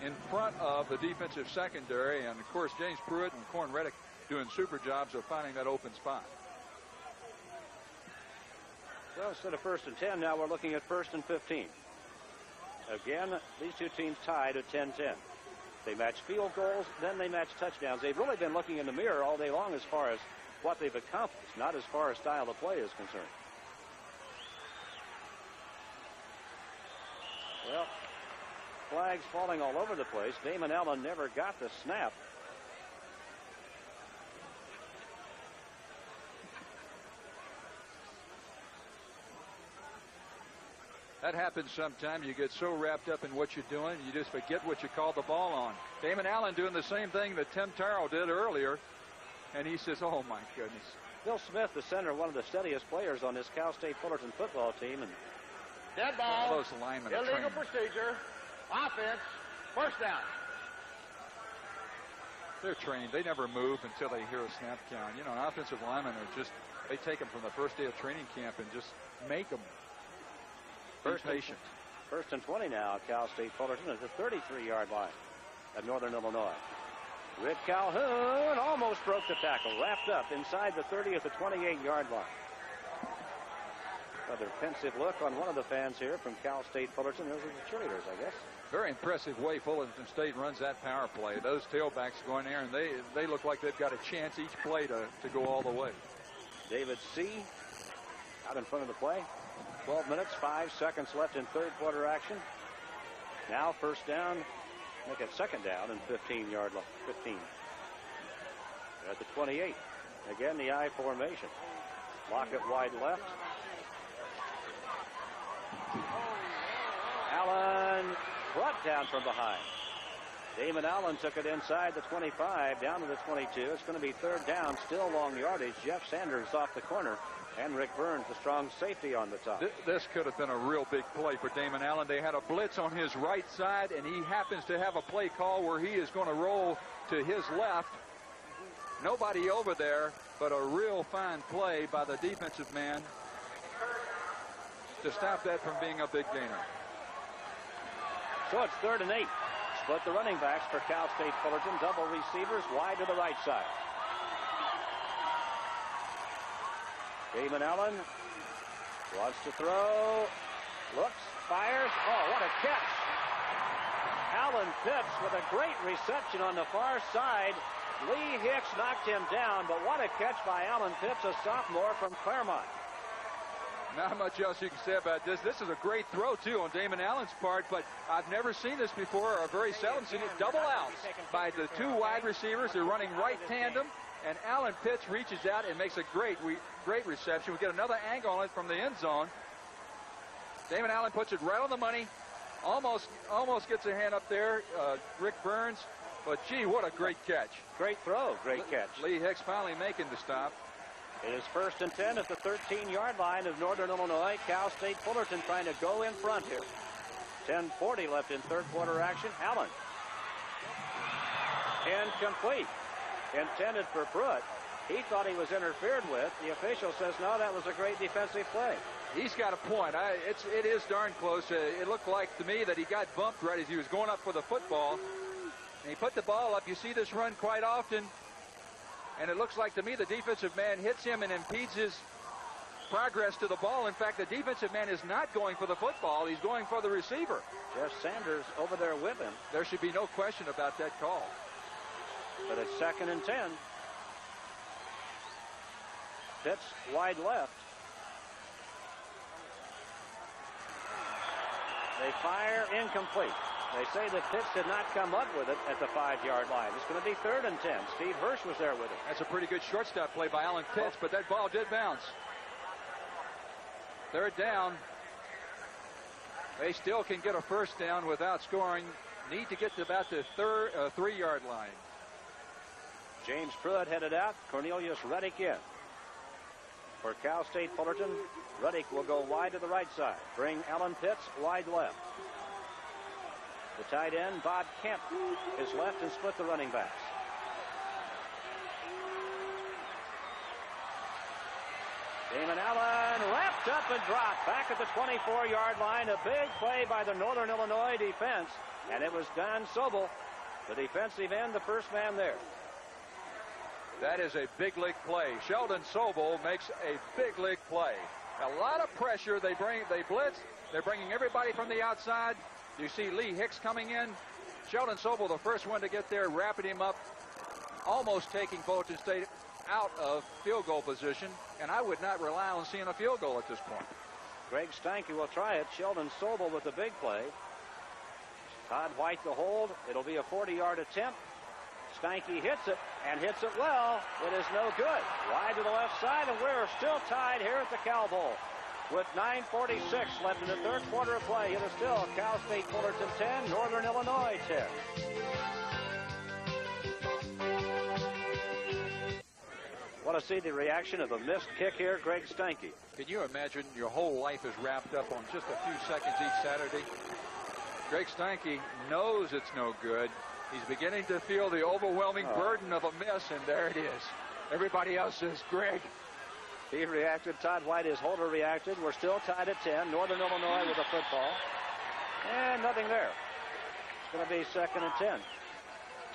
in front of the defensive secondary. And, of course, James Pruitt and Corn Reddick doing super jobs of finding that open spot. Well, instead of first and 10, now we're looking at first and 15. Again, these two teams tied at 10-10. They match field goals, then they match touchdowns. They've really been looking in the mirror all day long as far as what they've accomplished, not as far as style of play is concerned. Well, flags falling all over the place. Damon Allen never got the snap. That happens sometimes. You get so wrapped up in what you're doing, you just forget what you called the ball on. Damon Allen doing the same thing that Tim Tarrow did earlier, and he says, oh, my goodness. Bill Smith, the center, one of the steadiest players on this Cal State Fullerton football team. And dead ball. Those linemen are illegal trained. procedure. Offense. First down. They're trained. They never move until they hear a snap count. You know, offensive linemen are just, they take them from the first day of training camp and just make them. First and 20 now, Cal State Fullerton at the 33-yard line at Northern Illinois. Rick Calhoun almost broke the tackle, wrapped up inside the 30 at the 28-yard line. Another pensive look on one of the fans here from Cal State Fullerton. Those are the cheerleaders, I guess. Very impressive way Fullerton State runs that power play. Those tailbacks go in there, and they look like they've got a chance each play to go all the way. David C. out in front of the play. 12 minutes, 5 seconds left in third quarter action. Now first down, make it second down and 15-yard line. 15. They're at the 28. Again, the I formation. Lockett wide left. Allen brought down from behind. Damon Allen took it inside the 25, down to the 22. It's going to be third down, still long yardage. Jeff Sanders off the corner. And Rick Burns, the strong safety on the top. This could have been a real big play for Damon Allen. They had a blitz on his right side, and he happens to have a play call where he is going to roll to his left. Nobody over there, but a real fine play by the defensive man to stop that from being a big gainer. So it's 3rd and 8. Split the running backs for Cal State Fullerton. Double receivers wide to the right side. Damon Allen wants to throw, looks, fires. Oh, what a catch. Alan Pitts with a great reception on the far side. Lee Hicks knocked him down, but what a catch by Alan Pitts, a sophomore from Claremont. Not much else you can say about this. This is a great throw, too, on Damon Allen's part, but I've never seen this before, or very seldom seen it. Double outs by the 2 wide receivers. They're running right tandem. And Alan Pitts reaches out and makes a great reception. We get another angle on it from the end zone. Damon Allen puts it right on the money. Almost gets a hand up there. Rick Burns. But, gee, what a great catch. Great throw. Great catch. Lee Hicks finally making the stop. It is 1st and 10 at the 13-yard line of Northern Illinois. Cal State Fullerton trying to go in front here. 10:40 left in third quarter action. Allen. Incomplete. intended for Pruitt. He thought he was interfered with. The official says, no, that was a great defensive play. He's got a point. It is darn close. It looked like to me that he got bumped right as he was going up for the football. And he put the ball up. You see this run quite often. And it looks like to me the defensive man hits him and impedes his progress to the ball. In fact, the defensive man is not going for the football. He's going for the receiver. Jeff Sanders over there with him. There should be no question about that call. But it's 2nd and 10. Pitts wide left. They fire incomplete. They say that Pitts did not come up with it at the 5-yard line. It's going to be 3rd and 10. Steve Hirsch was there with it. That's a pretty good shortstop play by Alan Pitts, but that ball did bounce. 3rd down. They still can get a first down without scoring. Need to get to about the 3-yard line. James Pruitt headed out. Cornelius Reddick in. For Cal State Fullerton, Reddick will go wide to the right side. Bring Alan Pitts wide left. The tight end, Bob Kemp, is left and split the running backs. Damon Allen wrapped up and dropped back at the 24-yard line. A big play by the Northern Illinois defense, and it was Don Sobel, the defensive end, the first man there. That is a big league play. Sheldon Sobel makes a big league play. A lot of pressure. They blitz. They're bringing everybody from the outside. You see Lee Hicks coming in. Sheldon Sobel, the first one to get there, wrapping him up, almost taking Fullerton State out of field goal position. And I would not rely on seeing a field goal at this point. Greg Steinke will try it. Sheldon Sobel with the big play. Todd White the hold. It'll be a 40-yard attempt. Steinke hits it, and hits it well. It is no good. Wide to the left side, and we're still tied here at the Cal Bowl. With 9:46 left in the 3rd quarter of play, it is still Cal State Fullerton 10, Northern Illinois 10. Want to see the reaction of a missed kick here, Greg Steinke. Can you imagine your whole life is wrapped up on just a few seconds each Saturday? Greg Steinke knows it's no good. He's beginning to feel the overwhelming burden of a miss, and there it is. Everybody else says, Greg. He reacted. Todd White, his holder, reacted. We're still tied at 10. Northern Illinois with a football. And nothing there. It's going to be 2nd and 10.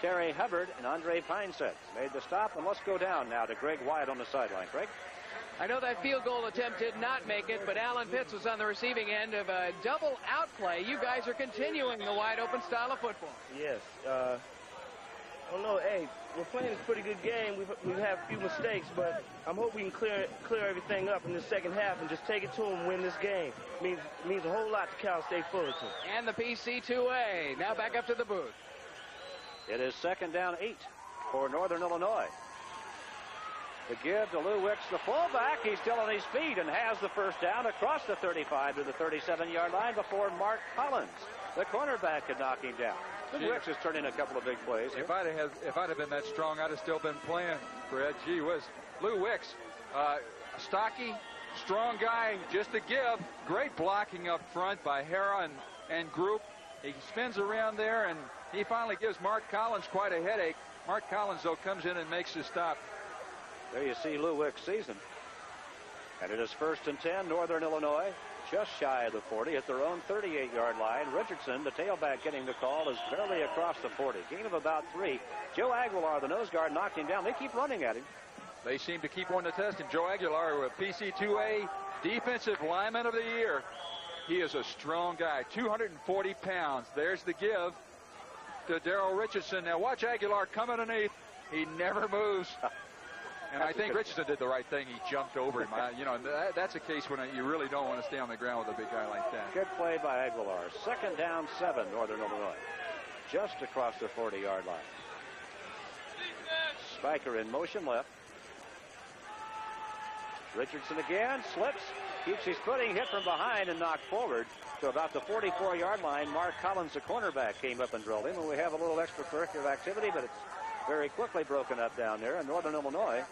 Terry Hubbard and Andre Pinesett made the stop. And let's go down now to Greg White on the sideline. Greg? I know that field goal attempt did not make it, but Alan Pitts was on the receiving end of a double out play. You guys are continuing the wide open style of football. Yes. I don't know. Hey, we're playing this pretty good game. We've had a few mistakes, but I'm hoping we can clear everything up in the second half and just take it to them, win this game. Means a whole lot to Cal State Fullerton. And the PC2A now back up to the booth. It is 2nd down 8 for Northern Illinois. The give to Lou Wicks, the fullback. He's still on his feet and has the first down across the 35 to the 37-yard line before Mark Collins, the cornerback, could knock him down. Lou Wicks is turning a couple of big plays here. If I'd have been that strong, I'd have still been playing, Fred. Gee whiz. Lou Wicks, stocky, strong guy, just a give. Great blocking up front by Hara and group. He spins around there, and he finally gives Mark Collins quite a headache. Mark Collins, though, comes in and makes his stop. There you see Lou Wicks' season. And it is 1st and 10, Northern Illinois, just shy of the 40 at their own 38-yard line. Richardson, the tailback getting the call, is barely across the 40. Gain of about 3. Joe Aguilar, the nose guard, knocked him down. They keep running at him. They seem to keep on the test. And Joe Aguilar, with PC2A Defensive Lineman of the Year. He is a strong guy, 240 pounds. There's the give to Darrell Richardson. Now watch Aguilar come underneath. He never moves. And I think Richardson did the right thing. He jumped over him. That's a case when you really don't want to stay on the ground with a big guy like that. Good play by Aguilar. 2nd down 7, Northern Illinois. Just across the 40-yard line. Spiker in motion left. Richardson again, slips, keeps his footing, hit from behind and knocked forward to about the 44-yard line. Mark Collins, the cornerback, came up and drilled him. And we have a little extracurricular activity, but it's very quickly broken up down there. And Northern Illinois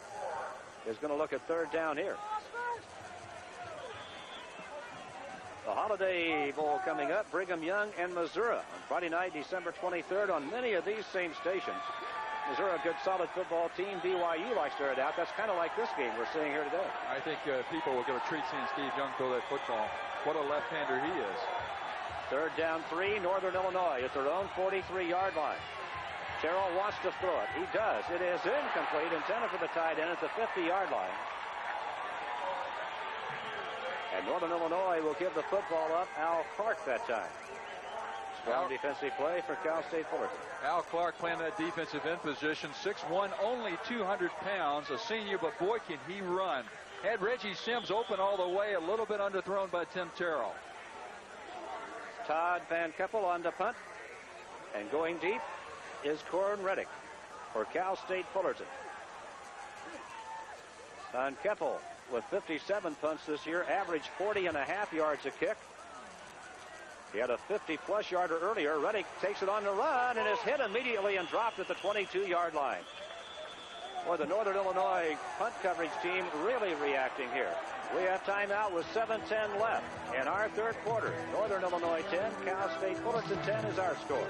is going to look at 3rd down here. The Holiday Bowl coming up, Brigham Young and Missouri on Friday night, December 23rd, on many of these same stations. Is there a good, solid football team? BYU likes to air it out. That's kind of like this game we're seeing here today. I think people will give a treat seeing Steve Young throw that football. What a left-hander he is. 3rd down 3, Northern Illinois at their own 43-yard line. Terrell wants to throw it. He does. It is incomplete, intended for the tight end at the 50-yard line. And Northern Illinois will give the football up. Al Clark that time. Strong defensive play for Cal State Fullerton. Al Clark playing that defensive end position. 6'1", only 200 pounds. A senior, but boy, can he run. Had Reggie Sims open all the way. A little bit underthrown by Tim Terrell. Todd Van Keppel on the punt. And going deep is Corin Reddick for Cal State Fullerton. Van Keppel with 57 punts this year, averaged 40.5 yards a kick. He had a 50-plus yarder earlier. Reddick takes it on the run and is hit immediately and dropped at the 22-yard line. Boy, the Northern Illinois punt coverage team really reacting here. We have timeout with 7:10 left in our 3rd quarter. Northern Illinois 10, Cal State Fullerton 10 is our score.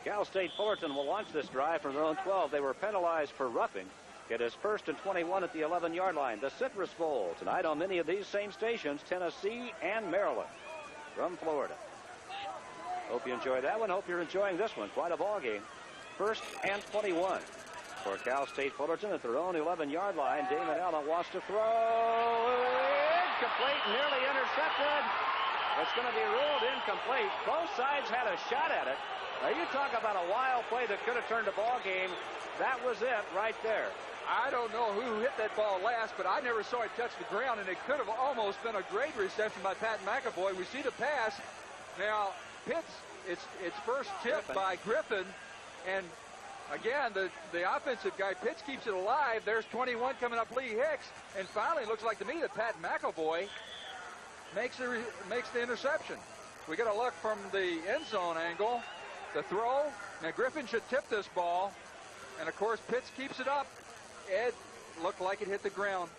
Cal State Fullerton will launch this drive from their own 12. They were penalized for roughing. It is 1st and 21 at the 11-yard line. The Citrus Bowl tonight on many of these same stations, Tennessee and Maryland from Florida. Hope you enjoy that one. Hope you're enjoying this one. Quite a ball game. 1st and 21 for Cal State Fullerton at their own 11-yard line. Damon Allen wants to throw. Incomplete, nearly intercepted. It's going to be ruled incomplete. Both sides had a shot at it. Now, you talk about a wild play that could have turned the ball game. That was it right there. I don't know who hit that ball last, but I never saw it touch the ground, and it could have almost been a great reception by Pat McAvoy. We see the pass. Now, Pitts, it's first tipped by Griffin, and again, the offensive guy, Pitts, keeps it alive. There's 21 coming up, Lee Hicks, and finally it looks like to me that Pat McAvoy makes the interception. We got a look from the end zone angle. The throw. Now, Griffin should tip this ball, and of course, Pitts keeps it up. Ed looked like it hit the ground.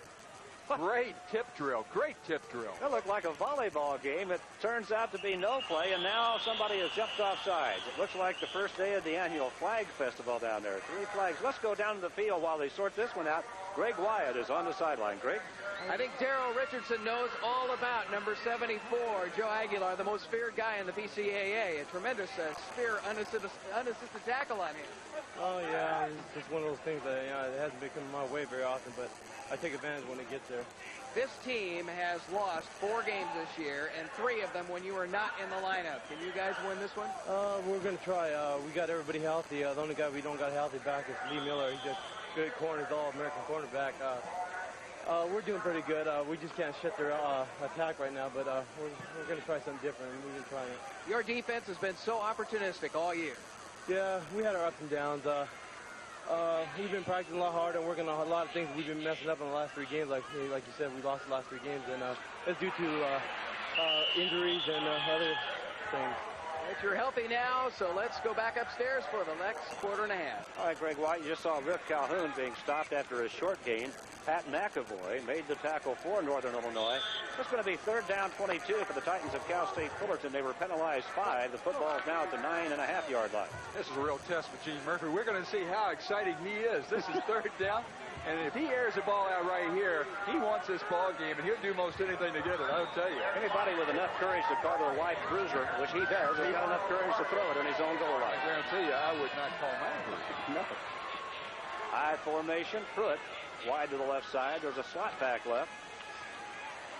Great tip drill. Great tip drill. It looked like a volleyball game. It turns out to be no play, and now somebody has jumped off sides. It looks like the first day of the annual flag festival down there. 3 flags. Let's go down to the field while they sort this one out. Greg Wyatt is on the sideline. Greg? I think Darrell Richardson knows all about number 74, Joe Aguilar, the most feared guy in the PCAA. A tremendous unassisted tackle on him. Oh, yeah, it's just one of those things that, it hasn't been coming my way very often, but I take advantage when it gets there. This team has lost 4 games this year, and 3 of them when you were not in the lineup. Can you guys win this one? We're going to try. We got everybody healthy. The only guy we don't got healthy back is Lee Miller. He's just good corners, all-American cornerback. We're doing pretty good. We just can't shut their attack right now, but we're going to try something different, and we've been trying it. Your defense has been so opportunistic all year. Yeah, we had our ups and downs. We've been practicing a lot harder and working on a lot of things we've been messing up in the last 3 games. Like you said, we lost the last 3 games, and it's due to injuries and other things. But you're healthy now, so let's go back upstairs for the next quarter and a half. All right, Greg White, you just saw Rick Calhoun being stopped after a short gain. Pat McAvoy made the tackle for Northern Illinois. It's going to be 3rd down 22 for the Titans of Cal State Fullerton. They were penalized 5. The football is now at the 9.5-yard line. This is a real test for Gene Murphy. We're going to see how exciting he is. This is 3rd down. And if he airs the ball out right here, he wants this ball game, and he'll do most anything to get it, I'll tell you. Anybody with enough courage to call their wife Bruiser, which he does, he's got enough courage to throw it on his own goal line. I guarantee you, I would not call mine Bruiser. No. High formation, Pruitt wide to the left side. There's a slot back left.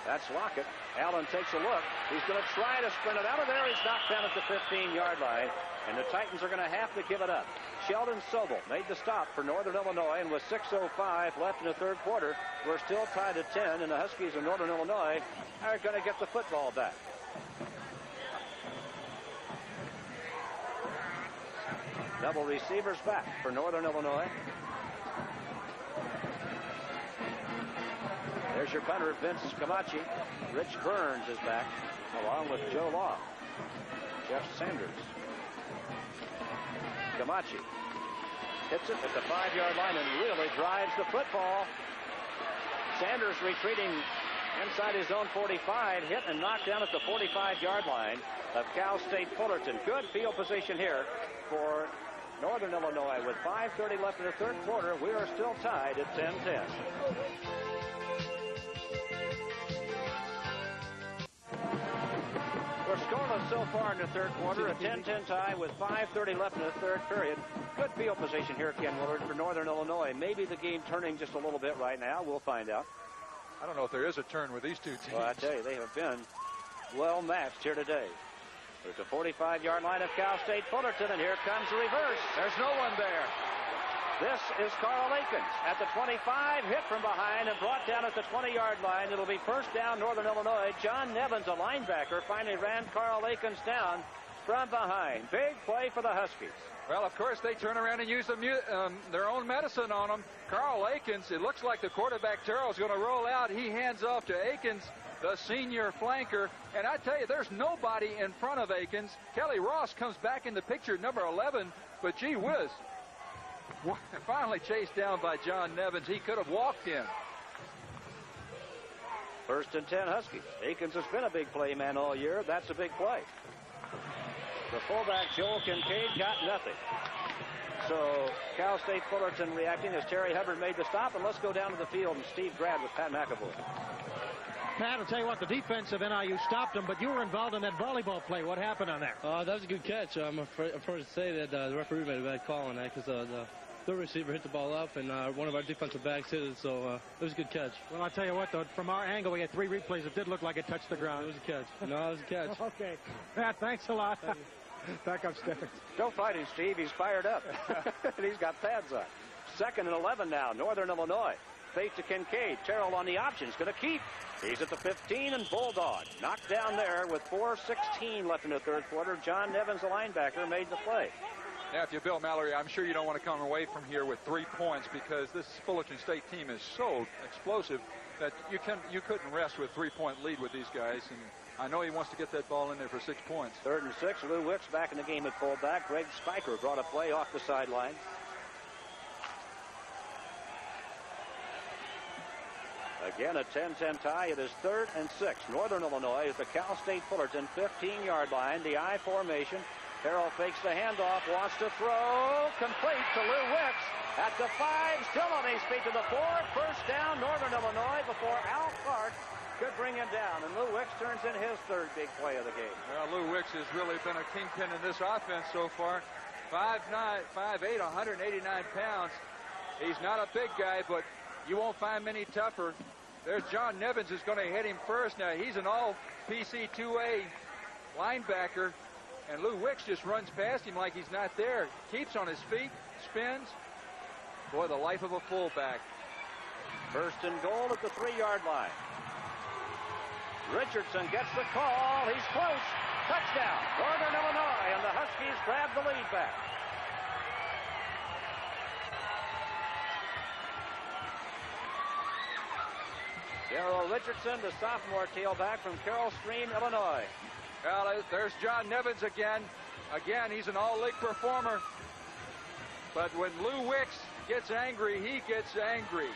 That's Lockett. Allen takes a look. He's going to try to sprint it out of there. He's knocked down at the 15-yard line, and the Titans are going to have to give it up. Sheldon Sobel made the stop for Northern Illinois, and with 6:05 left in the 3rd quarter, we're still tied at 10, and the Huskies of Northern Illinois are going to get the football back. Double receivers back for Northern Illinois. There's your punter, Vince Camachi. Rich Burns is back, along with Joe Law. Jeff Sanders. Camachi hits it at the 5-yard line and really drives the football. Sanders retreating inside his own 45, hit and knocked down at the 45-yard line of Cal State Fullerton. Good field position here for Northern Illinois. With 5:30 left in the third quarter, we are still tied at 10-10. We're scoreless so far in the third quarter, a 10-10 tie with 5:30 left in the third period. Good field position here, Ken Willard, for Northern Illinois. Maybe the game turning just a little bit right now. We'll find out. I don't know if there is a turn with these two teams. Well, I tell you, they have been well matched here today. There's the 45-yard line of Cal State Fullerton, and here comes the reverse. There's no one there. This is Carl Akins at the 25, hit from behind and brought down at the 20-yard line. It'll be first down, Northern Illinois. John Nevins, a linebacker, finally ran Carl Akins down from behind. Big play for the Huskies. Well, of course, they turn around and use their own medicine on him. Carl Akins, it looks like the quarterback, Terrell's going to roll out. He hands off to Akins, the senior flanker. And I tell you, there's nobody in front of Akins. Kelly Ross comes back in the picture, number 11. But, gee whiz, finally chased down by John Nevins. He could have walked in. First and 10 Huskies. Akins has been a big play man all year. That's a big play. The fullback, Joel Kincaid, got nothing. So Cal State Fullerton reacting as Terry Hubbard made the stop. And let's go down to the field and Steve Grad with Pat McAvoy. Pat, I'll tell you what, the defense of NIU stopped him, but you were involved in that volleyball play. What happened on there? That was a good catch. I'm afraid to say that the referee made a bad call on that because the third receiver hit the ball up, and one of our defensive backs hit it, so it was a good catch. Well, I'll tell you what, though, from our angle, we had 3 replays. It did look like it touched the ground. It was a catch. No, it was a catch. Okay. Pat, thanks a lot. Back up, Stephen. Don't fight him, Steve. He's fired up. And he's got pads on. 2nd and 11 now, Northern Illinois. Fake to Kincaid. Terrell on the options. Going to keep. He's at the 15 and Bulldog. Knocked down there with 4:16 left in the third quarter. John Nevins, the linebacker, made the play. Now, if you're Bill Mallory, I'm sure you don't want to come away from here with 3 points because this Fullerton State team is so explosive that you couldn't rest with 3-point lead with these guys. And I know he wants to get that ball in there for 6 points. 3rd and 6. Lou Wicks back in the game at fullback. Greg Spiker brought a play off the sideline. Again, a 10-10 tie. It is 3rd and 6. Northern Illinois at the Cal State Fullerton 15-yard line. The I formation. Terrell fakes the handoff, wants to throw. Complete to Lou Wicks at the 5. Still on his feet to the 4. First down, Northern Illinois before Al Clark could bring him down. And Lou Wicks turns in his 3rd big play of the game. Well, Lou Wicks has really been a kingpin in this offense so far. 5'9", 5'8", 189 pounds. He's not a big guy, but you won't find many tougher. There's John Nevins is going to hit him first. Now, he's an all-PC 2A linebacker, and Lou Wicks just runs past him like he's not there. Keeps on his feet, spins. Boy, the life of a fullback. First and goal at the 3-yard line. Richardson gets the call. He's close. Touchdown, Northern Illinois, and the Huskies grab the lead back. Darrell Richardson, the sophomore tailback from Carroll Stream, Illinois. Well, there's John Nevins again. Again, he's an all-league performer. But when Lou Wicks gets angry, he gets angry.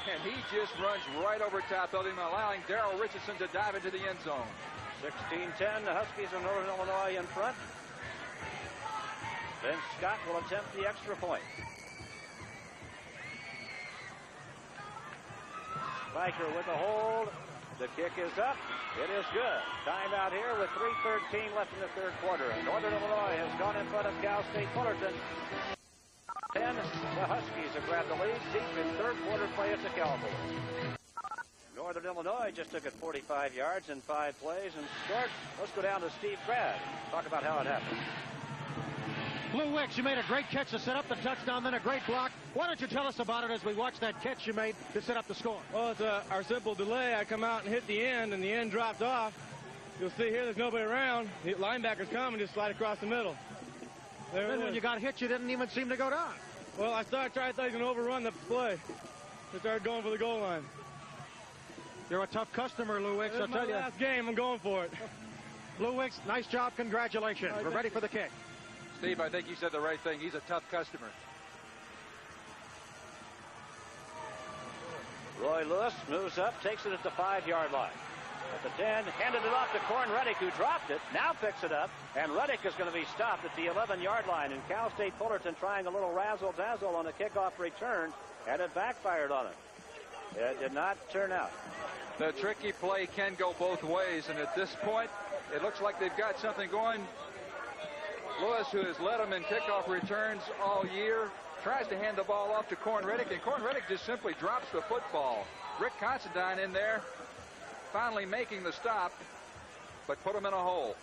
And he just runs right over top of him, allowing Darrell Richardson to dive into the end zone. 16-10, the Huskies of Northern Illinois in front. Then Scott will attempt the extra point. Spiker with a hold. The kick is up. It is good. Timeout here with 3:13 left in the third quarter. And Northern Illinois has gone in front of Cal State Fullerton. 10, the Huskies have grabbed the lead deep in third quarter play at the Cowboys. Northern Illinois just took it 45 yards in 5 plays and scored. Let's go down to Steve Grad and talk about how it happened. Lou Wicks, you made a great catch to set up the touchdown, then a great block. Why don't you tell us about it as we watch that catch you made to set up the score? Well, it's our simple delay. I come out and hit the end, and the end dropped off. You'll see here there's nobody around. The linebackers come and just slide across the middle. There then when you got hit, you didn't even seem to go down. Well, I thought he was going to overrun the play. I started going for the goal line. You're a tough customer, Lou Wicks, I'll tell you. Last game, I'm going for it. Lou Wicks, nice job, congratulations. We're ready for the kick. Steve, I think you said the right thing. He's a tough customer. Roy Lewis moves up, takes it at the 5-yard line. At the 10, handed it off to Corn Reddick, who dropped it, now picks it up, and Reddick is going to be stopped at the 11-yard line. And Cal State Fullerton trying a little razzle-dazzle on a kickoff return, and it backfired on it. It did not turn out. The tricky play can go both ways, and at this point, it looks like they've got something going. Lewis, who has led them in kickoff returns all year, tries to hand the ball off to Corn Reddick, and Corn Reddick just simply drops the football. Rick Considine in there, finally making the stop, but put him in a hole.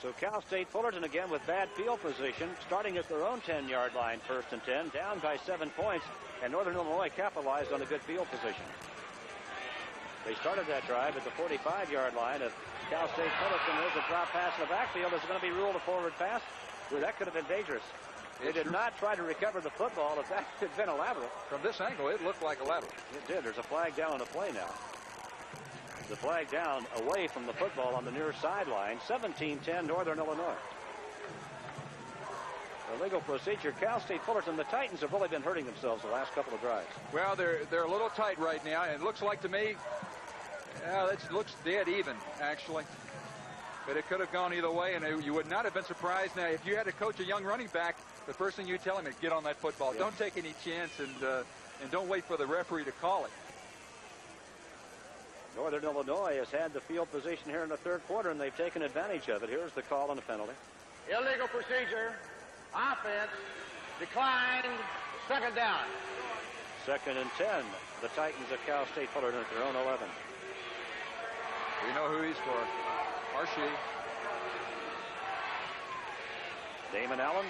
So Cal State Fullerton again with bad field position, starting at their own 10-yard line, 1st and 10, down by 7 points, and Northern Illinois capitalized on a good field position. They started that drive at the 45-yard line of Cal State Fullerton. There's a drop pass in the backfield. Is going to be ruled a forward pass? Well, that could have been dangerous. They did not try to recover the football. If that had been a lateral. From this angle, it looked like a lateral. It did. There's a flag down on the play now. The flag down away from the football on the near sideline. 17-10 Northern Illinois. The legal procedure. Cal State Fullerton. The Titans have really been hurting themselves the last couple of drives. Well, they're a little tight right now, and it looks like to me, it looks dead even, actually. But it could have gone either way, and you would not have been surprised. Now, if you had to coach a young running back, the first thing you tell him is get on that football. Yeah. Don't take any chance, and don't wait for the referee to call it. Northern Illinois has had the field position here in the 3rd quarter, and they've taken advantage of it. Here's the call on the penalty. Illegal procedure. Offense. Declined. 2nd down. 2nd and 10. The Titans of Cal State Fullerton at their own 11. We know who he's for. Or she. Damon Allen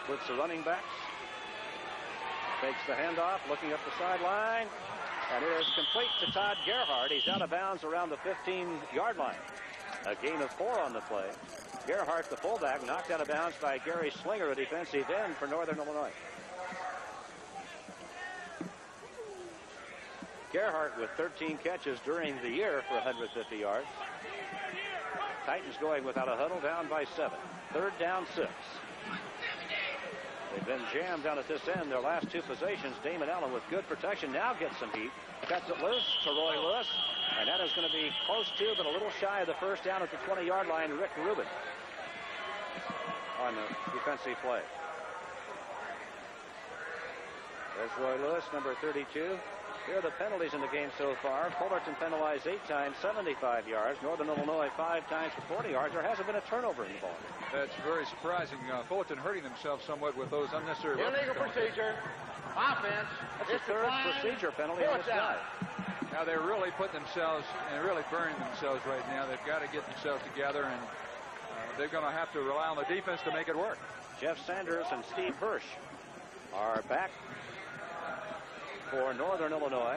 splits the running backs. Takes the handoff, looking up the sideline. And it is complete to Todd Gerhardt. He's out of bounds around the 15-yard line. A gain of 4 on the play. Gerhardt, the fullback, knocked out of bounds by Gary Slinger, a defensive end for Northern Illinois. Gerhardt with 13 catches during the year for 150 yards. Titans going without a huddle, down by 7. 3rd down, 6. They've been jammed down at this end. Their last 2 possessions. Damon Allen with good protection now gets some heat. Cuts it loose to Roy Lewis. And that is going to be close to, but a little shy of the 1st down at the 20-yard line. Rick Rubin on the defensive play. There's Roy Lewis, number 32. Here are the penalties in the game so far. Fullerton penalized 8 times, 75 yards. Northern Illinois 5 times for 40 yards. There hasn't been a turnover in the ball. That's very surprising. Fullerton hurting themselves somewhat with those unnecessary. Illegal procedure. Offense. That's the 3rd procedure penalty on this drive. Now they're really putting themselves and really burning themselves right now. They've got to get themselves together, and they're going to have to rely on the defense to make it work. Jeff Sanders and Steve Hirsch are back for Northern Illinois.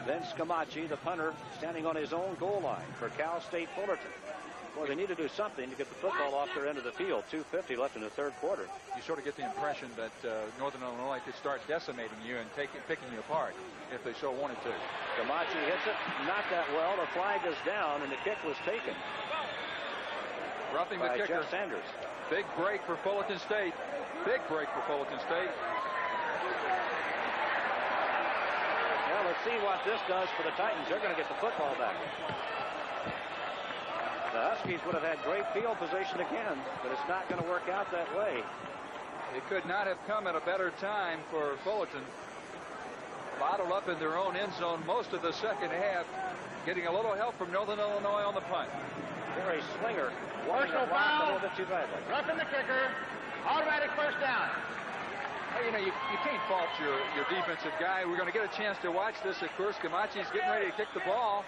Vince Camachi, the punter, standing on his own goal line for Cal State Fullerton. Well, they need to do something to get the football off their end of the field. 2:50 left in the 3rd quarter. You sort of get the impression that Northern Illinois could start decimating you and picking you apart if they so wanted to. Camachi hits it, not that well. The flag is down, and the kick was taken. Roughing the kicker. Jeff Sanders. Big break for Fullerton State. Big break for Fullerton State. Well, let's see what this does for the Titans. They're going to get the football back. The Huskies would have had great field position again, but it's not going to work out that way. It could not have come at a better time for Fullerton. Bottled up in their own end zone most of the 2nd half, getting a little help from Northern Illinois on the punt. Gary Slinger. Personal foul. A little bit too badly. Roughing the kicker. Automatic 1st down. Well, you know, you can't fault your defensive guy. We're going to get a chance to watch this, of course. Camachi's getting ready to kick the ball.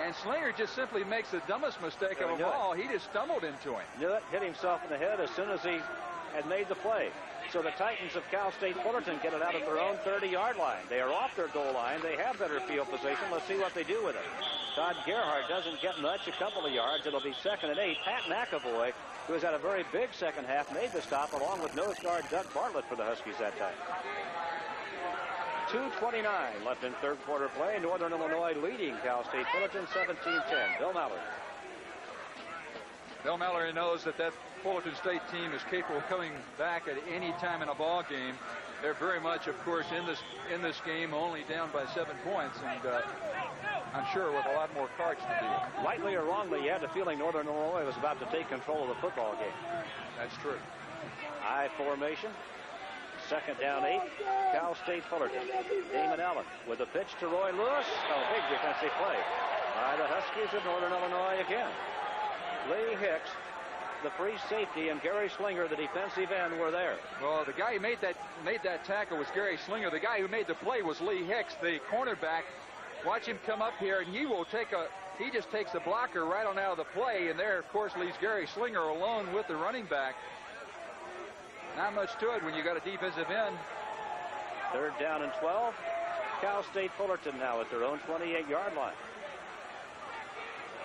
And Slinger just simply makes the dumbest mistake of a ball. He just stumbled into him. Knew it, hit himself in the head as soon as he had made the play. So the Titans of Cal State Fullerton get it out at their own 30-yard line. They are off their goal line. They have better field position. Let's see what they do with it. Todd Gerhardt doesn't get much, a couple of yards. It'll be 2nd and 8. Pat McAvoy, who has had a very big 2nd half, made the stop along with nose guard Doug Bartlett for the Huskies that time. 2:29 left in 3rd quarter play. Northern Illinois leading Cal State Fullerton 17-10. Bill Mallory. Bill Mallory knows that Fullerton State team is capable of coming back at any time in a ball game. They're very much, of course, in this game only down by 7 points, and I'm sure with a lot more cards to deal. Rightly or wrongly, you had the feeling Northern Illinois was about to take control of the football game. That's true. I formation. 2nd down 8. Cal State Fullerton. Damon Allen with a pitch to Roy Lewis. A big defensive play by the Huskies of Northern Illinois again. Lee Hicks, the free safety, and Gary Slinger, the defensive end, were there. Well, the guy who made that tackle was Gary Slinger. The guy who made the play was Lee Hicks, the cornerback. Watch him come up here, and he just takes the blocker right on out of the play, and there, of course, leaves Gary Slinger alone with the running back. Not much to it when you got a defensive end. 3rd down and 12. Cal State Fullerton now at their own 28-yard line.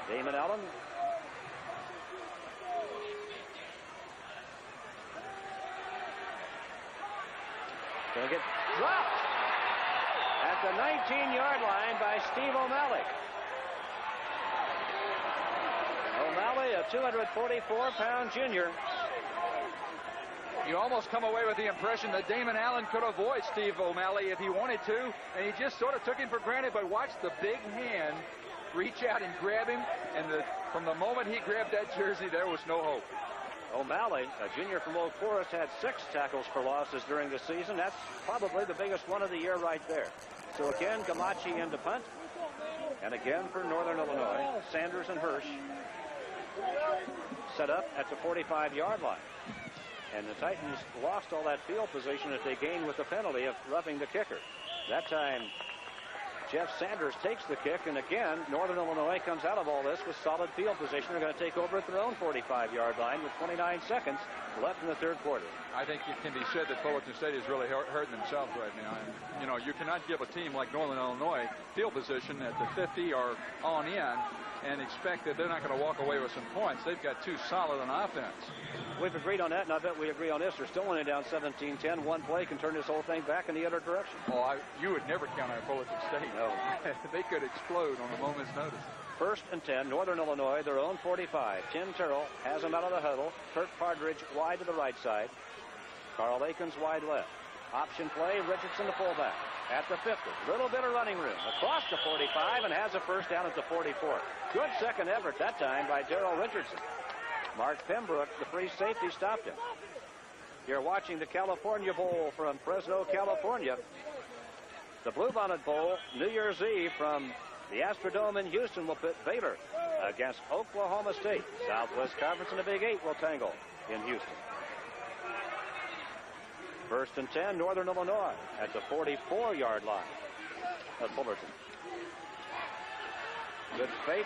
Damon Allen. Going to get dropped at the 19-yard line by Steve O'Malley. O'Malley, a 244-pound junior. You almost come away with the impression that Damon Allen could avoid Steve O'Malley if he wanted to, and he just sort of took him for granted, but watch the big hand reach out and grab him, and from the moment he grabbed that jersey, there was no hope. O'Malley, a junior from Oak Forest, had 6 tackles for losses during the season. That's probably the biggest one of the year right there. So again, Gamache into punt. And again for Northern Illinois, Sanders and Hirsch set up at the 45-yard line. And the Titans lost all that field position that they gained with the penalty of roughing the kicker. That time, Jeff Sanders takes the kick, and again, Northern Illinois comes out of all this with solid field position. They're going to take over at their own 45-yard line with 29 seconds left in the 3rd quarter. I think it can be said that Fullerton State is really hurting themselves right now. And, you know, you cannot give a team like Northern Illinois field position at the 50 or on in and expect that they're not going to walk away with some points. They've got too solid on offense. We've agreed on that, and I bet we agree on this. They're still only down 17-10. One play can turn this whole thing back in the other direction. Oh, you would never count on Fullerton State. No. They could explode on a moment's notice. 1st and 10, Northern Illinois, their own 45. Tim Terrell has them out of the huddle. Kurt Partridge wide to the right side. Carl Aikens wide left. Option play, Richardson the fullback. At the 50, little bit of running room. Across the 45 and has a 1st down at the 44. Good second effort that time by Darrell Richardson. Mark Pembroke, the free safety, stopped him. You're watching the California Bowl from Fresno, California. The Bluebonnet Bowl, New Year's Eve from the Astrodome in Houston, will pit Baylor against Oklahoma State. Southwest Conference and the Big 8 will tangle in Houston. 1st and 10, Northern Illinois at the 44-yard line of Fullerton. Good fake.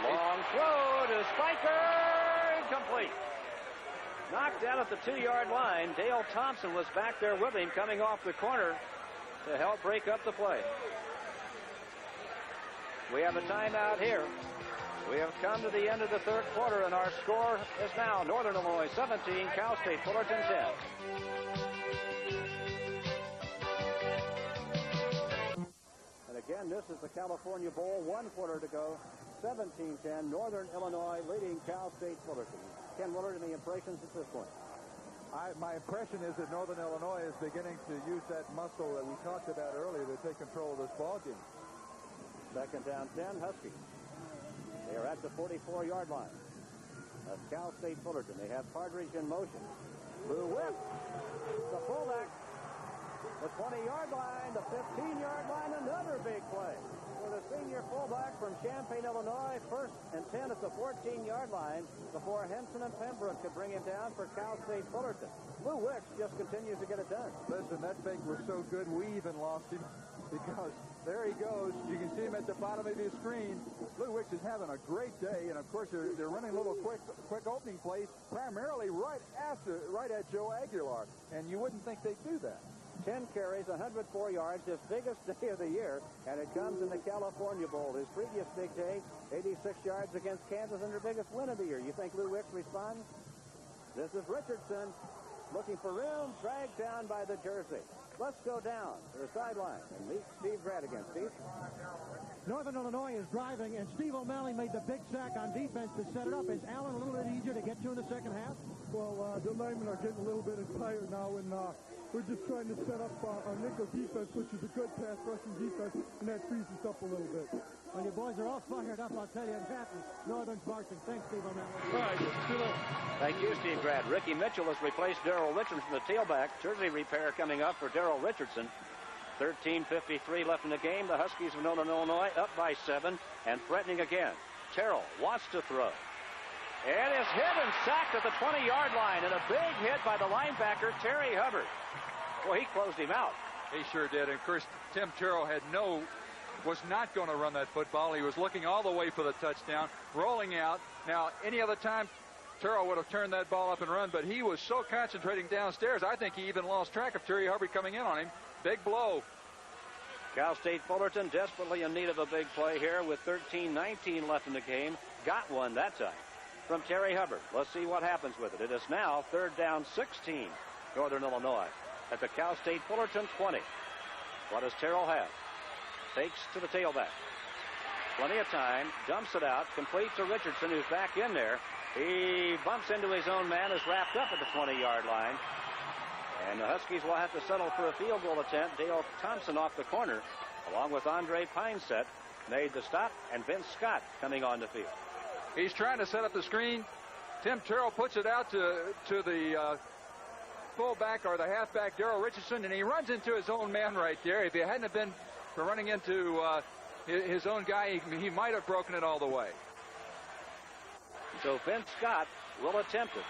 Long throw to Spiker. Incomplete. Knocked down at the 2-yard line. Dale Thompson was back there with him coming off the corner to help break up the play. We have a timeout here. We have come to the end of the 3rd quarter, and our score is now Northern Illinois 17, Cal State Fullerton 10. And again, this is the California Bowl, 1 quarter to go. 17-10, Northern Illinois leading Cal State Fullerton. Ken Willard, any impressions at this point? My impression is that Northern Illinois is beginning to use that muscle that we talked about earlier to take control of this ball game. 2nd down 10, Huskies. They are at the 44-yard line of Cal State Fullerton. They have Partridge in motion. Blue whip. The fullback. The 20-yard line, the 15-yard line, another big play for the senior fullback from Champaign, Illinois. 1st and 10 at the 14-yard line before Henson and Pembroke could bring him down for Cal State Fullerton. Lou Wicks just continues to get it done. Listen, that fake was so good we even lost him because there he goes. You can see him at the bottom of his screen. Lou Wicks is having a great day, and of course they're running little quick opening plays primarily right at Joe Aguilar, and you wouldn't think they'd do that. 10 carries, 104 yards, his biggest day of the year, and it comes in the California Bowl. His previous big day, 86 yards against Kansas, and their biggest win of the year. You think Lou Wicks responds? This is Richardson looking for room, dragged down by the jersey. Let's go down to the sideline and meet Steve Grad again. Steve? Northern Illinois is driving, and Steve O'Malley made the big sack on defense to set it up. Is Allen a little bit easier to get to in the second half? Well, the linemen are getting a little bit tired now, and we're just trying to set up our nickel defense, which is a good pass rushing defense, and that frees us up a little bit. Well, you boys are all fired up, I'll tell you. I'm happy. Northern's marching. Thanks, Steve O'Malley. All right, see you later. Thank you, Steve Grad. Ricky Mitchell has replaced Darrell Richardson, the tailback. Jersey repair coming up for Darrell Richardson. 13:53 left in the game. The Huskies of Northern Illinois up by 7 and threatening again. Terrell wants to throw. It is hit and sacked at the 20-yard line, and a big hit by the linebacker, Terry Hubbard. Well, he closed him out. He sure did. And of course, Tim Terrell was not going to run that football. He was looking all the way for the touchdown, rolling out. Now, any other time, Terrell would have turned that ball up and run, but he was so concentrating downstairs, I think he even lost track of Terry Hubbard coming in on him. Big blow. Cal State Fullerton desperately in need of a big play here with 13:19 left in the game. Got one that time from Terry Hubbard. Let's see what happens with it. It is now 3rd down 16, Northern Illinois at the Cal State Fullerton 20. What does Terrell have? Takes to the tailback. Plenty of time. Dumps it out. Complete to Richardson, who's back in there. He bumps into his own man, is wrapped up at the 20-yard line. And the Huskies will have to settle for a field goal attempt. Dale Thompson off the corner, along with Andre Pineset, made the stop, and Vince Scott coming on the field. He's trying to set up the screen. Tim Terrell puts it out to the fullback or the halfback, Darrell Richardson, and he runs into his own man right there. If he hadn't have been for running into his own guy, he might have broken it all the way. So Vince Scott will attempt it.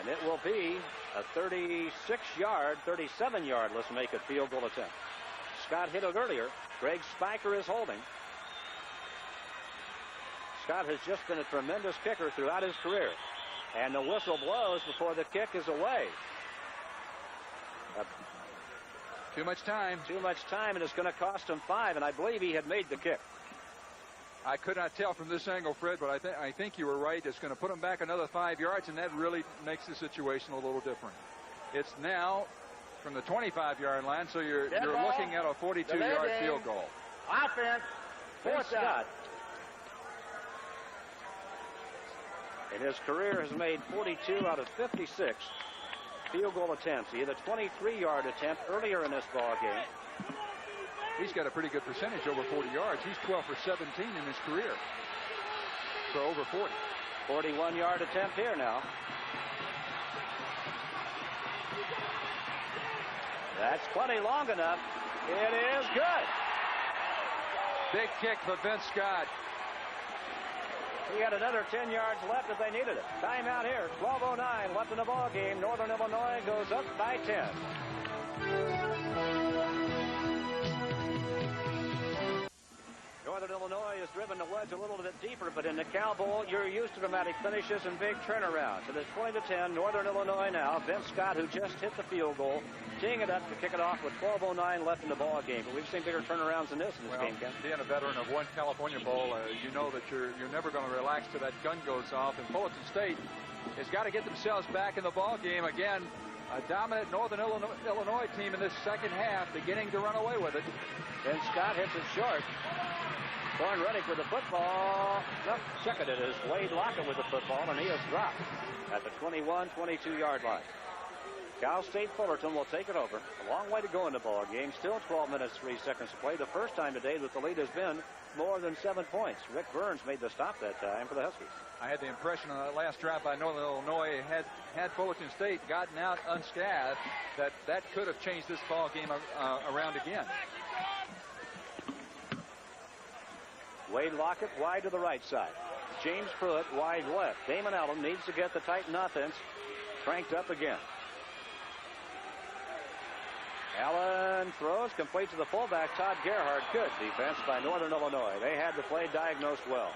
And it will be a 36-yard, 37-yard, let's make it, field goal attempt. Scott hit it earlier. Greg Spiker is holding. Scott has just been a tremendous kicker throughout his career. And the whistle blows before the kick is away. Too much time. Too much time, and it's going to cost him 5, and I believe he had made the kick. I could not tell from this angle, Fred, but I think you were right. It's going to put him back another 5 yards, and that really makes the situation a little different. It's now from the 25-yard line, so you're looking at a 42-yard field goal. Offense. Fourth down. In his career has made 42 out of 56 field goal attempts. He had a 23-yard attempt earlier in this ball game. He's got a pretty good percentage, over 40 yards. He's 12 for 17 in his career. So over 40. 41-yard attempt here now. That's plenty long enough. It is good. Big kick for Vince Scott. He had another 10 yards left if they needed it. Timeout here. 12:09 left in the ball game. Northern Illinois goes up by 10. Northern Illinois has driven the wedge a little bit deeper, but in the Cal Bowl, you're used to dramatic finishes and big turnarounds. It is 20-10, Northern Illinois now. Vince Scott, who just hit the field goal, teeing it up to kick it off with 12:09 left in the ball game. But we've seen bigger turnarounds than this in this game, Ken. Being a veteran of one California Bowl, you know that you're never going to relax till that gun goes off. And Fullerton State has got to get themselves back in the ball game again. A dominant Northern Illinois team in this second half, beginning to run away with it. Vince Scott hits it short. Thorne Reddick with the football. Nope, check it. It is Wade Lockett with the football, and he is dropped at the 21-22-yard line. Cal State Fullerton will take it over. A long way to go in the ball game. Still 12 minutes, 3 seconds to play. The first time today that the lead has been more than 7 points. Rick Burns made the stop that time for the Huskies. I had the impression on that last drive by Northern Illinois had Fullerton State gotten out unscathed, that could have changed this ball game around again. Wade Lockett wide to the right side. James Pruitt wide left. Damon Allen needs to get the Titan offense cranked up again. Allen throws, complete to the fullback, Todd Gerhardt. Good defense by Northern Illinois. They had the play diagnosed well.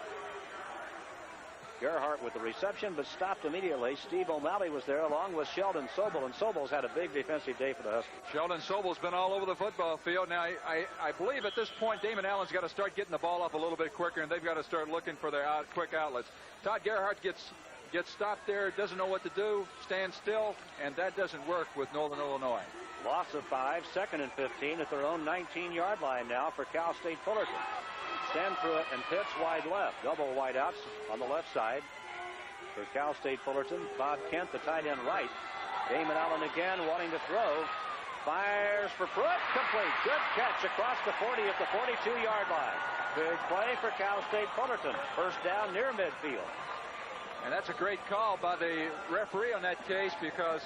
Gerhardt with the reception, but stopped immediately. Steve O'Malley was there along with Sheldon Sobel, and Sobel's had a big defensive day for the Huskies. Sheldon Sobel's been all over the football field. Now, I believe at this point, Damon Allen's got to start getting the ball up a little bit quicker, and they've got to start looking for their quick outlets. Todd Gerhardt gets stopped there, doesn't know what to do, stands still, and that doesn't work with Northern Illinois. Loss of 5, 2nd and 15 at their own 19-yard line now for Cal State Fullerton. Send Pruitt and Pitts wide left. Double wideouts on the left side for Cal State Fullerton. Bob Kent, the tight end, right. Damon Allen again wanting to throw. Fires for Pruitt. Complete. Good catch across the 40 at the 42-yard line. Big play for Cal State Fullerton. First down near midfield. And that's a great call by the referee on that case, because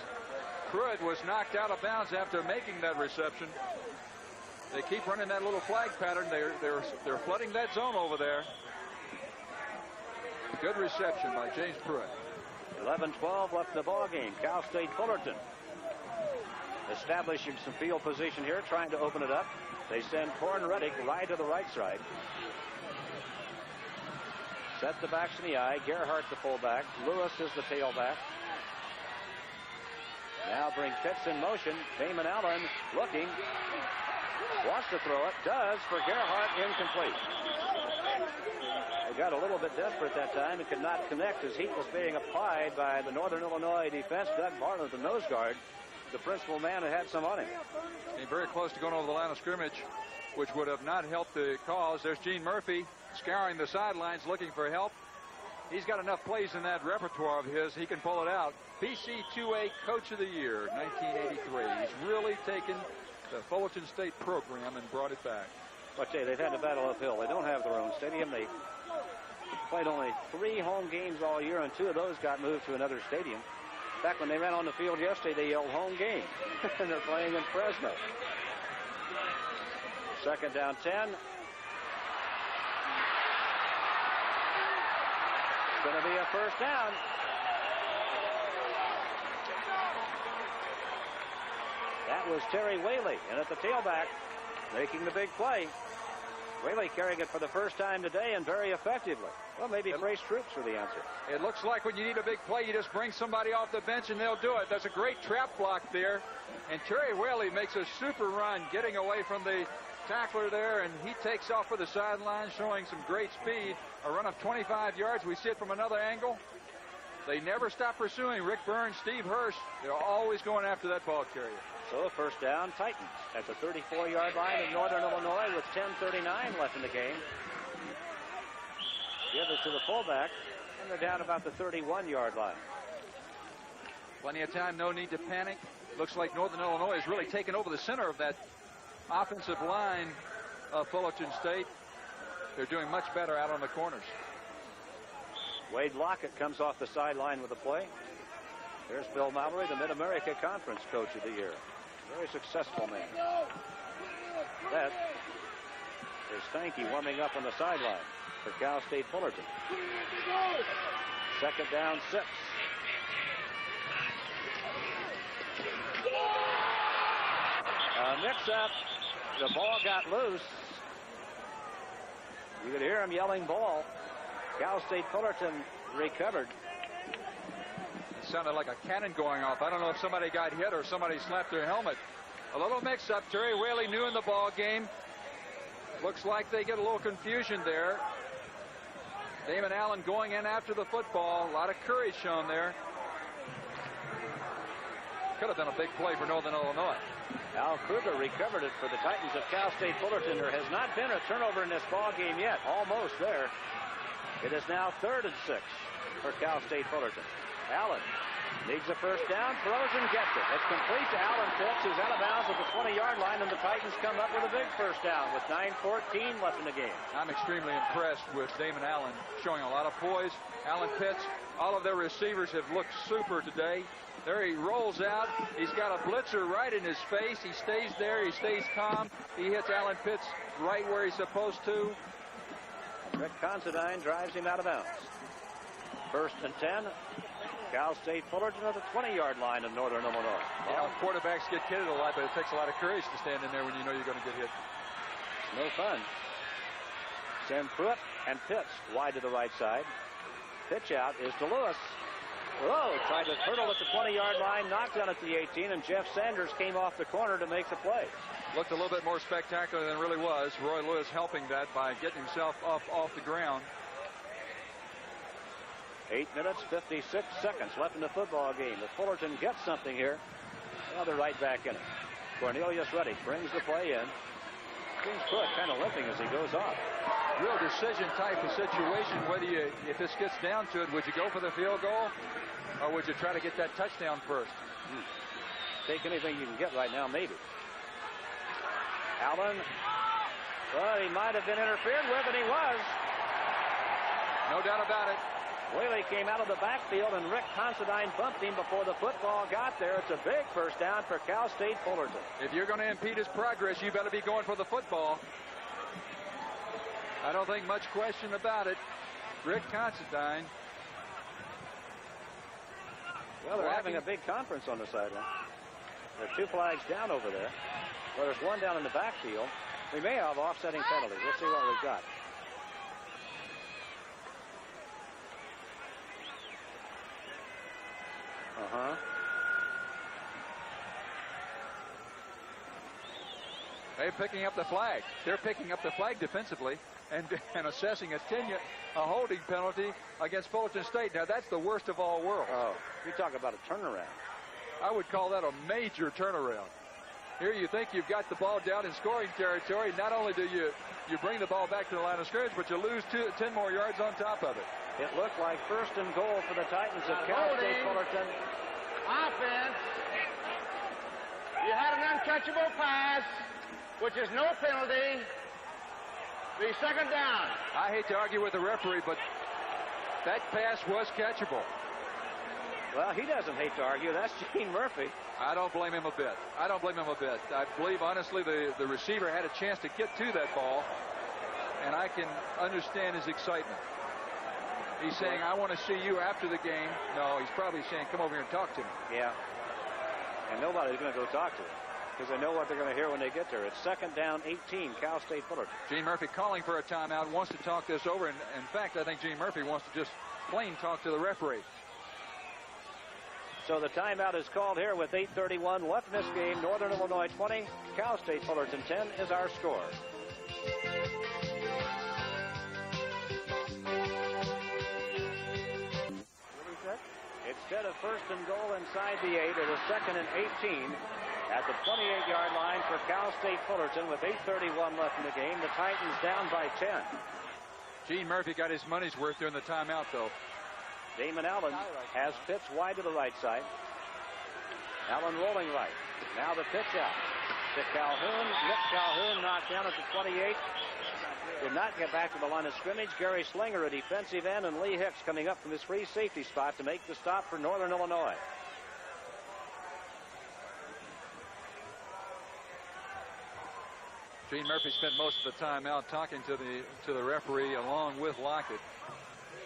Pruitt was knocked out of bounds after making that reception. They keep running that little flag pattern. They're flooding that zone over there. Good reception by James Pruitt. 11-12 left in the ball game. Cal State Fullerton establishing some field position here, trying to open it up. They send Corn Reddick right to the right side. Set the backs in the eye. Gerhardt the fullback. Lewis is the tailback. Now bring Pitts in motion. Damon Allen looking. Wants to throw it. Does for Gerhardt. Incomplete. They got a little bit desperate that time and could not connect as heat was being applied by the Northern Illinois defense. Doug Bartlett, the nose guard, the principal man, who had some on him. Came very close to going over the line of scrimmage, which would have not helped the cause. There's Gene Murphy scouring the sidelines looking for help. He's got enough plays in that repertoire of his. He can pull it out. PC 2A Coach of the Year, 1983. He's really taken the Fullerton State program and brought it back. But they've had to battle uphill. They don't have their own stadium. They played only 3 home games all year, and 2 of those got moved to another stadium. In fact, when they ran on the field yesterday, they yelled home game. And they're playing in Fresno. Second down 10. It's going to be a first down. That was Terry Whaley, and at the tailback, making the big play. Whaley carrying it for the first time today and very effectively. Well, maybe Brace Troops are the answer. It looks like when you need a big play, you just bring somebody off the bench and they'll do it. That's a great trap block there. And Terry Whaley makes a super run getting away from the tackler there, and he takes off for the sideline, showing some great speed. A run of 25 yards. We see it from another angle. They never stop pursuing. Rick Burns, Steve Hirsch, they're always going after that ball carrier. So first down, Titans at the 34-yard line of Northern Illinois with 10:39 left in the game. Give it to the fullback, and they're down about the 31-yard line. Plenty of time, no need to panic. Looks like Northern Illinois has really taken over the center of that offensive line of Fullerton State. They're doing much better out on the corners. Wade Lockett comes off the sideline with the play. There's Bill Mallory, the Mid-America Conference Coach of the Year. Very successful man. That is Stanky warming up on the sideline for Cal State Fullerton. Second down 6. A mix-up. The ball got loose. You could hear him yelling ball. Cal State Fullerton recovered. It sounded like a cannon going off. I don't know if somebody got hit or somebody slapped their helmet. A little mix-up. Terry Whaley new in the ball game. Looks like they get a little confusion there. Damon Allen going in after the football. A lot of courage shown there. Could have been a big play for Northern Illinois. Al Kruger recovered it for the Titans of Cal State Fullerton. There has not been a turnover in this ball game yet. Almost there. It is now 3rd and 6 for Cal State Fullerton. Allen needs a first down, throws and gets it. It's complete to Allen Pitts, who's out of bounds at the 20-yard line, and the Titans come up with a big first down with 9:14 left in the game. I'm extremely impressed with Damon Allen, showing a lot of poise. Allen Pitts, all of their receivers have looked super today. There he rolls out. He's got a blitzer right in his face. He stays there. He stays calm. He hits Allen Pitts right where he's supposed to. Rick Considine drives him out of bounds. 1st and 10. Cal State Fullerton at the 20-yard line of Northern Illinois. You know, quarterbacks get kidded a lot, but it takes a lot of courage to stand in there when you know you're going to get hit. No fun. Send Pruitt and Pitts wide to the right side. Pitch out is to Lewis. Whoa, tried to hurdle at the 20-yard line, knocked down at the 18, and Jeff Sanders came off the corner to make the play. Looked a little bit more spectacular than it really was. Roy Lewis helping that by getting himself up off the ground. 8 minutes, 56 seconds left in the football game. If Fullerton gets something here, well, they're right back in it. Cornelius Reddick brings the play in. Seems put, kind of limping as he goes off. Real decision type of situation. Whether you, if this gets down to it, would you go for the field goal, or would you try to get that touchdown first? Take anything you can get right now, maybe. Allen, well, he might have been interfered with, and he was. No doubt about it. Whaley came out of the backfield, and Rick Considine bumped him before the football got there. It's a big first down for Cal State Fullerton. If you're going to impede his progress, you better be going for the football. I don't think much question about it. Rick Considine. Well, they're having a big conference on the sideline. There are 2 flags down over there. Well, there's one down in the backfield. We may have offsetting penalties. Let's see what we've got. They're picking up the flag. They're picking up the flag defensively and assessing a holding penalty against Fullerton State. Now, that's the worst of all worlds. Oh, you talk about a turnaround. I would call that a major turnaround. Here you think you've got the ball down in scoring territory. Not only do you bring the ball back to the line of scrimmage, but you lose 10 more yards on top of it. It looked like 1st and goal for the Titans of Cal State Fullerton. Offense. You had an uncatchable pass, which is no penalty. The 2nd down. I hate to argue with the referee, but that pass was catchable. Well, he doesn't hate to argue. That's Gene Murphy. I don't blame him a bit. I believe, honestly, the receiver had a chance to get to that ball, and I can understand his excitement. He's saying, I want to see you after the game. No, he's probably saying, come over here and talk to me. Yeah. And nobody's going to go talk to him because they know what they're going to hear when they get there. It's 2nd down, 18, Cal State Fullerton. Gene Murphy calling for a timeout, wants to talk this over. And in fact, I think Gene Murphy wants to just plain talk to the referee. So the timeout is called here with 8:31 left in this game. Northern Illinois 20, Cal State Fullerton 10 is our score. Instead of 1st and goal inside the 8, it is 2nd and 18 at the 28-yard line for Cal State Fullerton with 8:31 left in the game. The Titans down by 10. Gene Murphy got his money's worth during the timeout, though. Damon Allen has pitch wide to the right side. Allen rolling right. Now the pitch out to Calhoun. Nick Calhoun knocked down at the 28. Did not get back to the line of scrimmage. Gary Slinger, a defensive end, and Lee Hicks coming up from his free safety spot to make the stop for Northern Illinois. Gene Murphy spent most of the time out talking to the referee along with Lockett.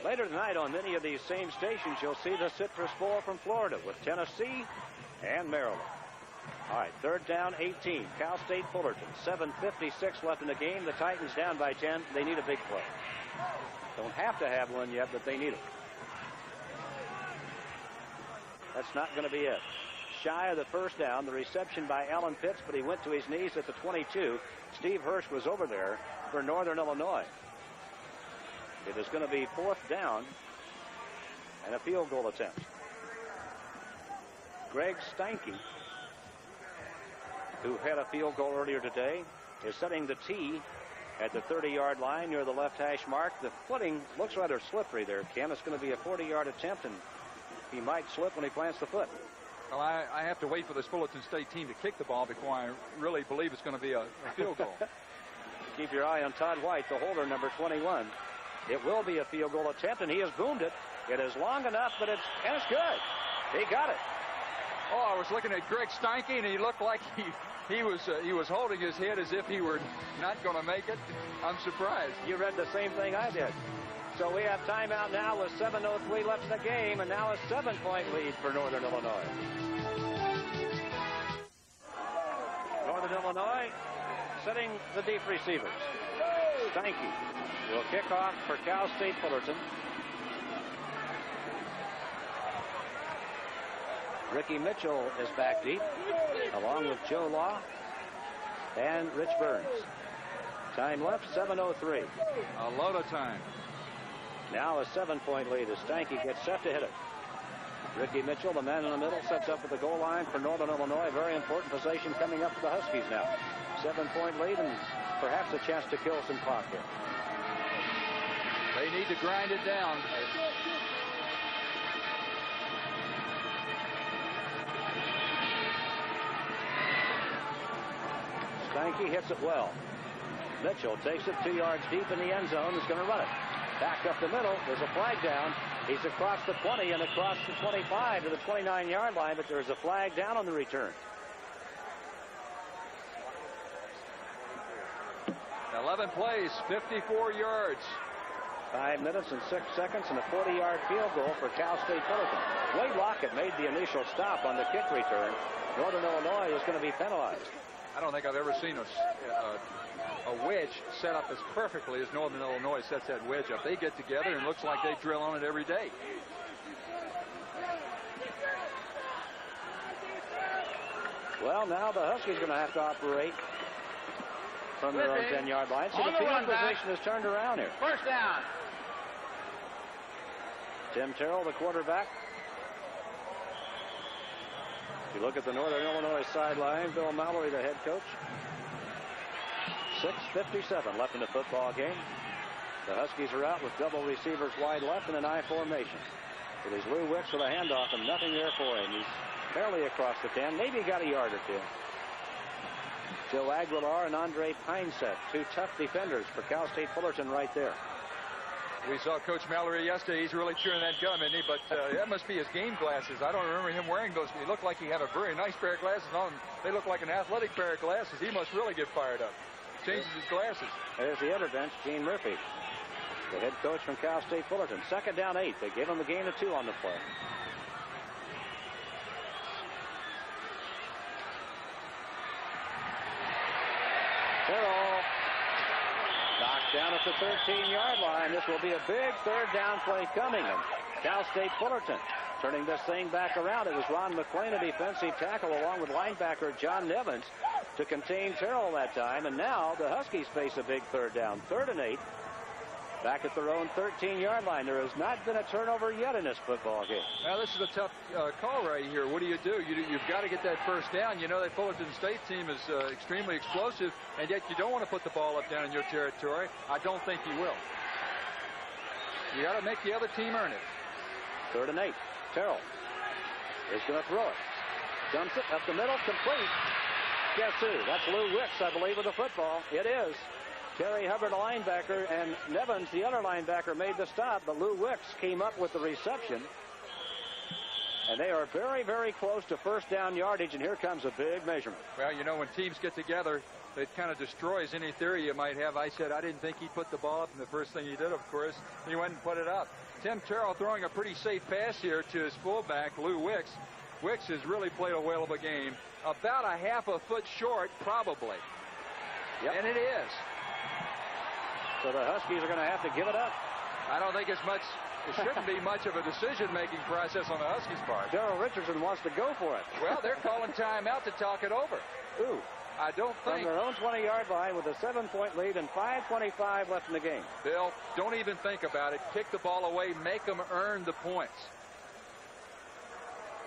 Later tonight on many of these same stations, you'll see the Citrus Bowl from Florida with Tennessee and Maryland. All right, 3rd down, 18. Cal State Fullerton. 7:56 left in the game. The Titans down by 10. They need a big play. Don't have to have one yet, but they need it. That's not going to be it. Shy of the 1st down. The reception by Alan Pitts, but he went to his knees at the 22. Steve Hirsch was over there for Northern Illinois. It is going to be 4th down and a field goal attempt. Greg Steinke, who had a field goal earlier today, is setting the tee at the 30-yard line near the left hash mark. The footing looks rather slippery there, Ken. It's going to be a 40-yard attempt, and he might slip when he plants the foot. Well, I have to wait for this Fullerton State team to kick the ball before I really believe it's going to be a field goal. Keep your eye on Todd White, the holder, number 21. It will be a field goal attempt, and he has boomed it. It is long enough, but it's good. He got it. Oh, I was looking at Greg Steinke, and he looked like he was holding his head as if he were not going to make it. I'm surprised. You read the same thing I did. So we have timeout now with 7:03 left in the game, and now a 7-point lead for Northern Illinois. Northern Illinois setting the deep receivers. Steinke will kick off for Cal State Fullerton. Ricky Mitchell is back deep, along with Joe Law and Rich Burns. Time left, 7:03. A lot of time. Now a 7-point lead as Steinke gets set to hit it. Ricky Mitchell, the man in the middle, sets up at the goal line for Northern Illinois. Very important possession coming up for the Huskies now. 7-point lead and perhaps a chance to kill some clock here. They need to grind it down. Stanky hits it well. Mitchell takes it 2 yards deep in the end zone. Is going to run it. Back up the middle. There's a flag down. He's across the 20 and across the 25 to the 29-yard line, but there's a flag down on the return. 11 plays, 54 yards. 5 minutes and 6 seconds and a 40-yard field goal for Cal State Fullerton. Wade Lockett made the initial stop on the kick return. Northern Illinois is going to be penalized. I don't think I've ever seen a wedge set up as perfectly as Northern Illinois sets that wedge up. They get together and it looks like they drill on it every day. Well, now the Huskies are going to have to operate from their own 10-yard line. So the field position is turned around here. First down. Tim Terrell, the quarterback. If you look at the Northern Illinois sideline, Bill Mallory, the head coach. 6:57 left in the football game. The Huskies are out with double receivers wide left in an I formation. It is Lou Wicks with a handoff and nothing there for him. He's barely across the 10. Maybe he got a yard or two. Joe Aguilar and Andre Pineset, 2 tough defenders for Cal State Fullerton right there. We saw Coach Mallory yesterday. He's really chewing that gum, isn't he? But that must be his game glasses. I don't remember him wearing those. He looked like he had a very nice pair of glasses on. They look like an athletic pair of glasses. He must really get fired up. Changes his glasses. There's the other bench, Gene Murphy, the head coach from Cal State Fullerton. 2nd down 8. They gave him the gain of 2 on the play. Terrell knocked down at the 13-yard line. This will be a big 3rd down play coming. And Cal State Fullerton turning this thing back around. It was Ron McClain, a defensive tackle, along with linebacker John Nevins, to contain Terrell that time. And now the Huskies face a big 3rd down. 3rd and 8. Back at their own 13-yard line. There has not been a turnover yet in this football game. Well, this is a tough call right here. What do? You've got to get that 1st down. You know that Fullerton State team is extremely explosive, and yet you don't want to put the ball up down in your territory. I don't think you will. You got to make the other team earn it. 3rd and 8. Terrell is going to throw it. Dumps it up the middle, complete. Guess who? That's Lou Wicks, I believe, with the football. It is. Terry Hubbard, a linebacker, and Nevins, the other linebacker, made the stop, but Lou Wicks came up with the reception. And they are very, very close to 1st down yardage, and here comes a big measurement. Well, you know, when teams get together, it kind of destroys any theory you might have. I said I didn't think he'd put the ball up, and the first thing he did, of course, he went and put it up. Tim Terrell throwing a pretty safe pass here to his fullback, Lou Wicks. Wicks has really played a whale of a game. About a half a foot short, probably. Yep. And it is. So the Huskies are going to have to give it up. I don't think it's much. It shouldn't be much of a decision-making process on the Huskies' part. Daryl Richardson wants to go for it. Well, they're calling timeout to talk it over. Ooh. I don't think. From their own 20-yard line with a 7-point lead and 5:25 left in the game. Bill, don't even think about it. Kick the ball away. Make them earn the points.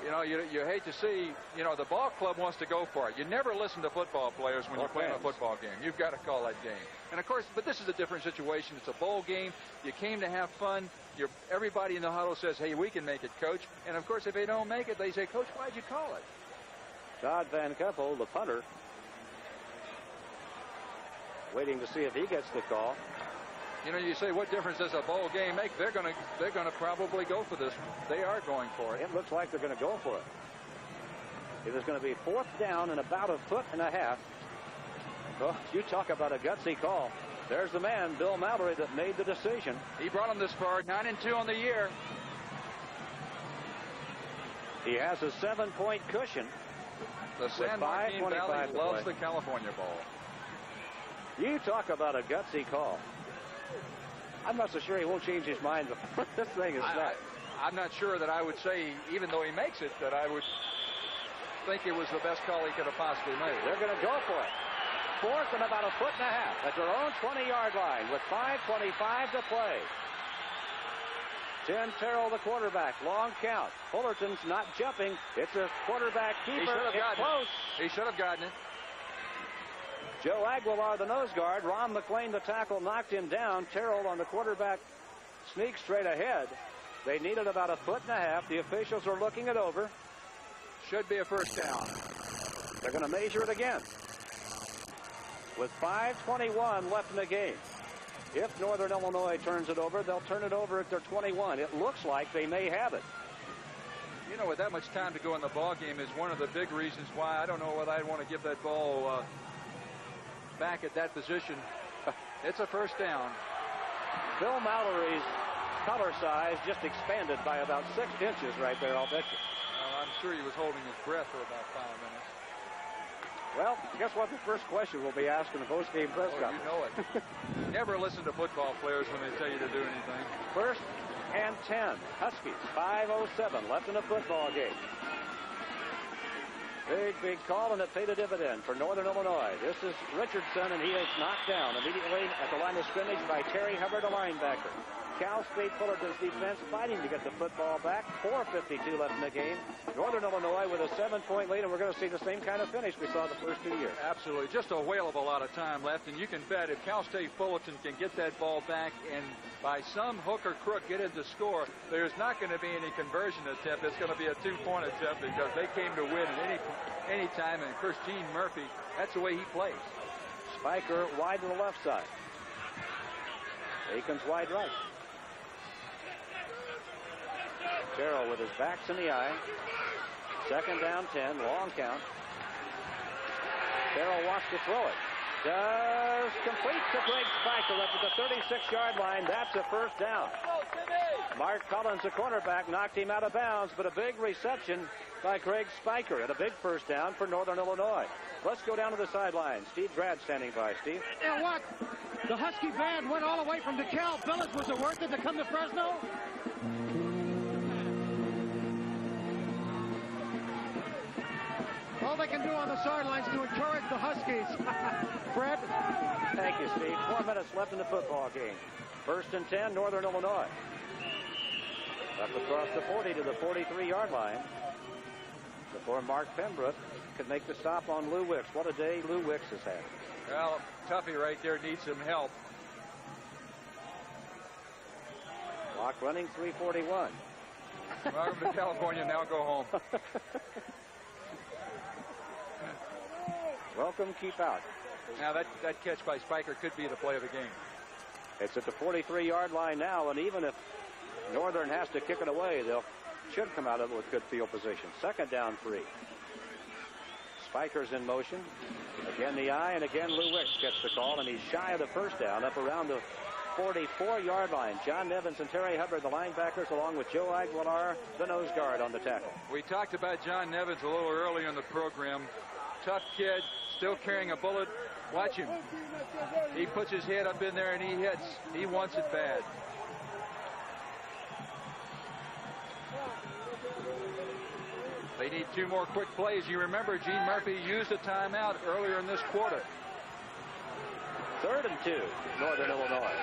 You know, you hate to see, you know, the ball club wants to go for it. You never listen to football players when you're playing a football game. You've got to call that game. And, of course, but this is a different situation. It's a bowl game. You came to have fun. Everybody in the huddle says, hey, we can make it, Coach. And, of course, if they don't make it, they say, Coach, why'd you call it? Todd Van Keppel, the punter, waiting to see if he gets the call. You know, you say, what difference does a bowl game make? They're gonna probably go for this one. They are going for it. It looks like they're going to go for it. It is going to be 4th down and about a foot and a half. Well, you talk about a gutsy call. There's the man, Bill Mallory, that made the decision. He brought them this far, 9-2 on the year. He has a 7-point cushion. The San Joaquin Valley loves the California Bowl. You talk about a gutsy call. I'm not so sure he won't change his mind before this thing is set. I'm not sure that I would say, even though he makes it, that I would think it was the best call he could have possibly made. They're going to go for it. 4th and about a foot and a half at their own 20-yard line with 5:25 to play. 10, Terrell, the quarterback. Long count. Fullerton's not jumping. It's a quarterback keeper. It's close. He should have gotten it. Joe Aguilar, the nose guard. Ron McLean, the tackle, knocked him down. Terrell on the quarterback sneaks straight ahead. They needed about 1.5 feet. The officials are looking it over. Should be a first down. They're going to measure it again. With 5:21 left in the game. If Northern Illinois turns it over, they'll turn it over at their 21. It looks like they may have it. You know, with that much time to go in the ball game is one of the big reasons why I don't know whether I'd want to give that ball back at that position. It's a first down. Bill Mallory's color size just expanded by about 6 inches right there, I'll bet you. I'm sure he was holding his breath for about 5 minutes. Well, guess what the first question will be asked in the post-game press conference? You know it. Never listen to football players when they tell you to do anything. First and 10. Huskies, 5:07 left in the football game. Big call, and it paid a dividend for Northern Illinois. This is Richardson, and he is knocked down immediately at the line of scrimmage by Terry Hubbard, a linebacker. Cal State Fullerton's defense fighting to get the football back. 4:52 left in the game. Northern Illinois with a 7-point lead, and we're going to see the same kind of finish we saw the first 2 years. Absolutely. Just a whale of a lot of time left, and you can bet if Cal State Fullerton can get that ball back and by some hook or crook get it to score, there's not going to be any conversion attempt. It's going to be a 2-point attempt because they came to win at any time, and of course Gene Murphy, that's the way he plays. Spiker wide to the left side. Aikens wide right. Terrell with his backs in the eye. Second down 10, long count. Terrell wants to throw it. Does complete to Greg Spiker up at the 36-yard line. That's a first down. Mark Collins, the cornerback, knocked him out of bounds, but a big reception by Craig Spiker and a big first down for Northern Illinois. Let's go down to the sideline. Steve Grad standing by. Steve? You know what? The Husky band went all the way from DeKalb Village. Was it worth it to come to Fresno? All they can do on the sidelines to encourage the Huskies. Fred? Thank you, Steve. 4 minutes left in the football game. First and 10, Northern Illinois. Up across the 40 to the 43-yard line before Mark Pembroke could make the stop on Lou Wicks. What a day Lou Wicks has had. Well, Tuffy right there needs some help. Clock running, 3:41. Welcome to California. Now go home. Welcome, keep out. Now that catch by Spiker could be the play of the game. It's at the 43-yard line now, and even if Northern has to kick it away, they should come out of it with good field position. Second down 3. Spiker's in motion. Again the eye, and again Lou Wicks gets the call, and he's shy of the first down up around the 44-yard line. John Nevins and Terry Hubbard, the linebackers, along with Joe Aguilar, the nose guard, on the tackle. We talked about John Nevins a little earlier in the program. Tough kid, still carrying a bullet. Watch him. He puts his head up in there and he hits. He wants it bad. They need 2 more quick plays. You remember Gene Murphy used a timeout earlier in this quarter. 3rd and 2, Northern Illinois.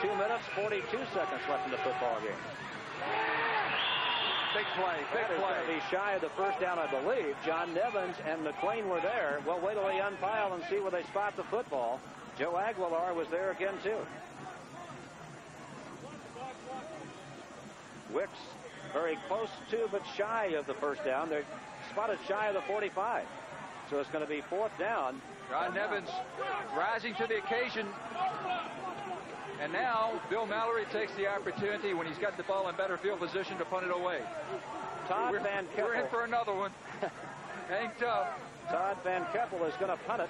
2 minutes, 42 seconds left in the football game. Big play, big play. Going to be shy of the first down, I believe. John Nevins and McLean were there. Well, wait till they unpile and see where they spot the football. Joe Aguilar was there again, too. Wicks very close to, but shy of the first down. They're spotted shy of the 45. So it's going to be 4th down. John Nevins rising to the occasion. And now Bill Mallory takes the opportunity when he's got the ball in better field position to punt it away. Todd Van Keppel. We're in for another one. Hang tough. Todd Van Keppel is going to punt it.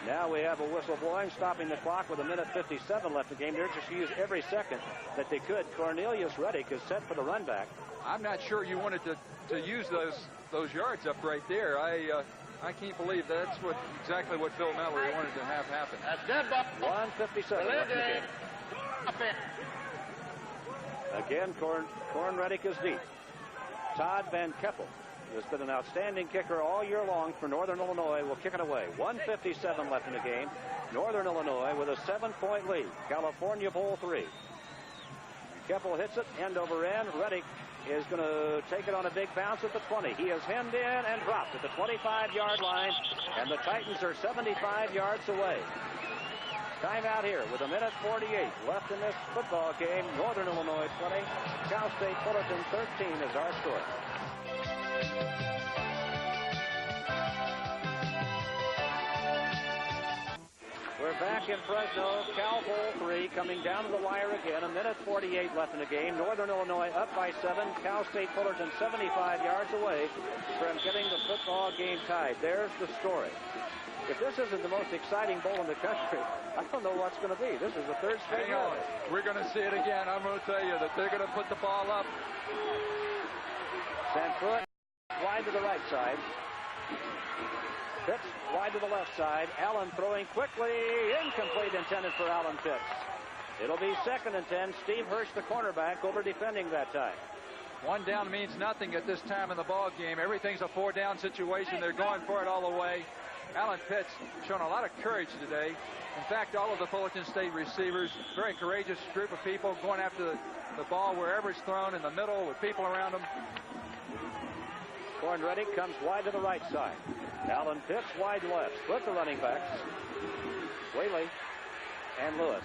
Now we have a whistle blowing, stopping the clock with 1:57 left in the game. They're just use every second that they could. Cornelius Reddick is set for the run back. I'm not sure you wanted to use those yards up right there. I can't believe that's exactly what Phil Mallory wanted to have happen. 1:57 left in the game. Again, Corn Reddick is deep. Todd Van Keppel has been an outstanding kicker all year long for Northern Illinois, will kick it away. 1:57 left in the game. Northern Illinois with a 7-point lead. California Bowl 3. Keppel hits it, end over end. Reddick is going to take it on a big bounce at the 20. He is hemmed in and dropped at the 25-yard line, and the Titans are 75 yards away. Timeout here with 1:48 left in this football game. Northern Illinois 20, Cal State Fullerton 13 is our score. We're back in Fresno. Cal Bowl 3 coming down to the wire again. 1:48 left in the game. Northern Illinois up by 7. Cal State Fullerton 75 yards away from getting the football game tied. There's the story. If this isn't the most exciting bowl in the country, I don't know what's going to be. This is the third straight year. We're going to see it again. I'm going to tell you that they're going to put the ball up. Sanford wide to the right side. Pitts wide to the left side. Allen throwing quickly. Incomplete, intended for Allen Pitts. It'll be 2nd and 10. Steve Hirsch, the cornerback, over defending that time. 1 down means nothing at this time in the ball game. Everything's a 4-down situation. They're going for it all the way. Allen Pitts showing a lot of courage today. In fact, all of the Fullerton State receivers, very courageous group of people going after the ball wherever it's thrown, in the middle with people around them. Corn Reddick comes wide to the right side. Allen Pitts wide left. Split the running backs. Whaley and Lewis.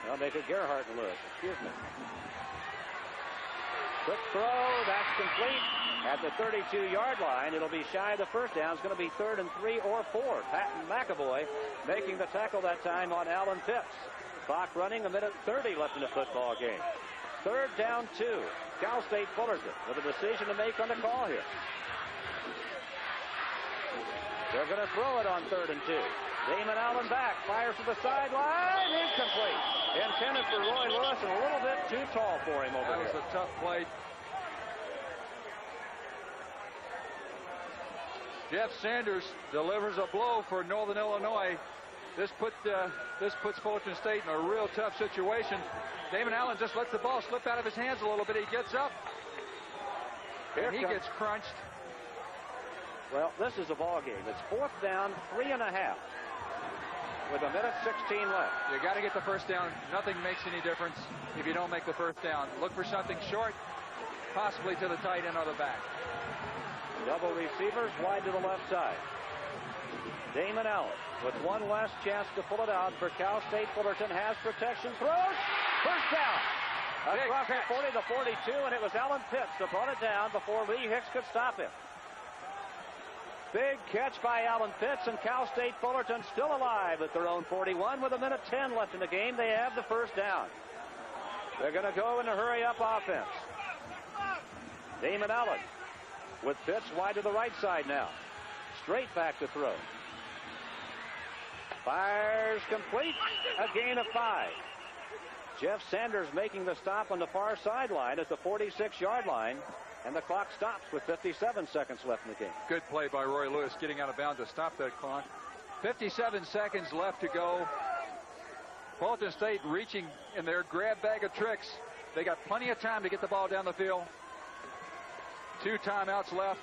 They'll make it Gerhardt and Lewis. Excuse me. Quick throw. That's complete. At the 32-yard line, it'll be shy of the first down. It's going to be 3rd and 3 or 4. Patton McAvoy making the tackle that time on Allen Pitts. Clock running, 1:30 left in the football game. 3rd down 2. Cal State Fullerton with a decision to make on the call here. They're going to throw it on 3rd and 2. Damon Allen back, fires to the sideline, incomplete. Intended for Roy Lewis and a little bit too tall for him over there. That was a tough play. Jeff Sanders delivers a blow for Northern Illinois. This puts Fullerton State in a real tough situation. Damon Allen just lets the ball slip out of his hands a little bit. He gets up, and he gets crunched. Well, this is a ball game. It's 4th down, 3.5, with 1:16 left. You got to get the first down. Nothing makes any difference if you don't make the first down. Look for something short, possibly to the tight end or the back. Double receivers wide to the left side. Damon Allen with one last chance to pull it out for Cal State. Fullerton has protection. Throws. First down. Across the 40 to 42, and it was Allen Pitts that brought it down before Lee Hicks could stop him. Big catch by Allen Pitts, and Cal State Fullerton still alive at their own 41 with 1:10 left in the game. They have the first down. They're going to go in a hurry-up offense. Damon Allen with Pitts wide to the right side now. Straight back to throw. Fires complete. A gain of 5. Jeff Sanders making the stop on the far sideline at the 46-yard line. And the clock stops with 57 seconds left in the game. Good play by Roy Lewis getting out of bounds to stop that clock. 57 seconds left to go. Fullerton State reaching in their grab bag of tricks. They got plenty of time to get the ball down the field. 2 timeouts left.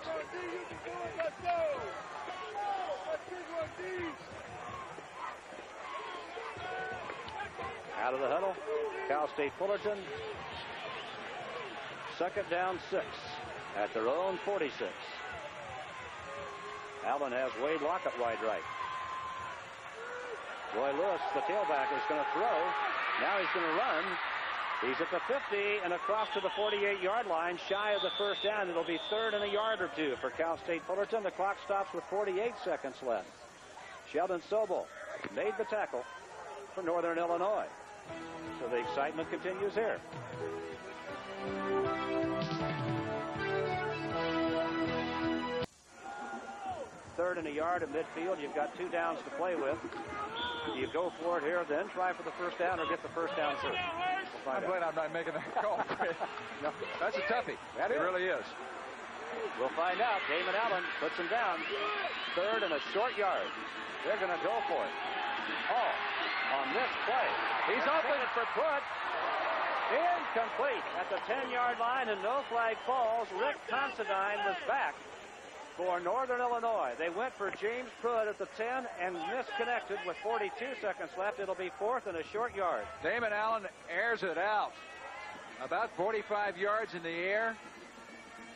Out of the huddle, Cal State Fullerton. 2nd down 6 at their own 46. Allen has Wade Lockett wide right. Roy Lewis, the tailback, is going to throw. Now he's going to run. He's at the 50 and across to the 48-yard line, shy of the first down. It'll be 3rd and a yard or 2 for Cal State Fullerton. The clock stops with 48 seconds left. Sheldon Sobel made the tackle for Northern Illinois. So the excitement continues here. 3rd and a yard at midfield. You've got 2 downs to play with. Do you go for it here, then try for the first down, or get the first down first? I'm glad I'm not making that call. No, that's a toughie. It really is. We'll find out. Damon Allen puts him down. 3rd and a short yard. They're going to go for it. Oh, on this play. He's open for put. Incomplete at the 10-yard line, and no flag falls. Rick Considine was back for Northern Illinois. They went for James Pruitt at the 10 and misconnected with 42 seconds left. It'll be 4th and a short yard. Damon Allen airs it out. About 45 yards in the air.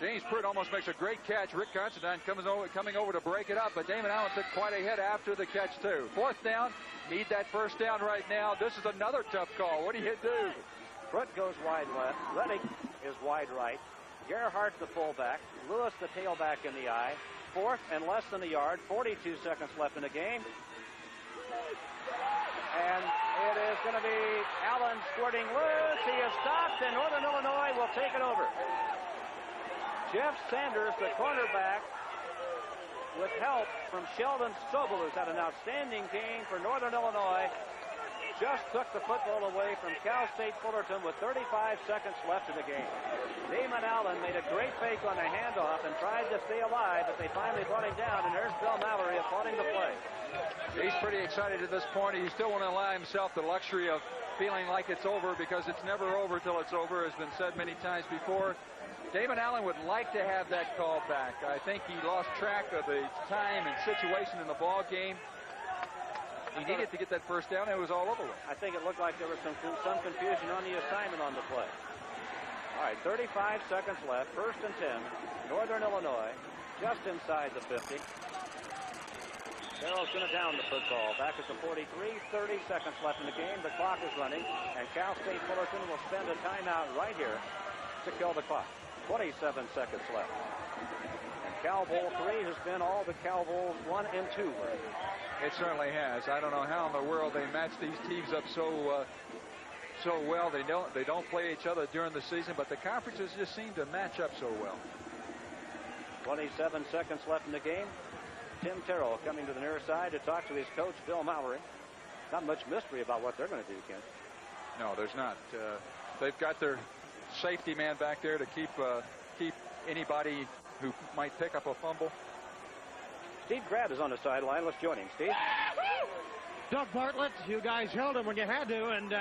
James Pruitt almost makes a great catch. Rick Considine coming over to break it up, but Damon Allen took quite a hit after the catch, too. 4th down. Need that first down right now. This is another tough call. What do you do? Pruitt goes wide left. Reddick is wide right. Gerhardt the fullback. Lewis the tailback in the eye. 4th and less than a yard. 42 seconds left in the game. And it is going to be Allen squirting loose. He is stopped, and Northern Illinois will take it over. Jeff Sanders, the cornerback, with help from Sheldon Sobel, who's had an outstanding game for Northern Illinois, just took the football away from Cal State Fullerton with 35 seconds left in the game. Damon Allen made a great fake on the handoff and tried to stay alive, but they finally brought him down, and there's Bill Mallory applauding the play. He's pretty excited at this point. He still won't allow himself the luxury of feeling like it's over, because it's never over till it's over, has been said many times before. Damon Allen would like to have that call back. I think he lost track of the time and situation in the ball game. He needed to get that first down, and it was all over with. I think it looked like there was some confusion on the assignment on the play. All right, 35 seconds left. 1st and 10. Northern Illinois, just inside the 50. Carroll's going to down the football. Back at the 43, 30 seconds left in the game. The clock is running, and Cal State Fullerton will spend a timeout right here to kill the clock. 27 seconds left. And Cal Bowl 3 has been all the Cal Bowls 1 and 2 were. It certainly has. I don't know how in the world they match these teams up so well. They don't play each other during the season, but the conferences just seem to match up so well. 27 seconds left in the game. Tim Terrell coming to the near side to talk to his coach, Bill Mallory. Not much mystery about what they're going to do, Ken. No, there's not. They've got their safety man back there to keep anybody who might pick up a fumble. Steve Grad is on the sideline. Let's join him. Steve? Doug Bartlett, you guys held him when you had to, and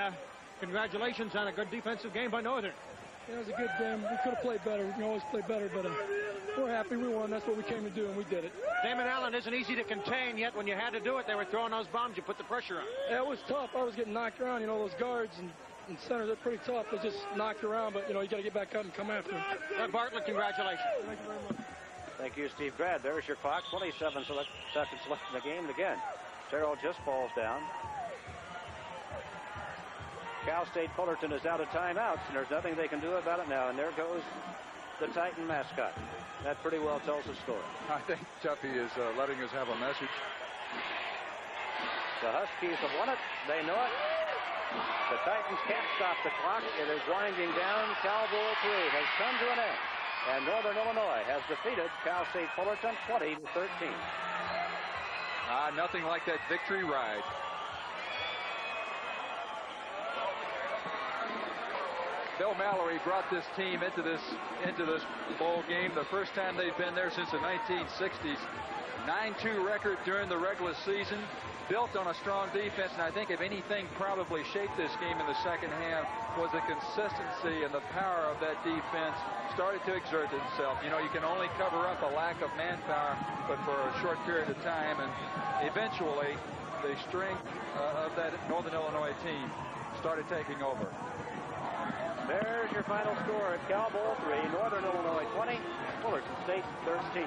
congratulations on a good defensive game by Northern. Yeah, it was a good game. We could have played better. We can always play better, but we're happy we won. That's what we came to do, and we did it. Damon Allen isn't easy to contain, yet when you had to do it, they were throwing those bombs. You put the pressure on. Yeah, it was tough. I was getting knocked around. You know, those guards and centers, they're pretty tough. They just knocked around, but, you know, you got to get back up and come after them. Bartlett, congratulations. Thank you very much. Thank you, Steve Grad. There's your clock. 27 seconds left in the game. And again, Terrell just falls down. Cal State Fullerton is out of timeouts, and there's nothing they can do about it now. And there goes the Titan mascot. That pretty well tells the story. I think Tuffy is letting us have a message. The Huskies have won it. They know it. The Titans can't stop the clock. It is winding down. Cal Bowl 3 has come to an end. And Northern Illinois has defeated Cal State Fullerton 20-13. Nothing like that victory ride. Bill Mallory brought this team into this bowl game the first time they've been there since the 1960s. 9-2 record during the regular season, built on a strong defense, and I think if anything probably shaped this game in the second half was the consistency and the power of that defense started to exert itself. You know, you can only cover up a lack of manpower, but for a short period of time, and eventually the strength of that Northern Illinois team started taking over. There's your final score at Cal Bowl 3, Northern Illinois 20, Fullerton State 13.